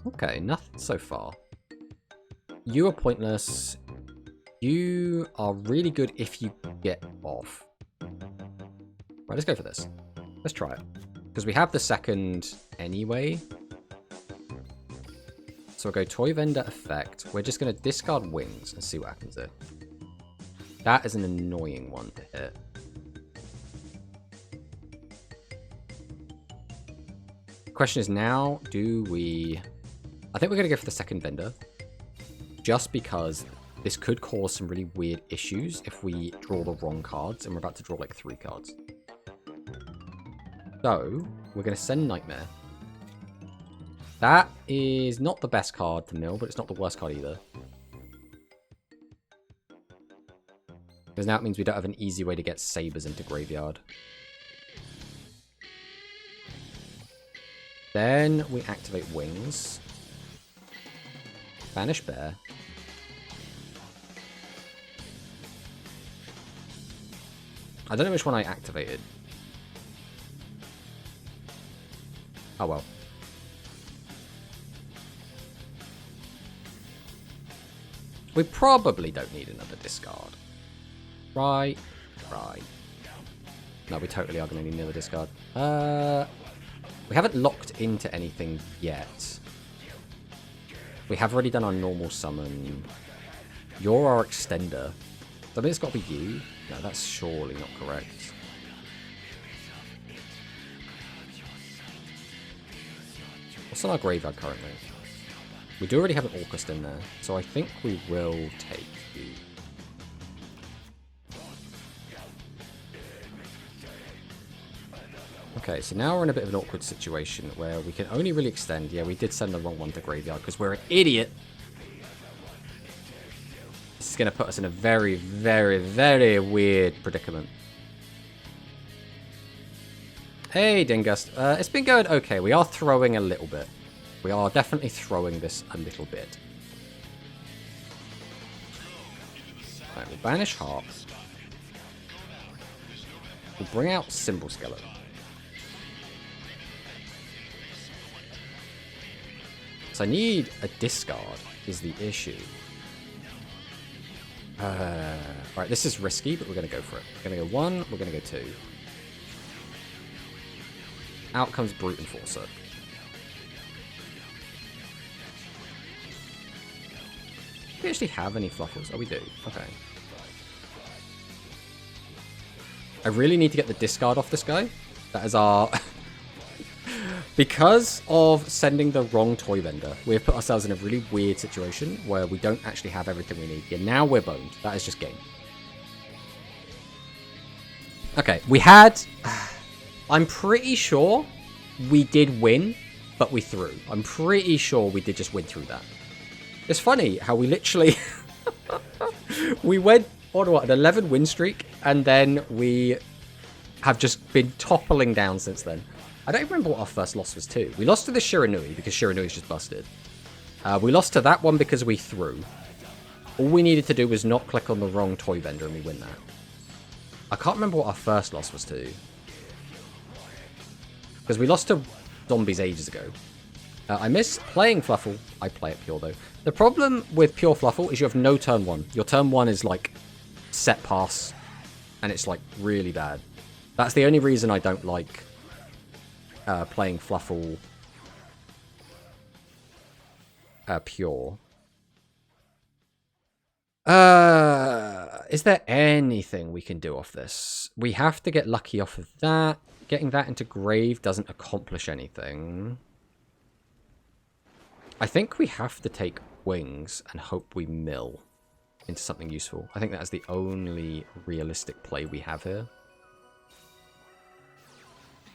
Okay, nothing so far. You are pointless. You are really good if you get off. Right, let's go for this. Let's try it. Because we have the second anyway. So we'll go Toy Vendor effect. We're just going to discard wings and see what happens there. That is an annoying one to hit. Question is now, do we... I think we're going to go for the second vendor. Just because this could cause some really weird issues if we draw the wrong cards. And we're about to draw like 3 cards. So, we're going to send Nightmare. That is not the best card to mill, but it's not the worst card either. Because now it means we don't have an easy way to get Sabers into graveyard. Then we activate Wings. Banish Bear. I don't know which one I activated. Oh well. We probably don't need another discard. Right. No, we totally are going to need another discard. We haven't locked into anything yet. We have already done our normal summon. You're our extender. I mean, it's got to be you. No, that's surely not correct. What's on our graveyard currently? We do already have an Orcust in there, so I think we will take you. Okay, so now we're in a bit of an awkward situation where we can only really extend. Yeah, we did send the wrong one to graveyard because we're an idiot. This is going to put us in a very, very, very weird predicament. Hey, Dingust. It's been going okay. We are throwing a little bit. We are definitely throwing this a little bit. Alright, we'll banish Harp. We'll bring out Symbol Skeleton. So I need a discard, is the issue. Alright, this is risky, but we're going to go for it. We're going to go 1, we're going to go 2. Out comes Brute Enforcer. Do we actually have any Fluffles? Oh, we do. Okay. I really need to get the discard off this guy. That is our... Because of sending the wrong Toy Vendor, we've put ourselves in a really weird situation where we don't actually have everything we need. Yeah, now we're boned. That is just game. Okay, we had... I'm pretty sure we did win, but we threw. I'm pretty sure we did just win through that. It's funny how we literally... we went on, what, an 11 win streak, and then we have just been toppling down since then. I don't even remember what our first loss was to. We lost to the Shiranui because Shiranui's just busted. We lost to that one because we threw. All we needed to do was not click on the wrong Toy Vendor and we win that. I can't remember what our first loss was to. Because we lost to Zombies ages ago. I miss playing Fluffle. I play it pure though. The problem with pure Fluffle is you have no turn 1. Your turn 1 is like set pass. And it's like really bad. That's the only reason I don't like playing Fluffle pure. Is there anything we can do off this? We have to get lucky off of that. Getting that into grave doesn't accomplish anything. I think we have to take wings and hope we mill into something useful. I think that is the only realistic play we have here.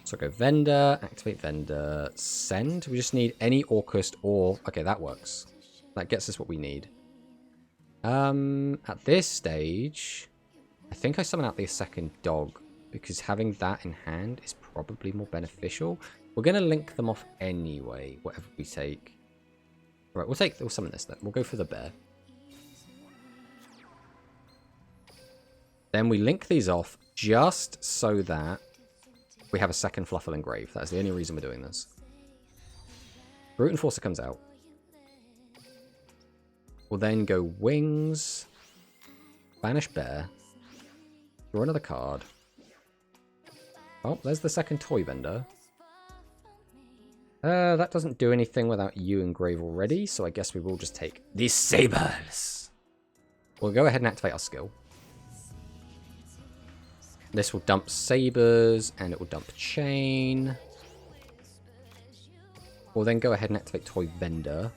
So go Vendor, activate Vendor, send. We just need any Orcust or... Okay, that works. That gets us what we need. At this stage, I think I summon out the second dog because having that in hand is probably more beneficial. We're going to link them off anyway, whatever we take. Right, we'll summon this then. We'll go for the bear. Then we link these off just so that we have a second Fluffle Engrave. That's the only reason we're doing this. Brute Enforcer comes out. We'll then go Wings, Banish Bear, draw another card. Oh, there's the second Toy Vendor. That doesn't do anything without you engrave already, so I guess we will just take these sabers. We'll go ahead and activate our skill. This will dump sabers, and it will dump chain. We'll then go ahead and activate toy vendor.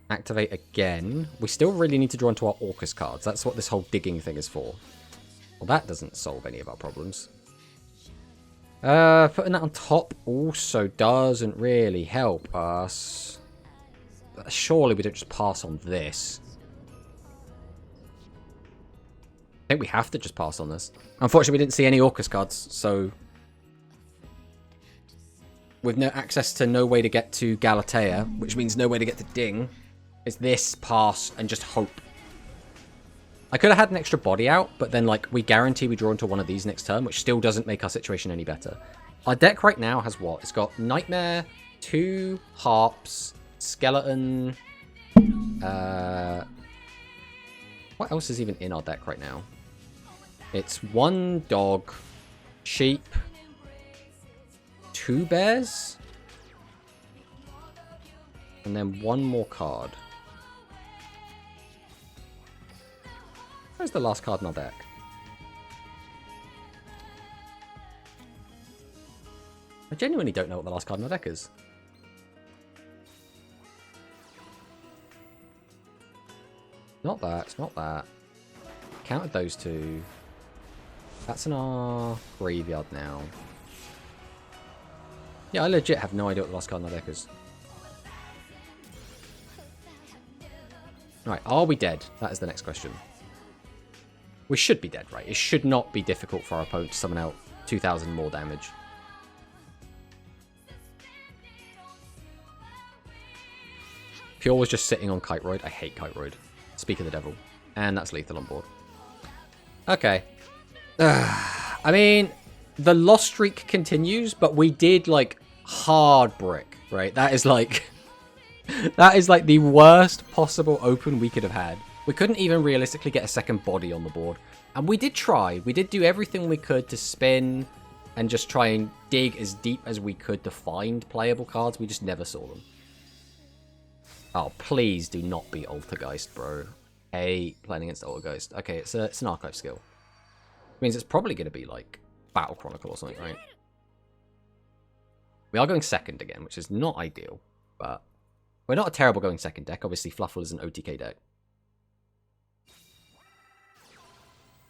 Activate again. We still really need to draw into our Orcus cards. That's what this whole digging thing is for. Well, that doesn't solve any of our problems. Putting that on top also doesn't really help us. Surely we don't just pass on this. I think we have to just pass on this. Unfortunately, we didn't see any Orcus cards, so... with no access to no way to get to Galatea, which means no way to get to Ding, it's this, pass, and just hope. I could have had an extra body out, but then, like, we guarantee we draw into one of these next turn, which still doesn't make our situation any better. Our deck right now has what? It's got Nightmare, 2 Harps, Skeleton... what else is even in our deck right now? It's 1 Dog, Sheep, 2 Bears, and then 1 more card. Where's the last card in our deck? I genuinely don't know what the last card in our deck is. Not that, not that. Counted those 2. That's in our graveyard now. Yeah, I legit have no idea what the last card in our deck is. Alright, are we dead? That is the next question. We should be dead, right? It should not be difficult for our opponent to summon out 2,000 more damage. Pure was just sitting on Kiteroid. I hate Kiteroid. Speak of the devil. And that's lethal on board. Okay. I mean, the loss streak continues, but we did, like, hard brick, right? That is, like... that is, like, the worst possible open we could have had. We couldn't even realistically get a second body on the board. And we did try. We did do everything we could to spin and just try and dig as deep as we could to find playable cards. We just never saw them. Oh, please do not be Altergeist, bro. Hate playing against Altergeist. Okay, it's an archive skill. Which means it's probably going to be, like, Battle Chronicle or something, right? We are going second again, which is not ideal. But we're not a terrible going second deck. Obviously, Fluffle is an OTK deck.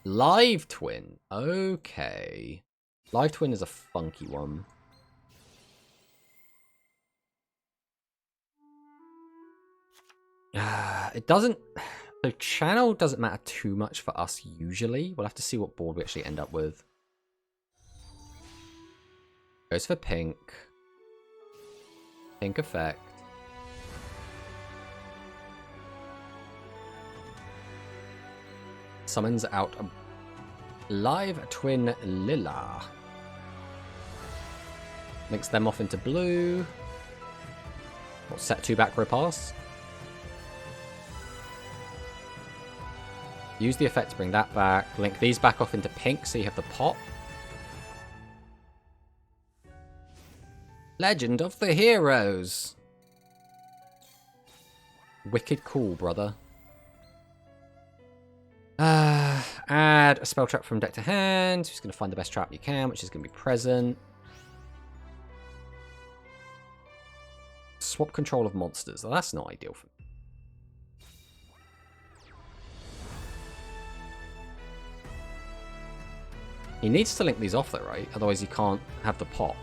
Live Twin. Okay. Live Twin is a funky one. It doesn't... The channel doesn't matter too much for us usually. We'll have to see what board we actually end up with. Goes for pink. Pink effect. Summons out a Live Twin Lila. Links them off into blue. We'll set 2 back for a pass. Use the effect to bring that back. Link these back off into pink so you have the pop. Legend of the Heroes. Wicked cool, brother. Add a spell trap from deck to hand. Just going to find the best trap you can, which is going to be present. Swap control of monsters. Well, that's not ideal for me. He needs to link these off though, right? Otherwise he can't have the pop.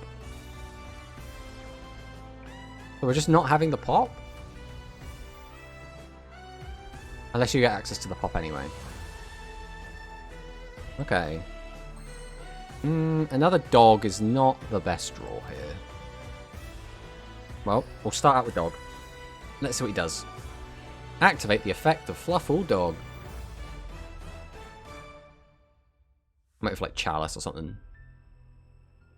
So we're just not having the pop? Unless you get access to the pop anyway. Okay. Another dog is not the best draw here. Well, we'll start out with dog. Let's see what he does. Activate the effect of Fluffle Dog. Might have like Chalice or something.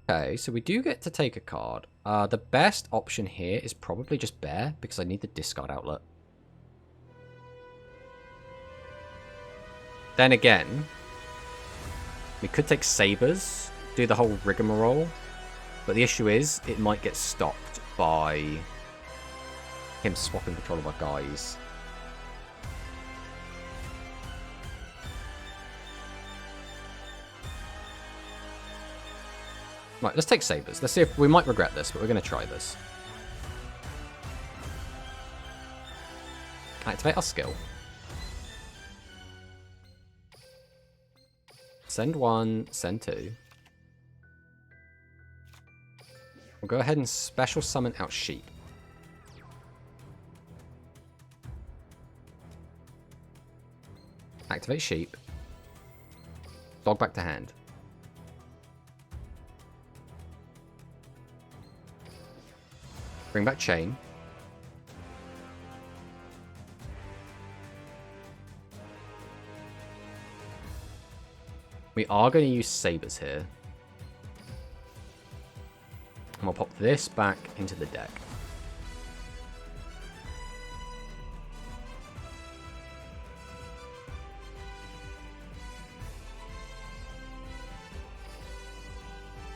Okay, so we do get to take a card. The best option here is probably just Bear, because I need the discard outlet. Then again, we could take Sabers, do the whole rigmarole. But the issue is, it might get stopped by him swapping control of our guys. Right, let's take sabers. Let's see if we might regret this, but we're going to try this. Activate our skill. Send 1, send 2. We'll go ahead and special summon out sheep. Activate sheep. Dog back to hand. Bring back chain. We are going to use sabers here. And we'll pop this back into the deck.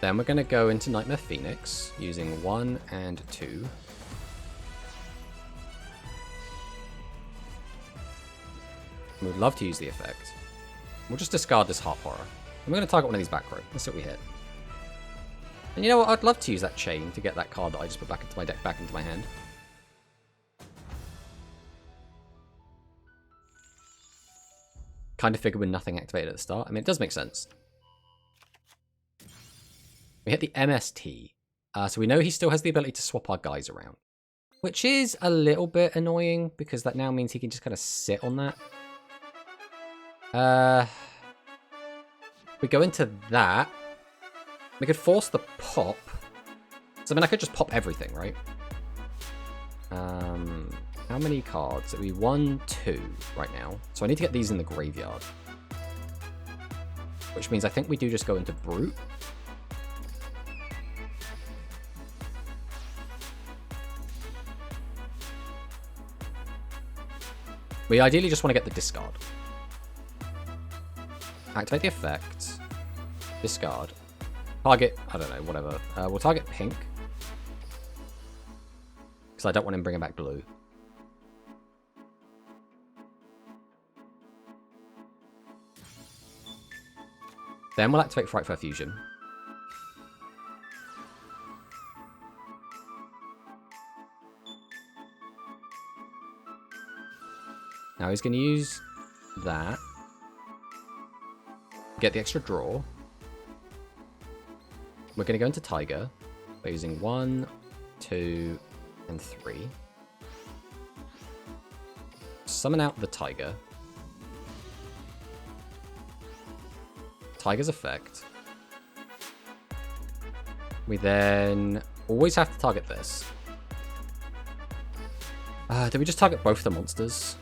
Then we're going to go into Nightmare Phoenix using 1 and 2. We'd love to use the effect. We'll just discard this Heart Horror. And we're going to target one of these back row. Let's see what we hit. And you know what? I'd love to use that chain to get that card that I just put back into my deck back into my hand. Kind of figured with nothing activated at the start. I mean, it does make sense. We hit the MST. So we know he still has the ability to swap our guys around. Which is a little bit annoying, because that now means he can just kind of sit on that. We go into that. We could force the pop. So I mean, I could just pop everything, right? How many cards? It'd be 1, 2 right now. So I need to get these in the graveyard. Which means I think we do just go into Brute. We ideally just want to get the discard. Activate the effect. Discard. Target, I don't know, whatever. We'll target pink. Because I don't want him bringing back blue. Then we'll activate Frightfur Fusion. Now he's going to use that. Get the extra draw. We're going to go into Tiger by using 1, 2, and 3. Summon out the Tiger. Tiger's effect. We then always have to target this. Do we just target both the monsters?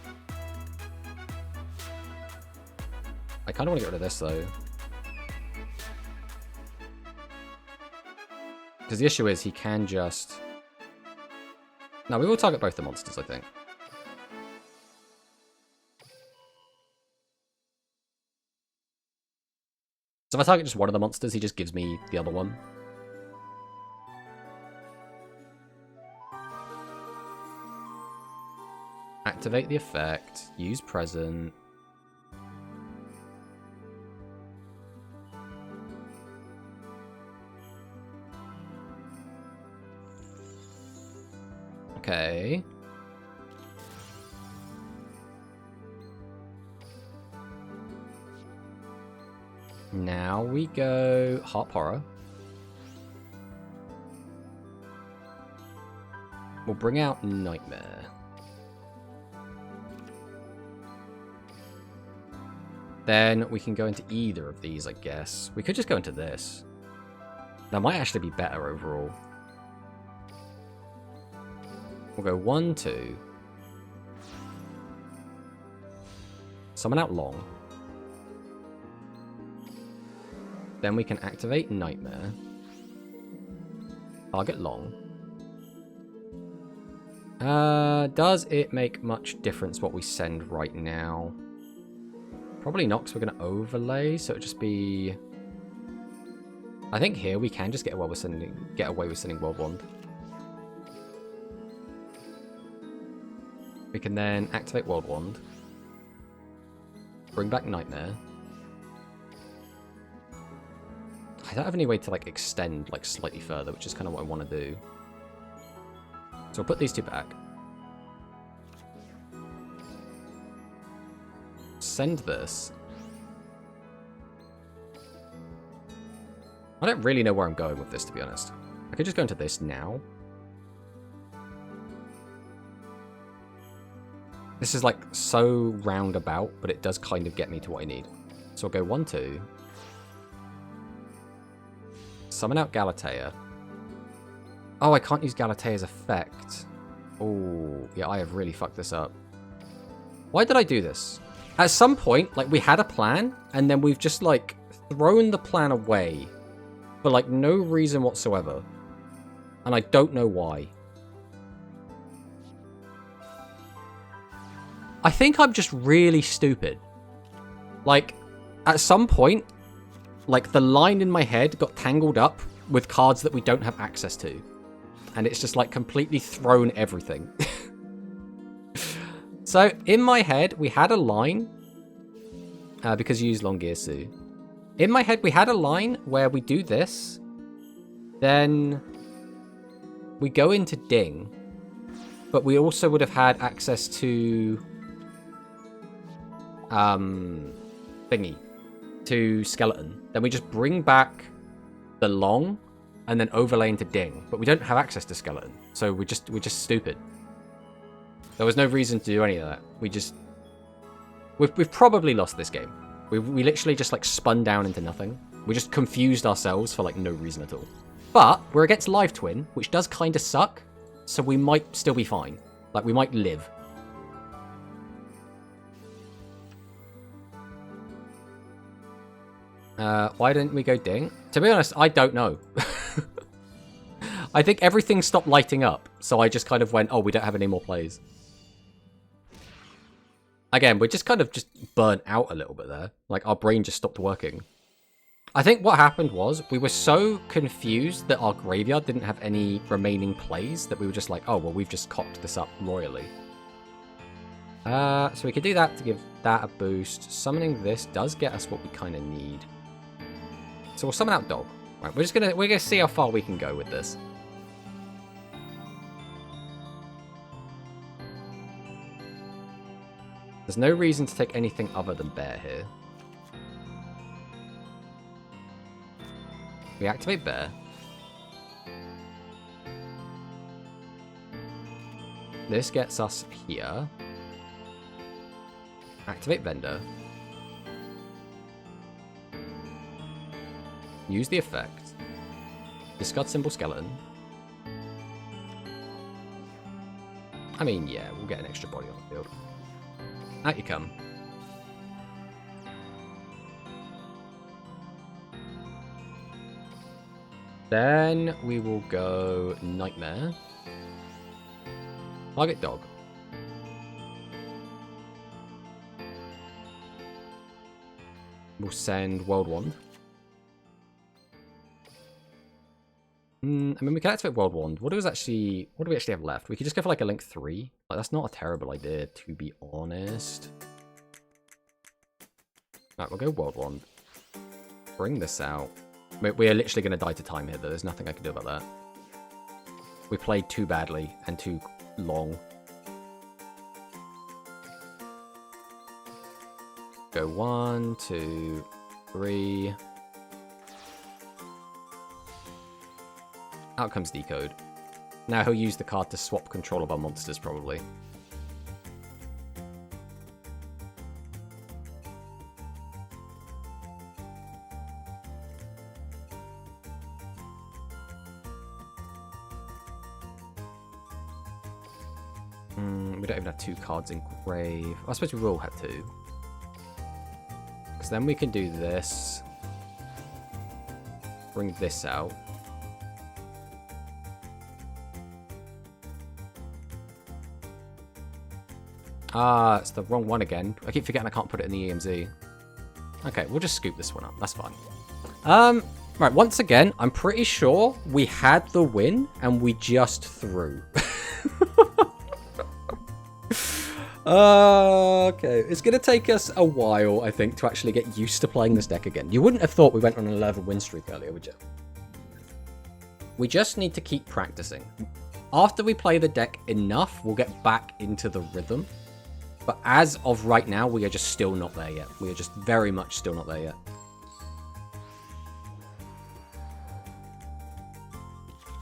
I kind of want to get rid of this, though. Because the issue is he can just... No, we will target both the monsters, I think. So if I target just one of the monsters, he just gives me the other one. Activate the effect. Use present. Okay. Now we go Heart Horror. We'll bring out Nightmare. Then we can go into either of these, I guess. We could just go into this. That might actually be better overall. We'll go 1, 2. Summon out Long. Then we can activate Nightmare. Target Long. Does it make much difference what we send right now? Probably not, because we're going to overlay, so it'll just be... I think here we can just get away with sending World Wand. We can then activate World Wand. Bring back Nightmare. I don't have any way to like extend like slightly further, which is kind of what I want to do. So I'll put these two back. Send this. I don't really know where I'm going with this, to be honest. I could just go into this now. This is like so roundabout, but it does kind of get me to what I need. So I'll go 1, 2. Summon out Galatea. Oh, I can't use Galatea's effect. Oh, yeah, I have really fucked this up. Why did I do this? At some point, like, we had a plan, and then we've just, like, thrown the plan away for, like, no reason whatsoever. And I don't know why. I think I'm just really stupid. Like, at some point, like, the line in my head got tangled up with cards that we don't have access to. And it's just, like, completely thrown everything. So, in my head, we had a line, because you use Longirsu. In my head, we had a line where we do this, then we go into Ding, but we also would have had access to, thingy, to Skeleton. Then we just bring back the Long, and then overlay into Ding, but we don't have access to Skeleton, so we're just stupid. There was no reason to do any of that. We've probably lost this game. We literally just like spun down into nothing. We just confused ourselves for like no reason at all. But we're against Live Twin, which does kind of suck, so we might still be fine. Like, we might live. Why didn't we go Ding? To be honest, I don't know. I think everything stopped lighting up, so I just kind of went, oh, we don't have any more plays. Again, we're just kind of just burnt out a little bit there. Like, our brain just stopped working. I think what happened was, we were so confused that our graveyard didn't have any remaining plays that we were just like, oh, well, we've just cocked this up royally. So we could do that to give that a boost. Summoning this does get us what we kind of need. So we'll summon out Dog. Right, we're gonna see how far we can go with this. There's no reason to take anything other than Bear here. We activate Bear. This gets us here. Activate Vendor. Use the effect. Discard Symbol Skeleton. I mean, yeah, we'll get an extra body on the field. Out you come. Then we will go Nightmare. Target Dog. We'll send World Wand. I mean, we can activate World Wand. What do we actually have left? We could just go for like a Link 3. Like, that's not a terrible idea, to be honest. Right, we'll go World Wand. Bring this out. We are literally going to die to time here, though. There's nothing I can do about that. We played too badly and too long. Go 1, 2, 3. Out comes Decode. Now he'll use the card to swap control of our monsters, probably. We don't even have 2 cards in grave. I suppose we will have 2. Because then we can do this. Bring this out. Ah, it's the wrong one again. I keep forgetting I can't put it in the EMZ. Okay, we'll just scoop this one up. That's fine. Right, once again, I'm pretty sure we had the win and we just threw. Okay, it's going to take us a while, I think, to actually get used to playing this deck again. You wouldn't have thought we went on an 11 win streak earlier, would you? We just need to keep practicing. After we play the deck enough, we'll get back into the rhythm. But as of right now, we are just still not there yet. We are just very much still not there yet.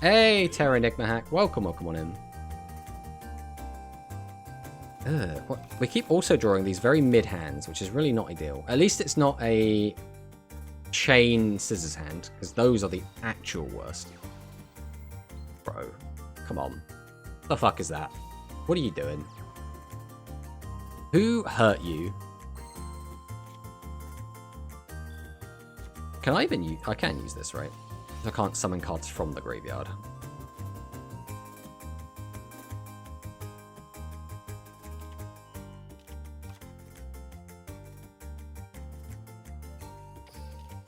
Hey, Terra Enigma Hack. Welcome on in. We keep also drawing these very mid hands, which is really not ideal. At least it's not a chain scissors hand, because those are the actual worst. Bro, come on. The fuck is that? What are you doing? Who hurt you? Can I even use... I can use this, right? I can't summon cards from the graveyard.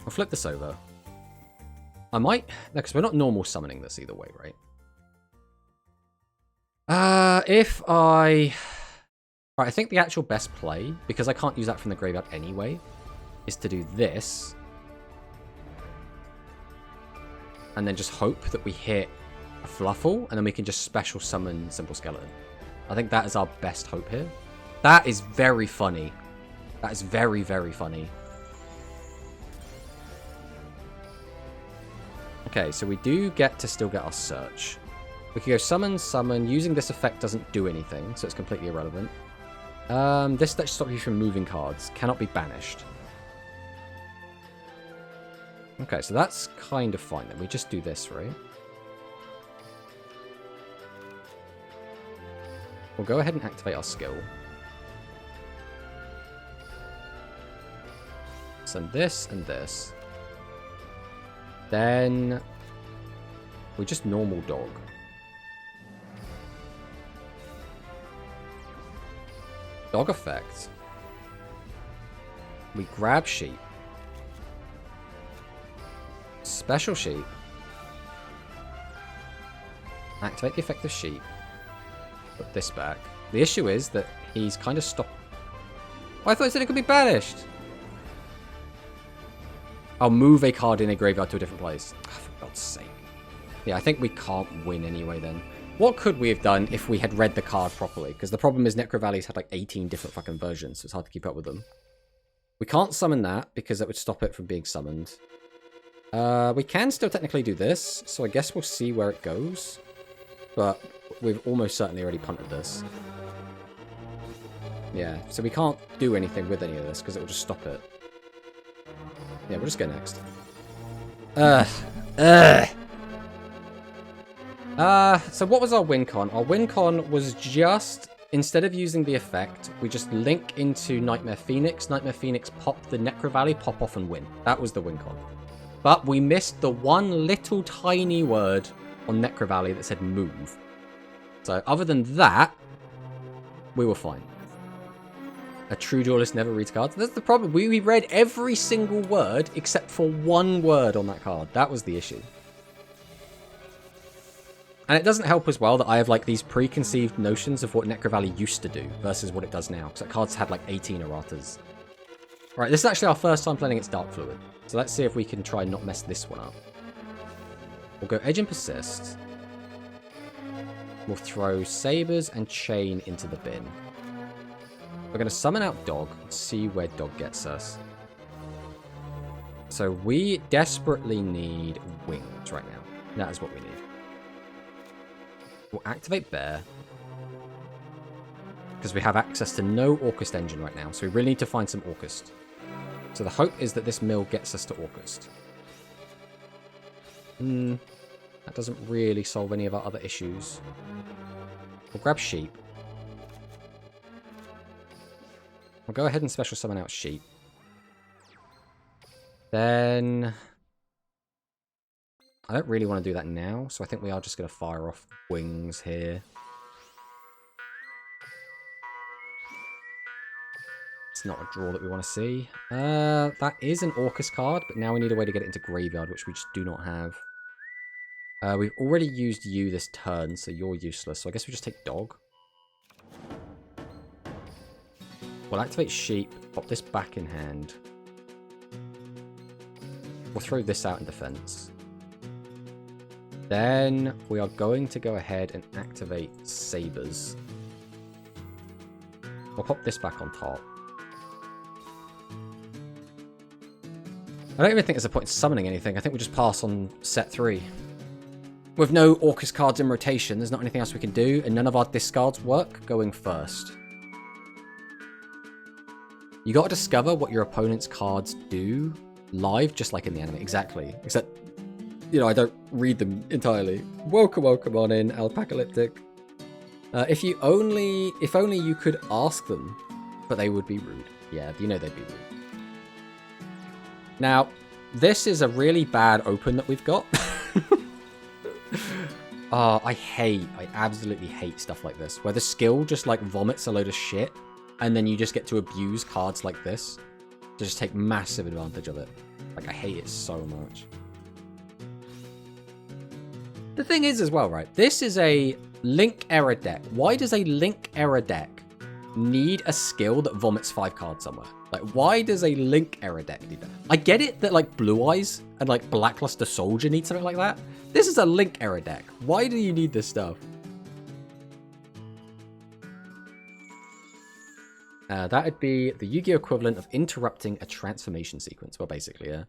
I'll flip this over. I might... No, because we're not normal summoning this either way, right? If I... Right, I think the actual best play, because I can't use that from the graveyard anyway, is to do this. And then just hope that we hit a Fluffle, and then we can just special summon Simple Skeleton. I think that is our best hope here. That is very funny. That is very, very funny. Okay, so we do get to still get our search. We can go summon, summon. Using this effect doesn't do anything, so it's completely irrelevant. This that stops you from moving cards. Cannot be banished. Okay, so that's kind of fine then. We just do this, right? We'll go ahead and activate our skill. Send this and this. Then we just normal dog. Dog effect. We grab sheep. Special sheep. Activate the effect of sheep. Put this back. The issue is that he's kind of stopped. Oh, I thought it said it could be banished. I'll move a card in a graveyard to a different place. Oh, for God's sake. Yeah, I think we can't win anyway then. What could we have done if we had read the card properly? Because the problem is Necro Valley's had like 18 different fucking versions, so it's hard to keep up with them. We can't summon that because that would stop it from being summoned. We can still technically do this, so I guess we'll see where it goes. But we've almost certainly already punted this. Yeah, so we can't do anything with any of this because it will just stop it. Yeah, we'll just go next. So what was our win con? Our win con was just, instead of using the effect, we just link into Nightmare Phoenix. Nightmare Phoenix pop the Necro Valley, pop off and win. That was the win con. But we missed the one little tiny word on Necro Valley that said move. So other than that, we were fine. A true duelist never reads cards. That's the problem. We read every single word except for one word on that card. That was the issue. And it doesn't help as well that I have like these preconceived notions of what Necro Valley used to do versus what it does now. Because that card's had like 18 erratas. Alright, this is actually our first time playing against Dark Fluid. So let's see if we can try and not mess this one up. We'll go Edge and Persist. We'll throw Sabers and Chain into the bin. We're going to summon out Dog and see where Dog gets us. So we desperately need wings right now. That is what we need. We'll activate Bear. Because we have access to no Orcust engine right now. So we really need to find some Orcust. So the hope is that this mill gets us to Orcust. That doesn't really solve any of our other issues. We'll grab Sheep. We'll go ahead and special summon out Sheep. Then... I don't really want to do that now, so I think we are just going to fire off wings here. That's not a draw that we want to see. That is an Orcus card, but now we need a way to get it into graveyard, which we just do not have. We've already used you this turn, so you're useless. So I guess we just take dog. We'll activate sheep, pop this back in hand. We'll throw this out in defense. Then we are going to go ahead and activate sabers. We'll pop this back on top. I don't even think there's a point in summoning anything. I think we just pass on set 3. With no Orcus cards in rotation, there's not anything else we can do, and none of our discards work going first. You gotta discover what your opponent's cards do live, just like in the anime. Exactly. Except, you know, I don't read them entirely. Welcome on in, Alpacalyptic. If only you could ask them, but they would be rude. Yeah, you know they'd be rude. Now, this is a really bad open that we've got. I absolutely hate stuff like this, where the skill just like vomits a load of shit, and then you just get to abuse cards like this to just take massive advantage of it. Like, I hate it so much. The thing is as well, right, this is a Link Error deck. Why does a Link Error deck need a skill that vomits 5 cards somewhere? Like, why does a Link Error deck do that? I get it that, like, Blue Eyes and, like, Blackluster Soldier need something like that. This is a Link Error deck. Why do you need this stuff? That would be the Yu-Gi-Oh! Equivalent of interrupting a transformation sequence. Well, basically, yeah.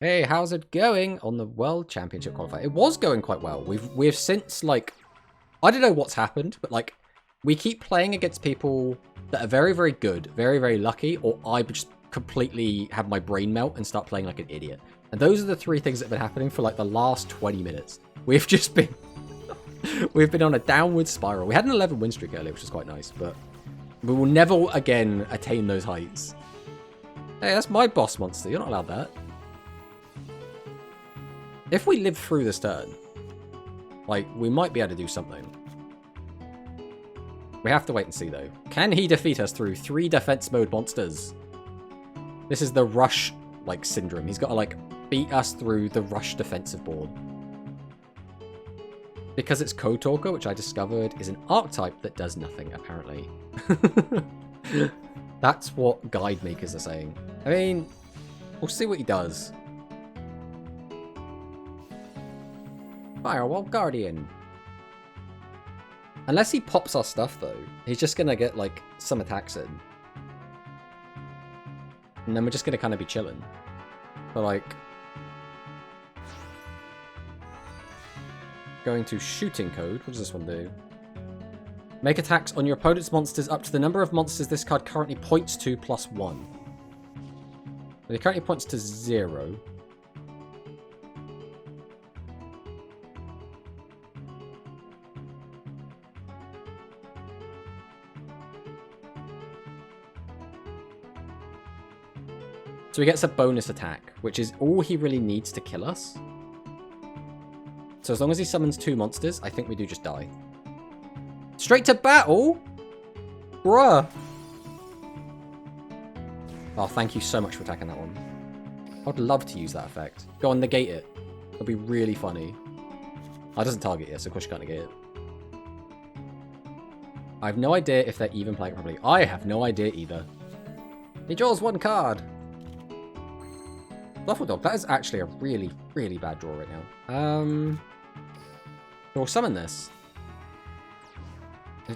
Hey, how's it going on the World Championship qualifier? It was going quite well. We've since, like, I don't know what's happened, but, like, we keep playing against people that are very, very good, very, very lucky, or I just completely have my brain melt and start playing like an idiot. And those are the 3 things that have been happening for, like, the last 20 minutes. We've just been... we've been on a downward spiral. We had an 11 win streak earlier, which is quite nice, but we will never again attain those heights. Hey, that's my boss monster. You're not allowed that. If we live through this turn, like, we might be able to do something. We have to wait and see, though. Can he defeat us through 3 defense mode monsters? This is the rush, like, syndrome. He's got to, like, beat us through the rush defensive board. Because it's Code Talker, which I discovered is an archetype that does nothing, apparently. That's what guide makers are saying. I mean, we'll see what he does. Firewall Guardian. Unless he pops our stuff, though, he's just going to get, like, some attacks in. And then we're just going to kind of be chilling. But, like... going to Shooting Code. What does this one do? Make attacks on your opponent's monsters up to the number of monsters this card currently points to plus 1. But it currently points to 0. So he gets a bonus attack, which is all he really needs to kill us. So as long as he summons 2 monsters, I think we do just die. Straight to battle? Bruh. Oh, thank you so much for attacking that one. I'd love to use that effect. Go on, negate it. It'll be really funny. Oh, it doesn't target you, so of course you can't negate it. I have no idea if they're even playing properly. I have no idea either. He draws 1 card. Fluffalcust, that is actually a really, really bad draw right now. We'll summon this.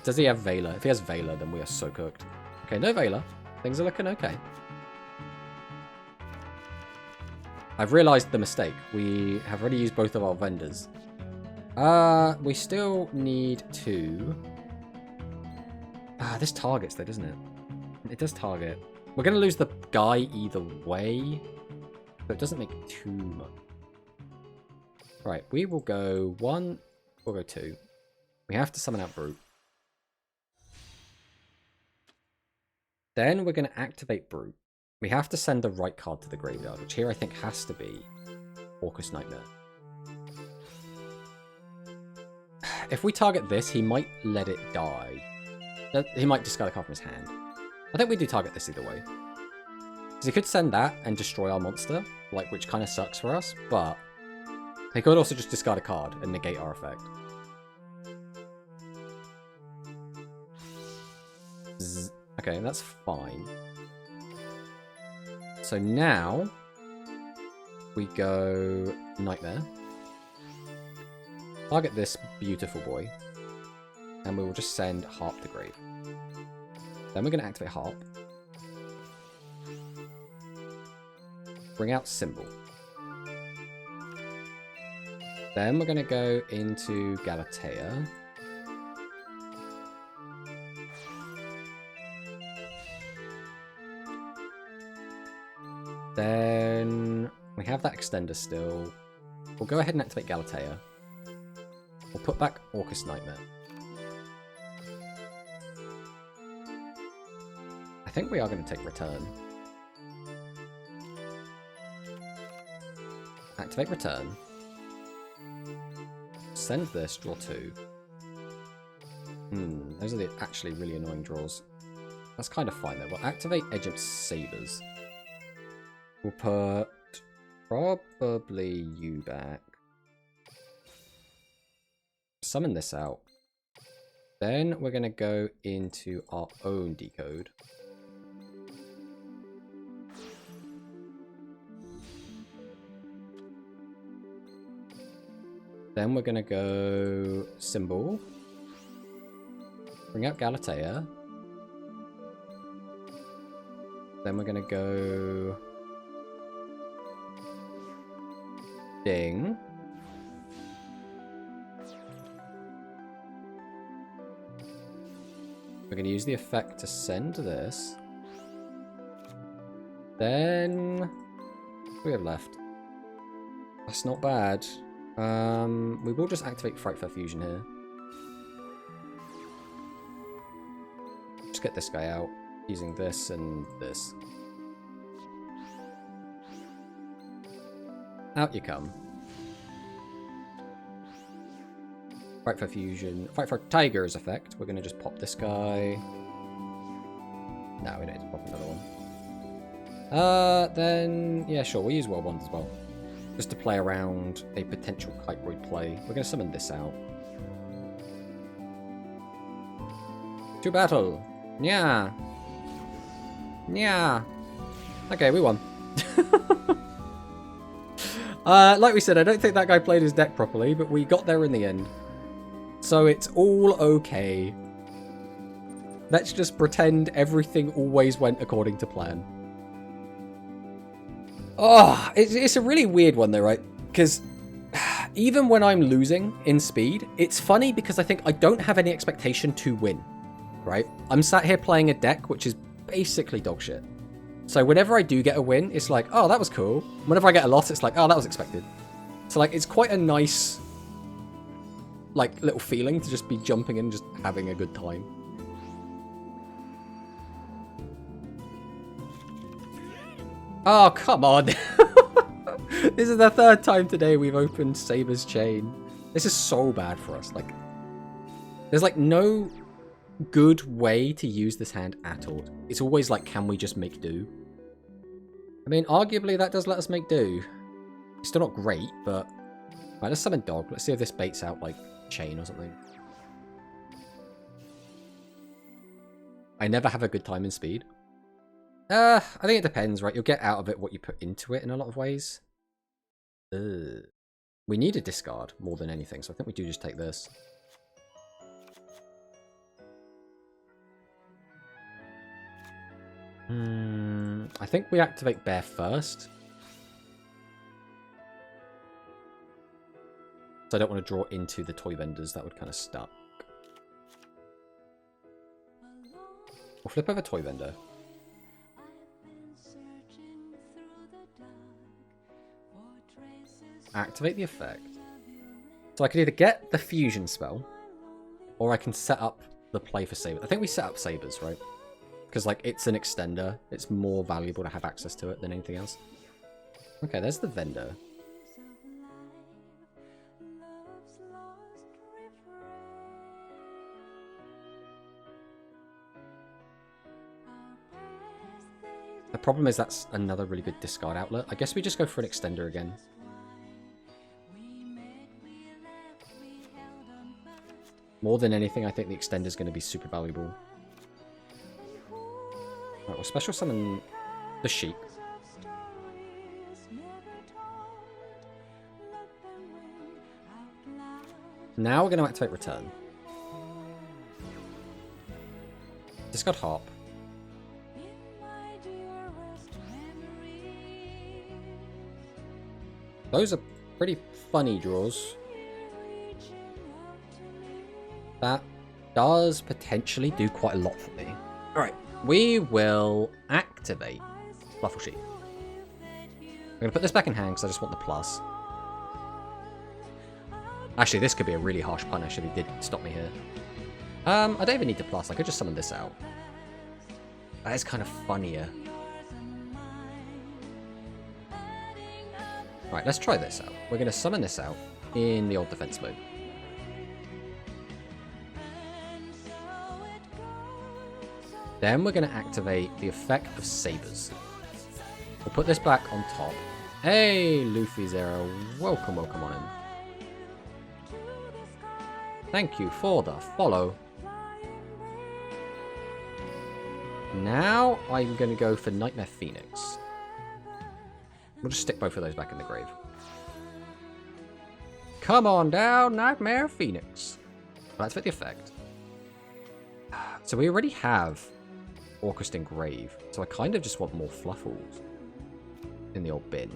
Does he have Veiler? If he has Veiler, then we are so cooked. Okay, no Veiler. Things are looking okay. I've realised the mistake. We have already used both of our vendors. We still need to... this targets though, doesn't it? It does target. We're going to lose the guy either way. But it doesn't make too much. Right, we will go 1. We'll go 2. We have to summon out Brute. Then we're going to activate Brute. We have to send the right card to the graveyard, which here I think has to be Orcus Nightmare. If we target this, he might let it die. He might discard a card from his hand. I think we do target this either way. Because he could send that and destroy our monster, like, which kind of sucks for us, but he could also just discard a card and negate our effect. Okay, that's fine. So now we go Nightmare. Target this beautiful boy. And we will just send Harp to grave. Then we're going to activate Harp. Bring out Symbol. Then we're going to go into Galatea. Then we have that extender still. We'll go ahead and activate Galatea. We'll put back Orcus Nightmare. I think we are going to take Return. Activate Return. Send this, draw 2. Those are the actually really annoying draws. That's kind of fine though. We'll activate Egypt's Sabers. We'll put probably you back. Summon this out. Then we're going to go into our own decode. Then we're going to go Symbol. Bring out Galatea. Then we're going to go Ding. We're going to use the effect to send this. Then what do we have left? That's not bad. We will just activate Frightful Fusion here. Just get this guy out using this and this. Out you come. Fight for Fusion. Fight for Tiger's effect. We're going to just pop this guy. No, we don't need to pop another one. Then, yeah, sure, we'll use World Wand as well. Just to play around a potential Kiteroid play. We're going to summon this out. To battle! Nya! Nya! Okay, we won. Like we said, I don't think that guy played his deck properly, but we got there in the end. So it's all okay. Let's just pretend everything always went according to plan. Oh, it's a really weird one though, right? Because even when I'm losing in speed, it's funny because I think I don't have any expectation to win, right? I'm sat here playing a deck which is basically dog shit. So whenever I do get a win, it's like, oh, that was cool. Whenever I get a loss, it's like, oh, that was expected. So like, it's quite a nice, like, little feeling to just be jumping in and just having a good time. Oh, come on. This is the third time today we've opened Saber's Chain. This is so bad for us. Like, there's like no good way to use this hand at all. It's always like, can we just make do? I mean, arguably that does let us make do. It's still not great, but... Right, let's summon Dog. Let's see if this baits out, like, Chain or something. I never have a good time in speed. I think it depends, right? You'll get out of it what you put into it in a lot of ways. We need a discard more than anything, so I think we do just take this. I think we activate Bear first. So I don't want to draw into the toy vendors, that would kind of stuck. We'll flip over toy vendor. Activate the effect. So I can either get the fusion spell, or I can set up the play for Saber. I think we set up Sabers, right? Because, like, it's an extender. It's more valuable to have access to it than anything else. Okay, there's the vendor. The problem is that's another really good discard outlet. I guess we just go for an extender again. More than anything, I think the extender is going to be super valuable. Right, we'll special summon the sheep. Now we're going to activate return. Discard harp. Those are pretty funny draws. That does potentially do quite a lot for me. Alright, we will activate Fluffle Sheep. I'm going to put this back in hand because I just want the plus. Actually, this could be a really harsh punish if he did stop me here. I don't even need to plus. I could just summon this out. That is kind of funnier. Right, let's try this out. We're going to summon this out in the old defense mode. Then we're going to activate the effect of Sabers. We'll put this back on top. Hey, Luffy Zero. Welcome, welcome on in. Thank you for the follow. Now I'm going to go for Nightmare Phoenix. We'll just stick both of those back in the grave. Come on down, Nightmare Phoenix. Well, activate the effect. So we already have Orcust in grave, so I kind of just want more Fluffles in the old bin.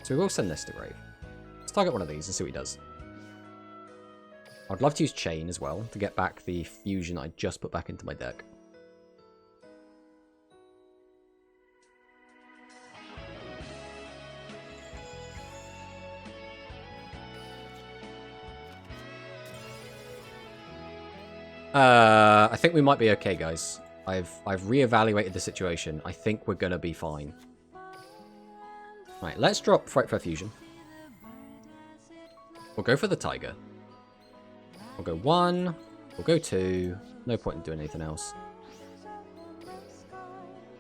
So we will send this to grave. Let's target one of these and see what he does. I'd love to use Chain as well to get back the fusion I just put back into my deck. I think we might be okay, guys. I've reevaluated the situation. I think we're gonna be fine. Right, let's drop Frightfur Fusion. We'll go for the Tiger. We'll go 1. We'll go 2. No point in doing anything else.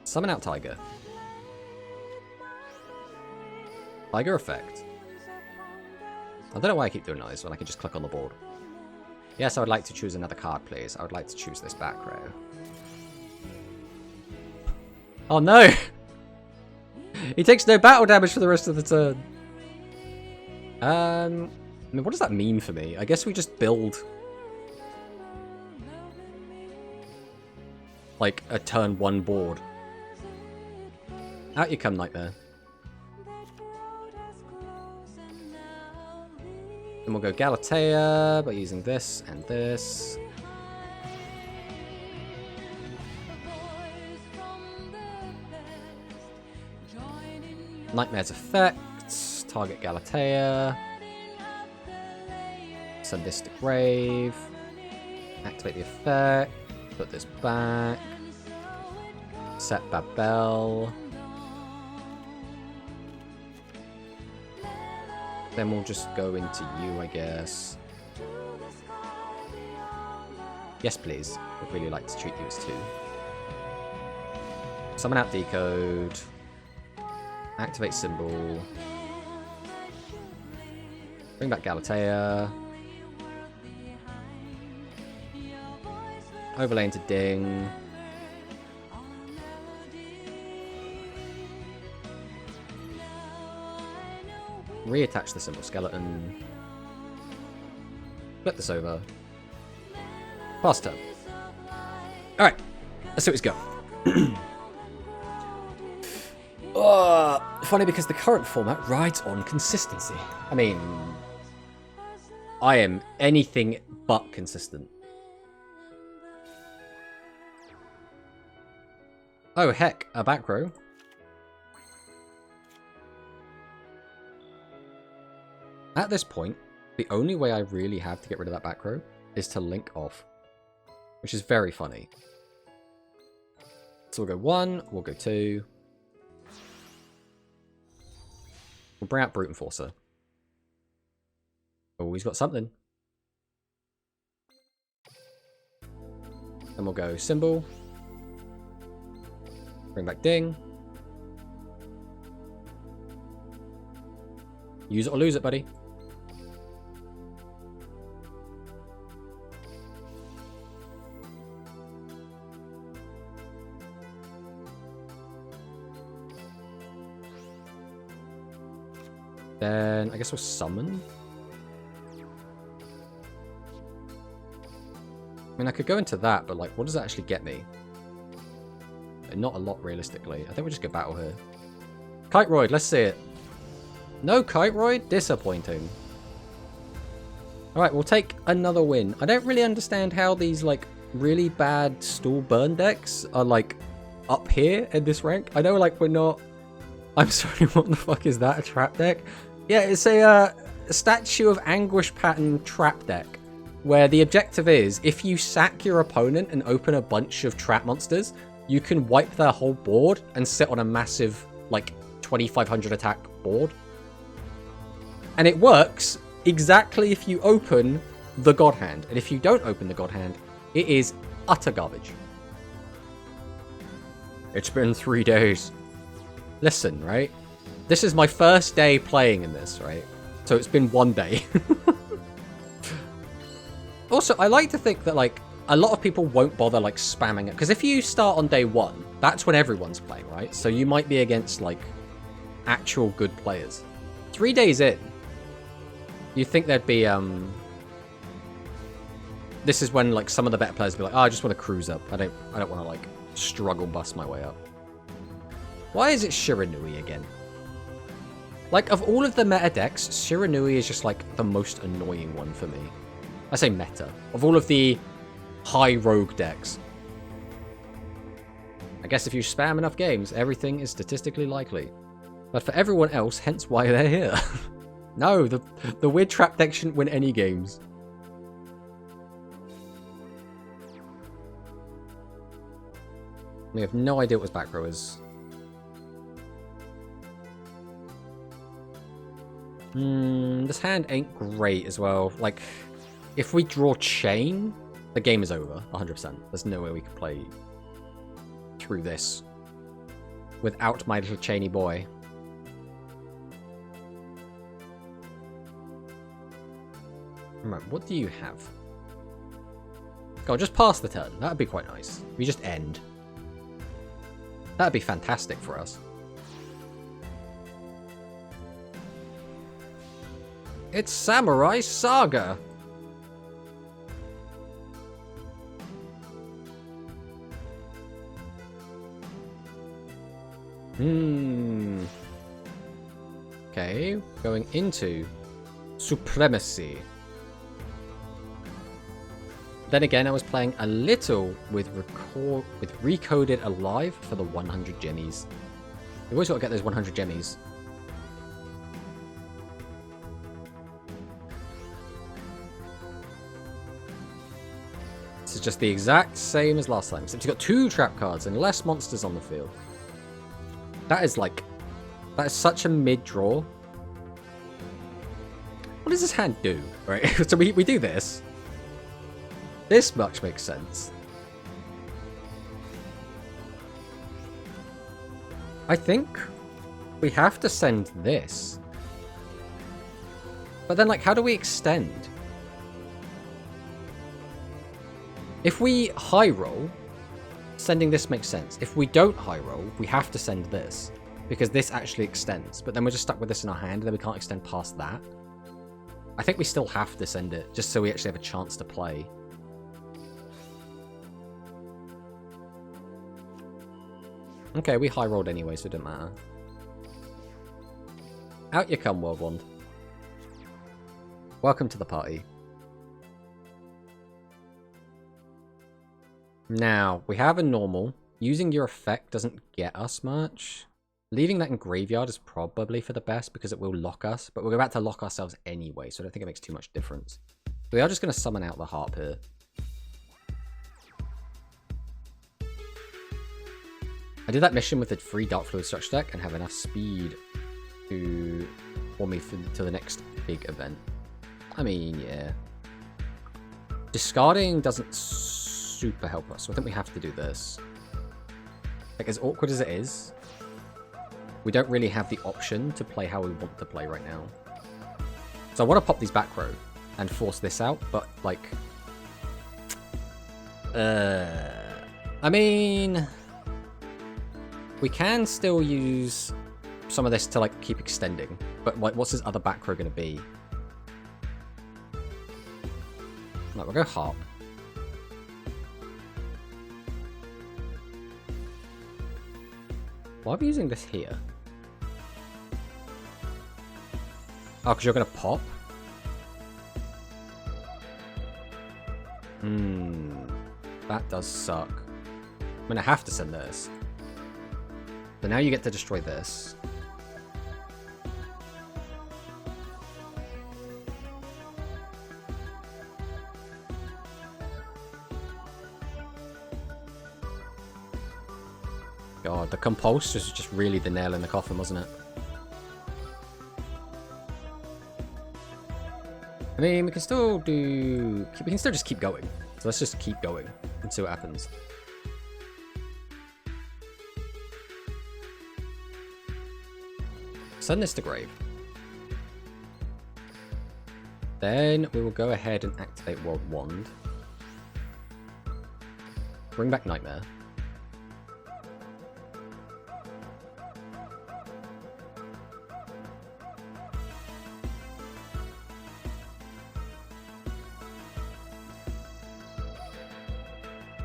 Summon out Tiger. Tiger effect. I don't know why I keep doing this when I can just click on the board. Yes, I would like to choose another card, please. I would like to choose this back row. Oh no! He takes no battle damage for the rest of the turn. I mean, what does that mean for me? I guess we just build like a turn 1 board. Out you come, Nightmare. Then we'll go Galatea by using this and this. Nightmare's effects. Target Galatea. Send this to grave. Activate the effect. Put this back. Set Babel. Then we'll just go into you, I guess. Yes, please. I'd really like to treat you as 2. Summon out Decode. Activate Symbol. Bring back Galatea. Overlay into Ding. Reattach the Symbol Skeleton. Flip this over. Pass turn. Alright, let's see what he's got. Funny because the current format rides on consistency. I mean, I am anything but consistent. Oh heck, a back row. At this point, the only way I really have to get rid of that back row is to link off, which is very funny. So we'll go 1, we'll go 2. We'll bring out Brute Enforcer. Oh, he's got something. Then we'll go Symbol. Bring back Ding. Use it or lose it, buddy. Then I guess we'll summon. I mean, I could go into that, but like, what does that actually get me? Not a lot, realistically. I think we'll just go battle here. Kiteroid, let's see it. No Kiteroid? Disappointing. Alright, we'll take another win. I don't really understand how these, like, really bad stall burn decks are, like, up here in this rank. I know, like, we're not... I'm sorry, what the fuck is that? A trap deck? Yeah, it's a Statue of Anguish pattern trap deck. Where the objective is, if you sack your opponent and open a bunch of trap monsters, you can wipe their whole board and sit on a massive, like, 2500 attack board. And it works exactly if you open the God Hand. And if you don't open the God Hand, it is utter garbage. It's been 3 days. Listen, right? This is my first day playing in this, right? So it's been 1 day. Also, I like to think that, like, a lot of people won't bother, like, spamming it. Because if you start on day 1, that's when everyone's playing, right? So you might be against, like, actual good players. 3 days in, you'd think there'd be, this is when, like, some of the better players be like, oh, I just want to cruise up. I don't want to, like, struggle bust my way up. Why is it Shiranui again? Like, of all of the meta decks, Shiranui is just, like, the most annoying one for me. I say meta. Of all of the high rogue decks. I guess if you spam enough games, everything is statistically likely. But for everyone else, hence why they're here. No, the weird trap deck shouldn't win any games. We have no idea what his back row is. This hand ain't great as well. Like, if we draw Chain, the game is over, 100%. There's no way we can play through this without my little chainy boy. Right, what do you have? Go on, just pass the turn. That'd be quite nice. We just end. That'd be fantastic for us. It's Samurai Saga! Okay, going into Supremacy. Then again, I was playing a little with Recoded Alive for the 100 gemmies. You always got to get those 100 gemmies. This is just the exact same as last time, except you've got 2 trap cards and less monsters on the field. That is such a mid-draw. What does this hand do? Right, so we do this. This much makes sense. I think we have to send this. But then, like, how do we extend? If we high roll, sending this makes sense. If we don't high roll, we have to send this. Because this actually extends. But then we're just stuck with this in our hand, and then we can't extend past that. I think we still have to send it, just so we actually have a chance to play. Okay, we high rolled anyway, so it didn't matter. Out you come, World Wand. Welcome to the party. Now, we have a normal. Using your effect doesn't get us much. Leaving that in graveyard is probably for the best because it will lock us, but we're about to lock ourselves anyway, so I don't think it makes too much difference. We are just going to summon out the harp here. I did that mission with the free Dark Fluid Structure deck and have enough speed to form me to the next big event. I mean, yeah. Discarding doesn't super help us, so I think we have to do this. Like, as awkward as it is, we don't really have the option to play how we want to play right now. So I want to pop these back row and force this out, but, like... I mean... We can still use some of this to, like, keep extending. But, like, what's his other back row going to be? No, we'll go harp. Why are we using this here? Oh, because you're going to pop? That does suck. I'm going to have to send this. So now you get to destroy this. God, the compulse was just really the nail in the coffin, wasn't it? I mean, we can still do... We can still just keep going. So let's just keep going and see what happens. Send this to grave. Then we will go ahead and activate World Wand. Bring back Nightmare.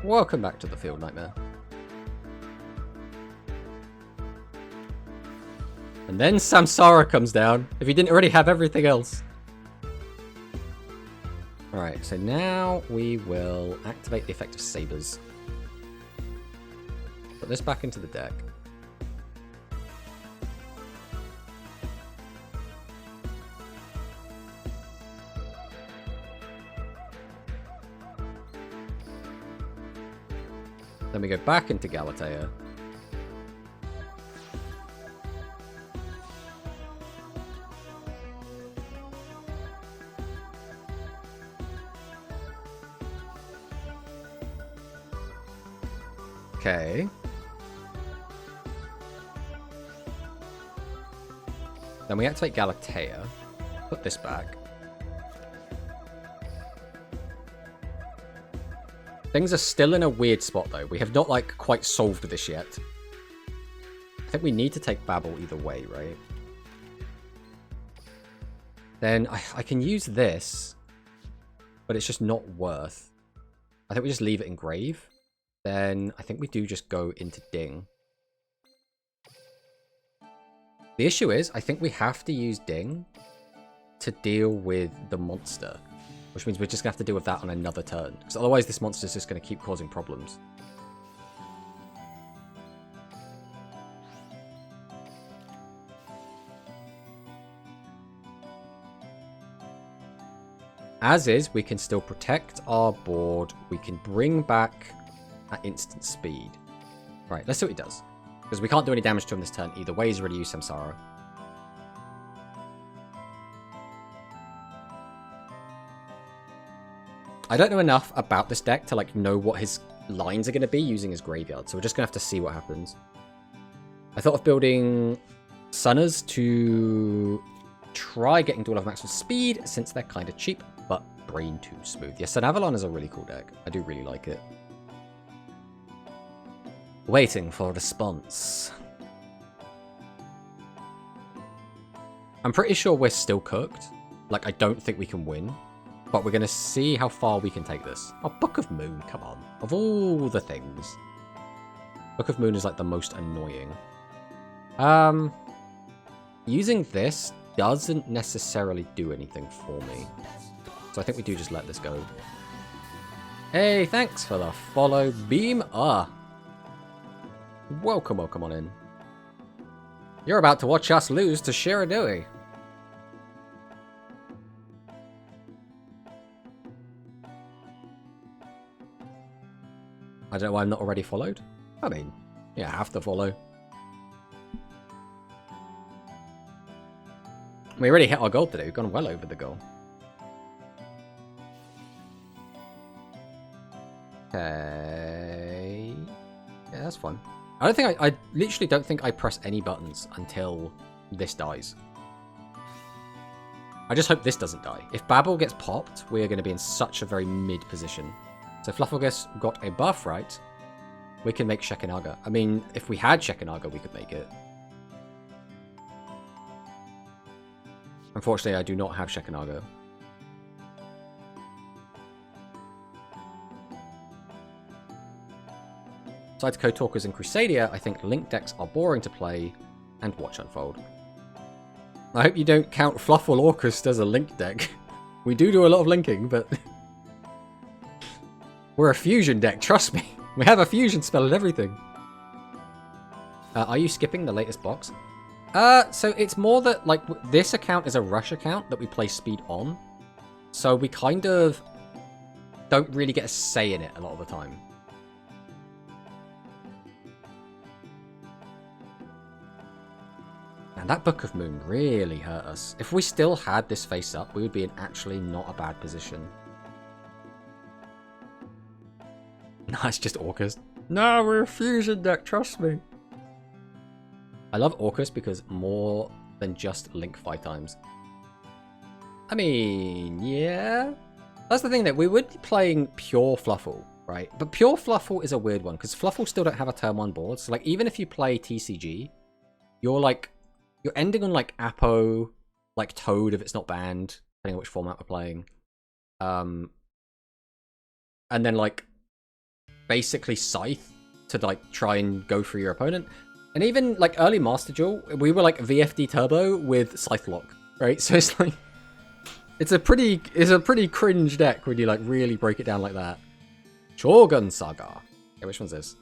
Welcome back to the field, Nightmare. And then Samsara comes down, if you didn't already have everything else. Alright, so now we will activate the effect of Sabers. Put this back into the deck. Then we go back into Galatea. Okay. Then we activate Galatea. Put this back. Things are still in a weird spot, though. We have not, like, quite solved this yet. I think we need to take Babel either way, right? Then I can use this, but it's just not worth. I think we just leave it in grave. Then I think we do just go into Ding. The issue is, I think we have to use Ding to deal with the monster. Which means we're just going to have to deal with that on another turn. Because otherwise this monster is just going to keep causing problems. As is, we can still protect our board. We can bring back at instant speed. Right, let's see what he does. Because we can't do any damage to him this turn either way. He's already used Samsara. I don't know enough about this deck to, like, know what his lines are going to be using his graveyard, so we're just going to have to see what happens. I thought of building Sunners to try getting Duel of Maximum Speed, since they're kind of cheap, but brain too smooth. Yes, Sun Avalon is a really cool deck. I do really like it. Waiting for a response. I'm pretty sure we're still cooked. Like, I don't think we can win. But we're going to see how far we can take this. Oh, Book of Moon, come on. Of all the things. Book of Moon is like the most annoying. Using this doesn't necessarily do anything for me. So I think we do just let this go. Hey, thanks for the follow, Beam. Welcome on in. You're about to watch us lose to Shiradui. I don't know why I'm not already followed. I mean, yeah, I have to follow. We already hit our goal today. We've gone well over the goal. Okay. Yeah, that's fun. I literally don't think I press any buttons until this dies. I just hope this doesn't die. If Babel gets popped, we're going to be in such a very mid position. So Fluffalcust got a buff, right? We can make Shekinaga. I mean, if we had Shekinaga, we could make it. Unfortunately, I do not have Shekinaga. Besides Code Talkers and Crusadia, I think Link decks are boring to play and watch unfold. I hope you don't count Fluffalcust as a Link deck. We do a lot of linking, but... we're a fusion deck, trust me. We have a fusion spell and everything. Are you skipping the latest box? So it's more that, like, this account is a rush account that we play speed on. So we kind of don't really get a say in it a lot of the time. And that Book of Moon really hurt us. If we still had this face up, we would be in actually not a bad position. No, it's just Orcus. No, we're a fusion deck, trust me. I love Orcus because more than just Link 5 times. I mean, yeah. That's the thing, that we would be playing pure Fluffle, right? But pure Fluffle is a weird one because Fluffle still don't have a turn 1 board. So, like, even if you play TCG, you're ending on, like, Apo, like Toad if it's not banned, depending on which format we're playing. And then, like, basically Scythe to, like, try and go through your opponent. And even, like, early Master Duel, we were, like, VFD Turbo with Scythe Lock, right? So it's, like, it's a pretty cringe deck when you, like, really break it down like that. Shogun Saga. Okay, which one's this?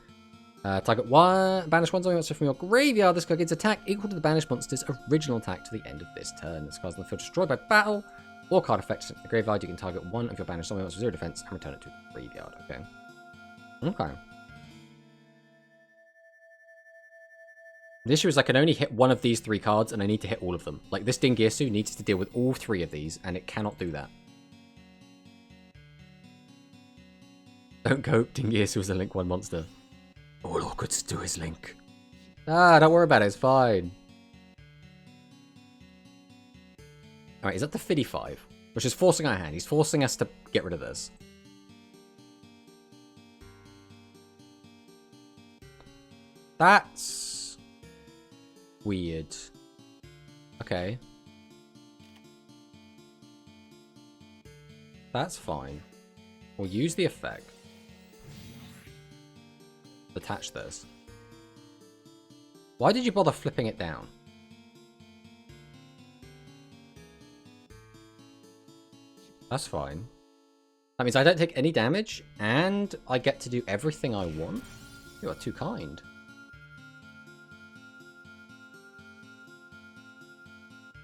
Target 1, banish one zombie monster from your graveyard. This card gains attack equal to the banished monster's original attack to the end of this turn. This card's on the field destroyed by battle or card effects in the graveyard. You can target one of your banished zombie monsters with 0 defense and return it to the graveyard. Okay. Okay. The issue is I can only hit one of these 3 cards and I need to hit all of them. Like, this Dingirsu needs to deal with all 3 of these and it cannot do that. Don't go, Dingirsu is a Link 1 monster. All Orcuds do is Link. Ah, don't worry about it, it's fine. Alright, he's up to 55, which is forcing our hand. He's forcing us to get rid of this. That's weird. Okay. That's fine. We'll use the effect. Attach this. Why did you bother flipping it down? That's fine. That means I don't take any damage, and I get to do everything I want. You are too kind.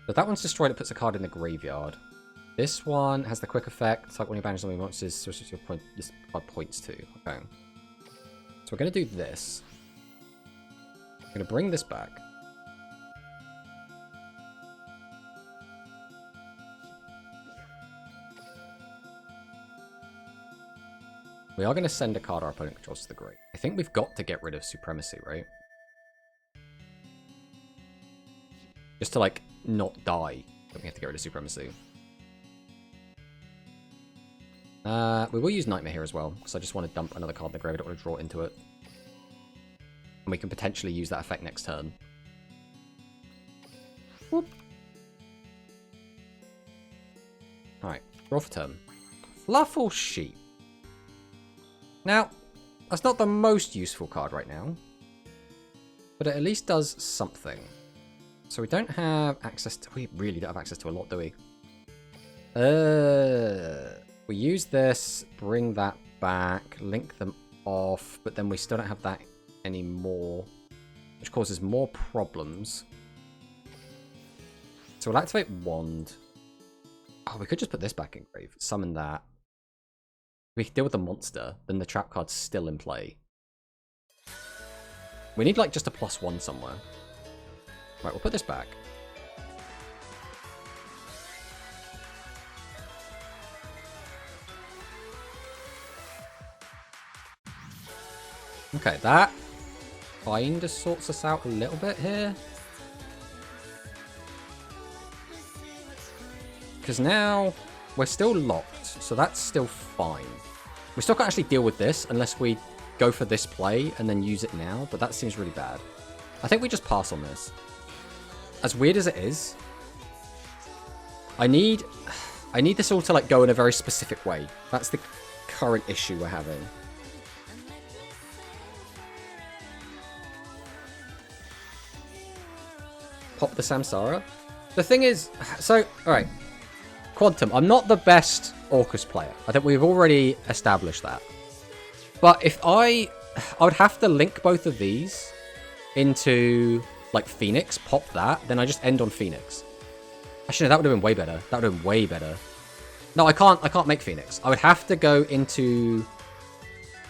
So that one's destroyed, it puts a card in the graveyard. This one has the quick effect. It's like when you banish zombie monsters, switches your point, this card points to. Okay. So we're going to do this. I'm going to bring this back. We are going to send a card our opponent controls to the grave. I think we've got to get rid of Supremacy, right? Just to, like, not die. But we have to get rid of Supremacy. We will use Nightmare here as well, because I just want to dump another card in the grave. I don't want to draw into it. And we can potentially use that effect next turn. Whoop. Alright, draw for turn. Fluffle Sheep. Now, that's not the most useful card right now, but it at least does something. So we don't have access to... We really don't have access to a lot, do we? We use this, bring that back, link them off, but then we still don't have that anymore, which causes more problems. So we'll activate Wand. Oh, we could just put this back in grave. Summon that. We can deal with the monster, then the trap card's still in play. We need, like, just a +1 somewhere. Right, we'll put this back. Okay, that kind of sorts us out a little bit here. Because now we're still locked, so that's still fine. We still can't actually deal with this unless we go for this play and then use it now, but that seems really bad. I think we just pass on this. As weird as it is, I need this all to like go in a very specific way. That's the current issue we're having. Pop the Samsara. The thing is, so, alright. Quantum, I'm not the best Orcus player. I think we've already established that. But if I would have to link both of these into, like, Phoenix, pop that, then I just end on Phoenix. Actually, no, that would have been way better. That would have been way better. No, I can't make Phoenix. I would have to go into...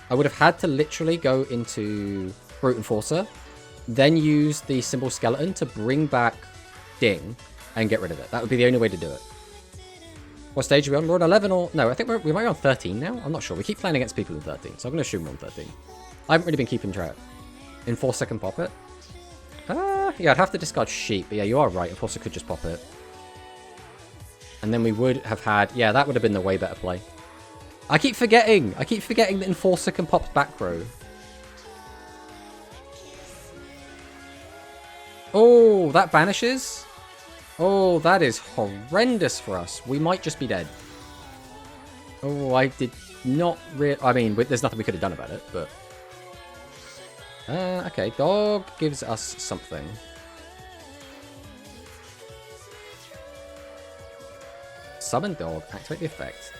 I would have had to literally go into Brute Enforcer, then use the Symbol Skeleton to bring back Ding and get rid of it. That would be the only way to do it. What stage are we on? We're on 11 or... No, I think we might be on 13 now. I'm not sure. We keep playing against people in 13, so I'm going to assume we're on 13. I haven't really been keeping track. Enforcer can pop it. Yeah, I'd have to discard Sheep, but yeah, you are right. Enforcer could just pop it. And then we would have had... Yeah, that would have been the way better play. I keep forgetting that Enforcer can pop back row. Oh, that vanishes? Oh, that is horrendous for us. We might just be dead. Oh, I did not really... I mean, there's nothing we could have done about it, but... okay, dog gives us something. Summon dog, activate the effect.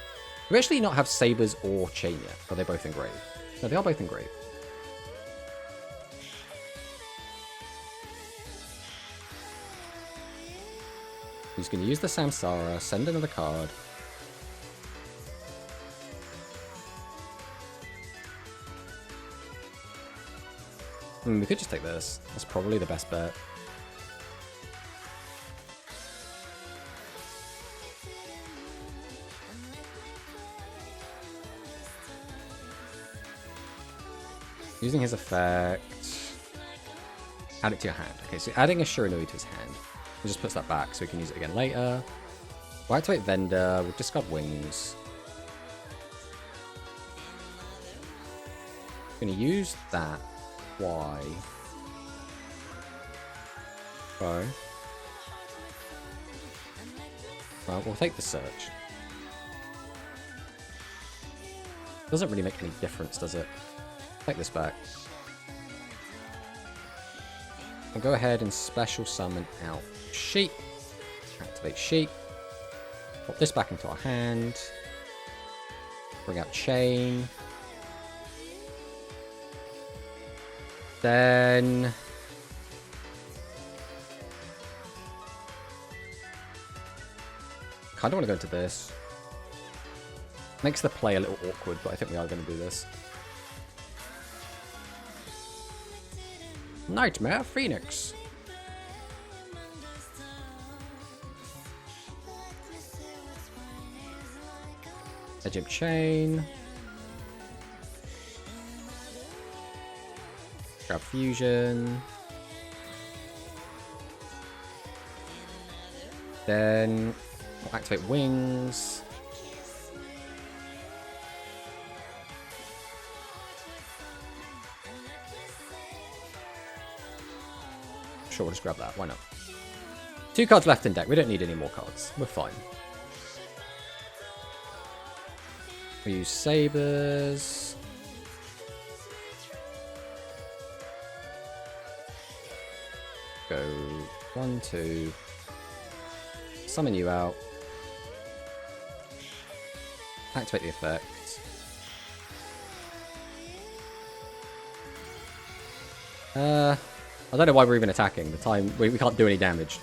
We actually not have sabers or chain yet. Are they both engraved? No, they are both engraved. Who's going to use the Samsara, send another card. We could just take this. That's probably the best bet. Using his effect. Add it to your hand. Okay, so adding a Shiranui to his hand. He just puts that back so we can use it again later. We'll activate Vendor. We've discard Wings. I'm going to use that. Why? Okay. Well, we'll take the search. Doesn't really make any difference, does it? Take this back. I'll go ahead and special summon out Sheep. Activate Sheep. Put this back into our hand. Bring out Chain. Then... kind of want to go into this. Makes the play a little awkward, but I think we are going to do this. Nightmare Phoenix. Edge of Chain. Grab Fusion. Then we'll activate Wings. Sure, we'll just grab that. Why not? 2 cards left in deck. We don't need any more cards. We're fine. We use Sabers. Go 1, 2. Summon you out. Activate the effect. I don't know why we're even attacking. The time we can't do any damage.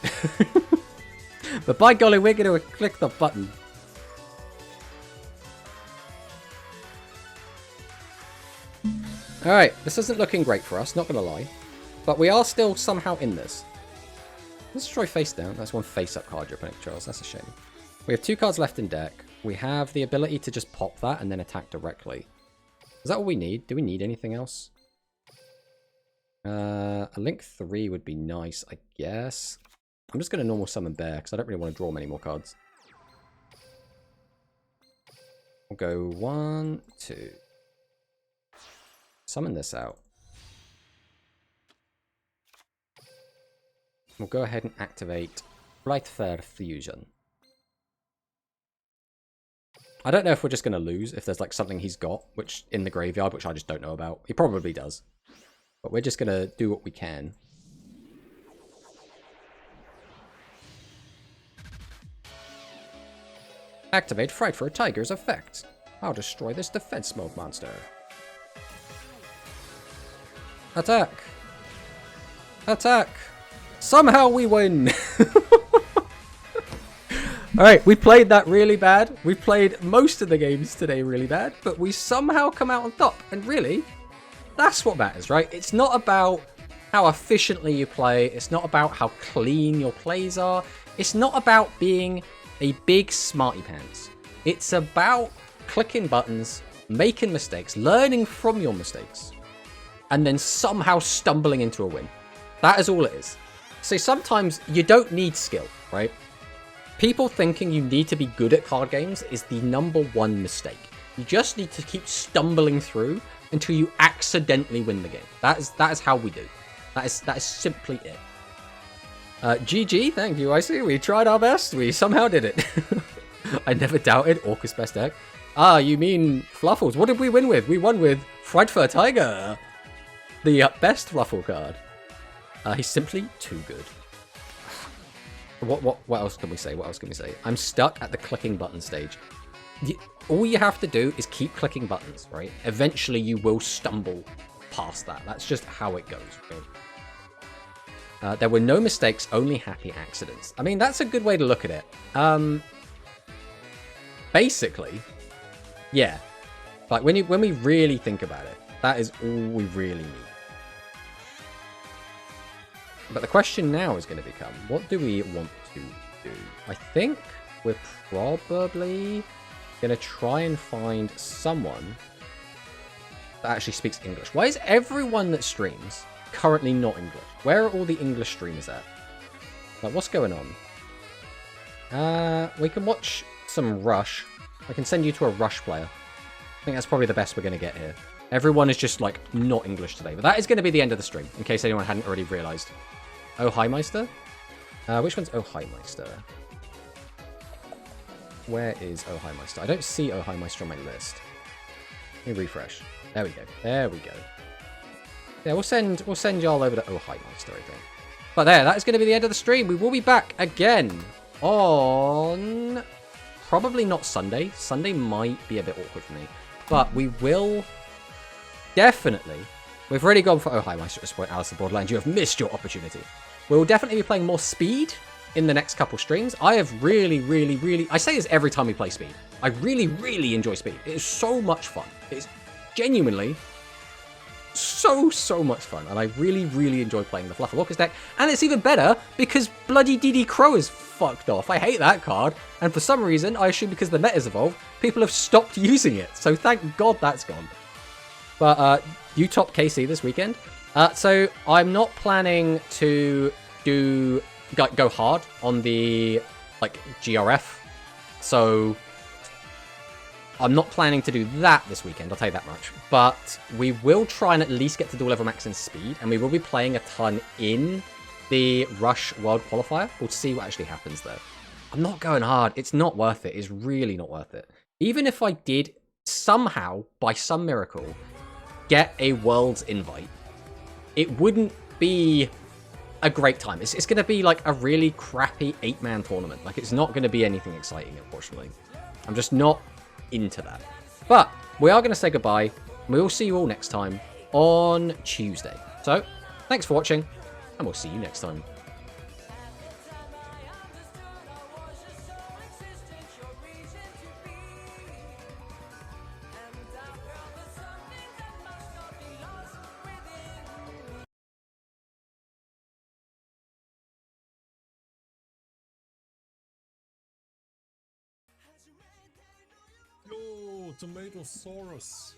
But by golly, we're going to click the button. Alright, this isn't looking great for us, not going to lie. But we are still somehow in this. Let's destroy face down. That's one face-up card your opponent controls. That's a shame. We have 2 cards left in deck. We have the ability to just pop that and then attack directly. Is that all we need? Do we need anything else? A Link 3 would be nice, I guess. I'm just going to normal summon Bear, because I don't really want to draw many more cards. We'll go 1, 2. Summon this out. We'll go ahead and activate Flight Fusion. I don't know if we're just going to lose, if there's like something he's got which in the graveyard, which I just don't know about. He probably does. But we're just going to do what we can. Activate Fright for a Tiger's effect. I'll destroy this defense mode monster. Attack! Attack! Somehow we win! Alright, we played that really bad. We played most of the games today really bad, but we somehow come out on top. And really, that's what matters, right? It's not about how efficiently you play. It's not about how clean your plays are. It's not about being a big smarty pants. It's about clicking buttons, making mistakes, learning from your mistakes, and then somehow stumbling into a win. That is all it is. So sometimes you don't need skill, right? People thinking you need to be good at card games is the #1 mistake. You just need to keep stumbling through until you accidentally win the game. That is how we do. That is simply it. GG, thank you, I see. We tried our best. We somehow did it. I never doubted Orcus best deck. Ah, you mean Fluffles. What did we win with? We won with Fright for a Tiger. The best Fluffle card. He's simply too good. What else can we say? What else can we say? I'm stuck at the clicking button stage. All you have to do is keep clicking buttons, right? Eventually you will stumble past that. That's just how it goes, right? There were no mistakes, only happy accidents. I mean, that's a good way to look at it. Basically, yeah. Like, when we really think about it, that is all we really need. But the question now is going to become, what do we want to do? I think we're probably going to try and find someone that actually speaks English. Why is everyone that streams currently not English? Where are all the English streamers at? Like, what's going on? We can watch some Rush. I can send you to a Rush player. I think that's probably the best we're going to get here. Everyone is just, like, not English today. But that is going to be the end of the stream, in case anyone hadn't already realised. Oh, Hi Meister? Which one's Oh, Hi Meister? Where is Oh, Hi Meister? I don't see Oh, Hi Meister on my list. Let me refresh. There we go. There we go. Yeah, we'll send y'all over to Oh, Hi Meister, I think. But there, that is going to be the end of the stream. We will be back again on... probably not Sunday. Sunday might be a bit awkward for me. But we will definitely... We've already gone for Oh, Hi Meister at this point, Alice of Borderlands. You have missed your opportunity. We'll definitely be playing more Speed in the next couple streams. I have really... I say this every time we play Speed. I really enjoy Speed. It is so much fun. It is genuinely so much fun. And I really enjoy playing the Fluffalcust deck. And it's even better because bloody DD Crow is fucked off. I hate that card. And for some reason, I assume because the meta's evolved, people have stopped using it. So thank God that's gone. But you top KC this weekend. So I'm not planning to go hard on the like GRF. So I'm not planning to do that this weekend, I'll tell you that much. But we will try and at least get to dual level max in Speed, and we will be playing a ton in the Rush World Qualifier. We'll see what actually happens there. I'm not going hard. It's not worth it. It's really not worth it. Even if I did somehow, by some miracle, get a Worlds invite, it wouldn't be a great time. It's going to be like a really crappy 8-man tournament. Like, it's not going to be anything exciting, unfortunately. I'm just not into that. But we are going to say goodbye. We will see you all next time on Tuesday. So, thanks for watching, and we'll see you next time. Yo, Tomatosaurus.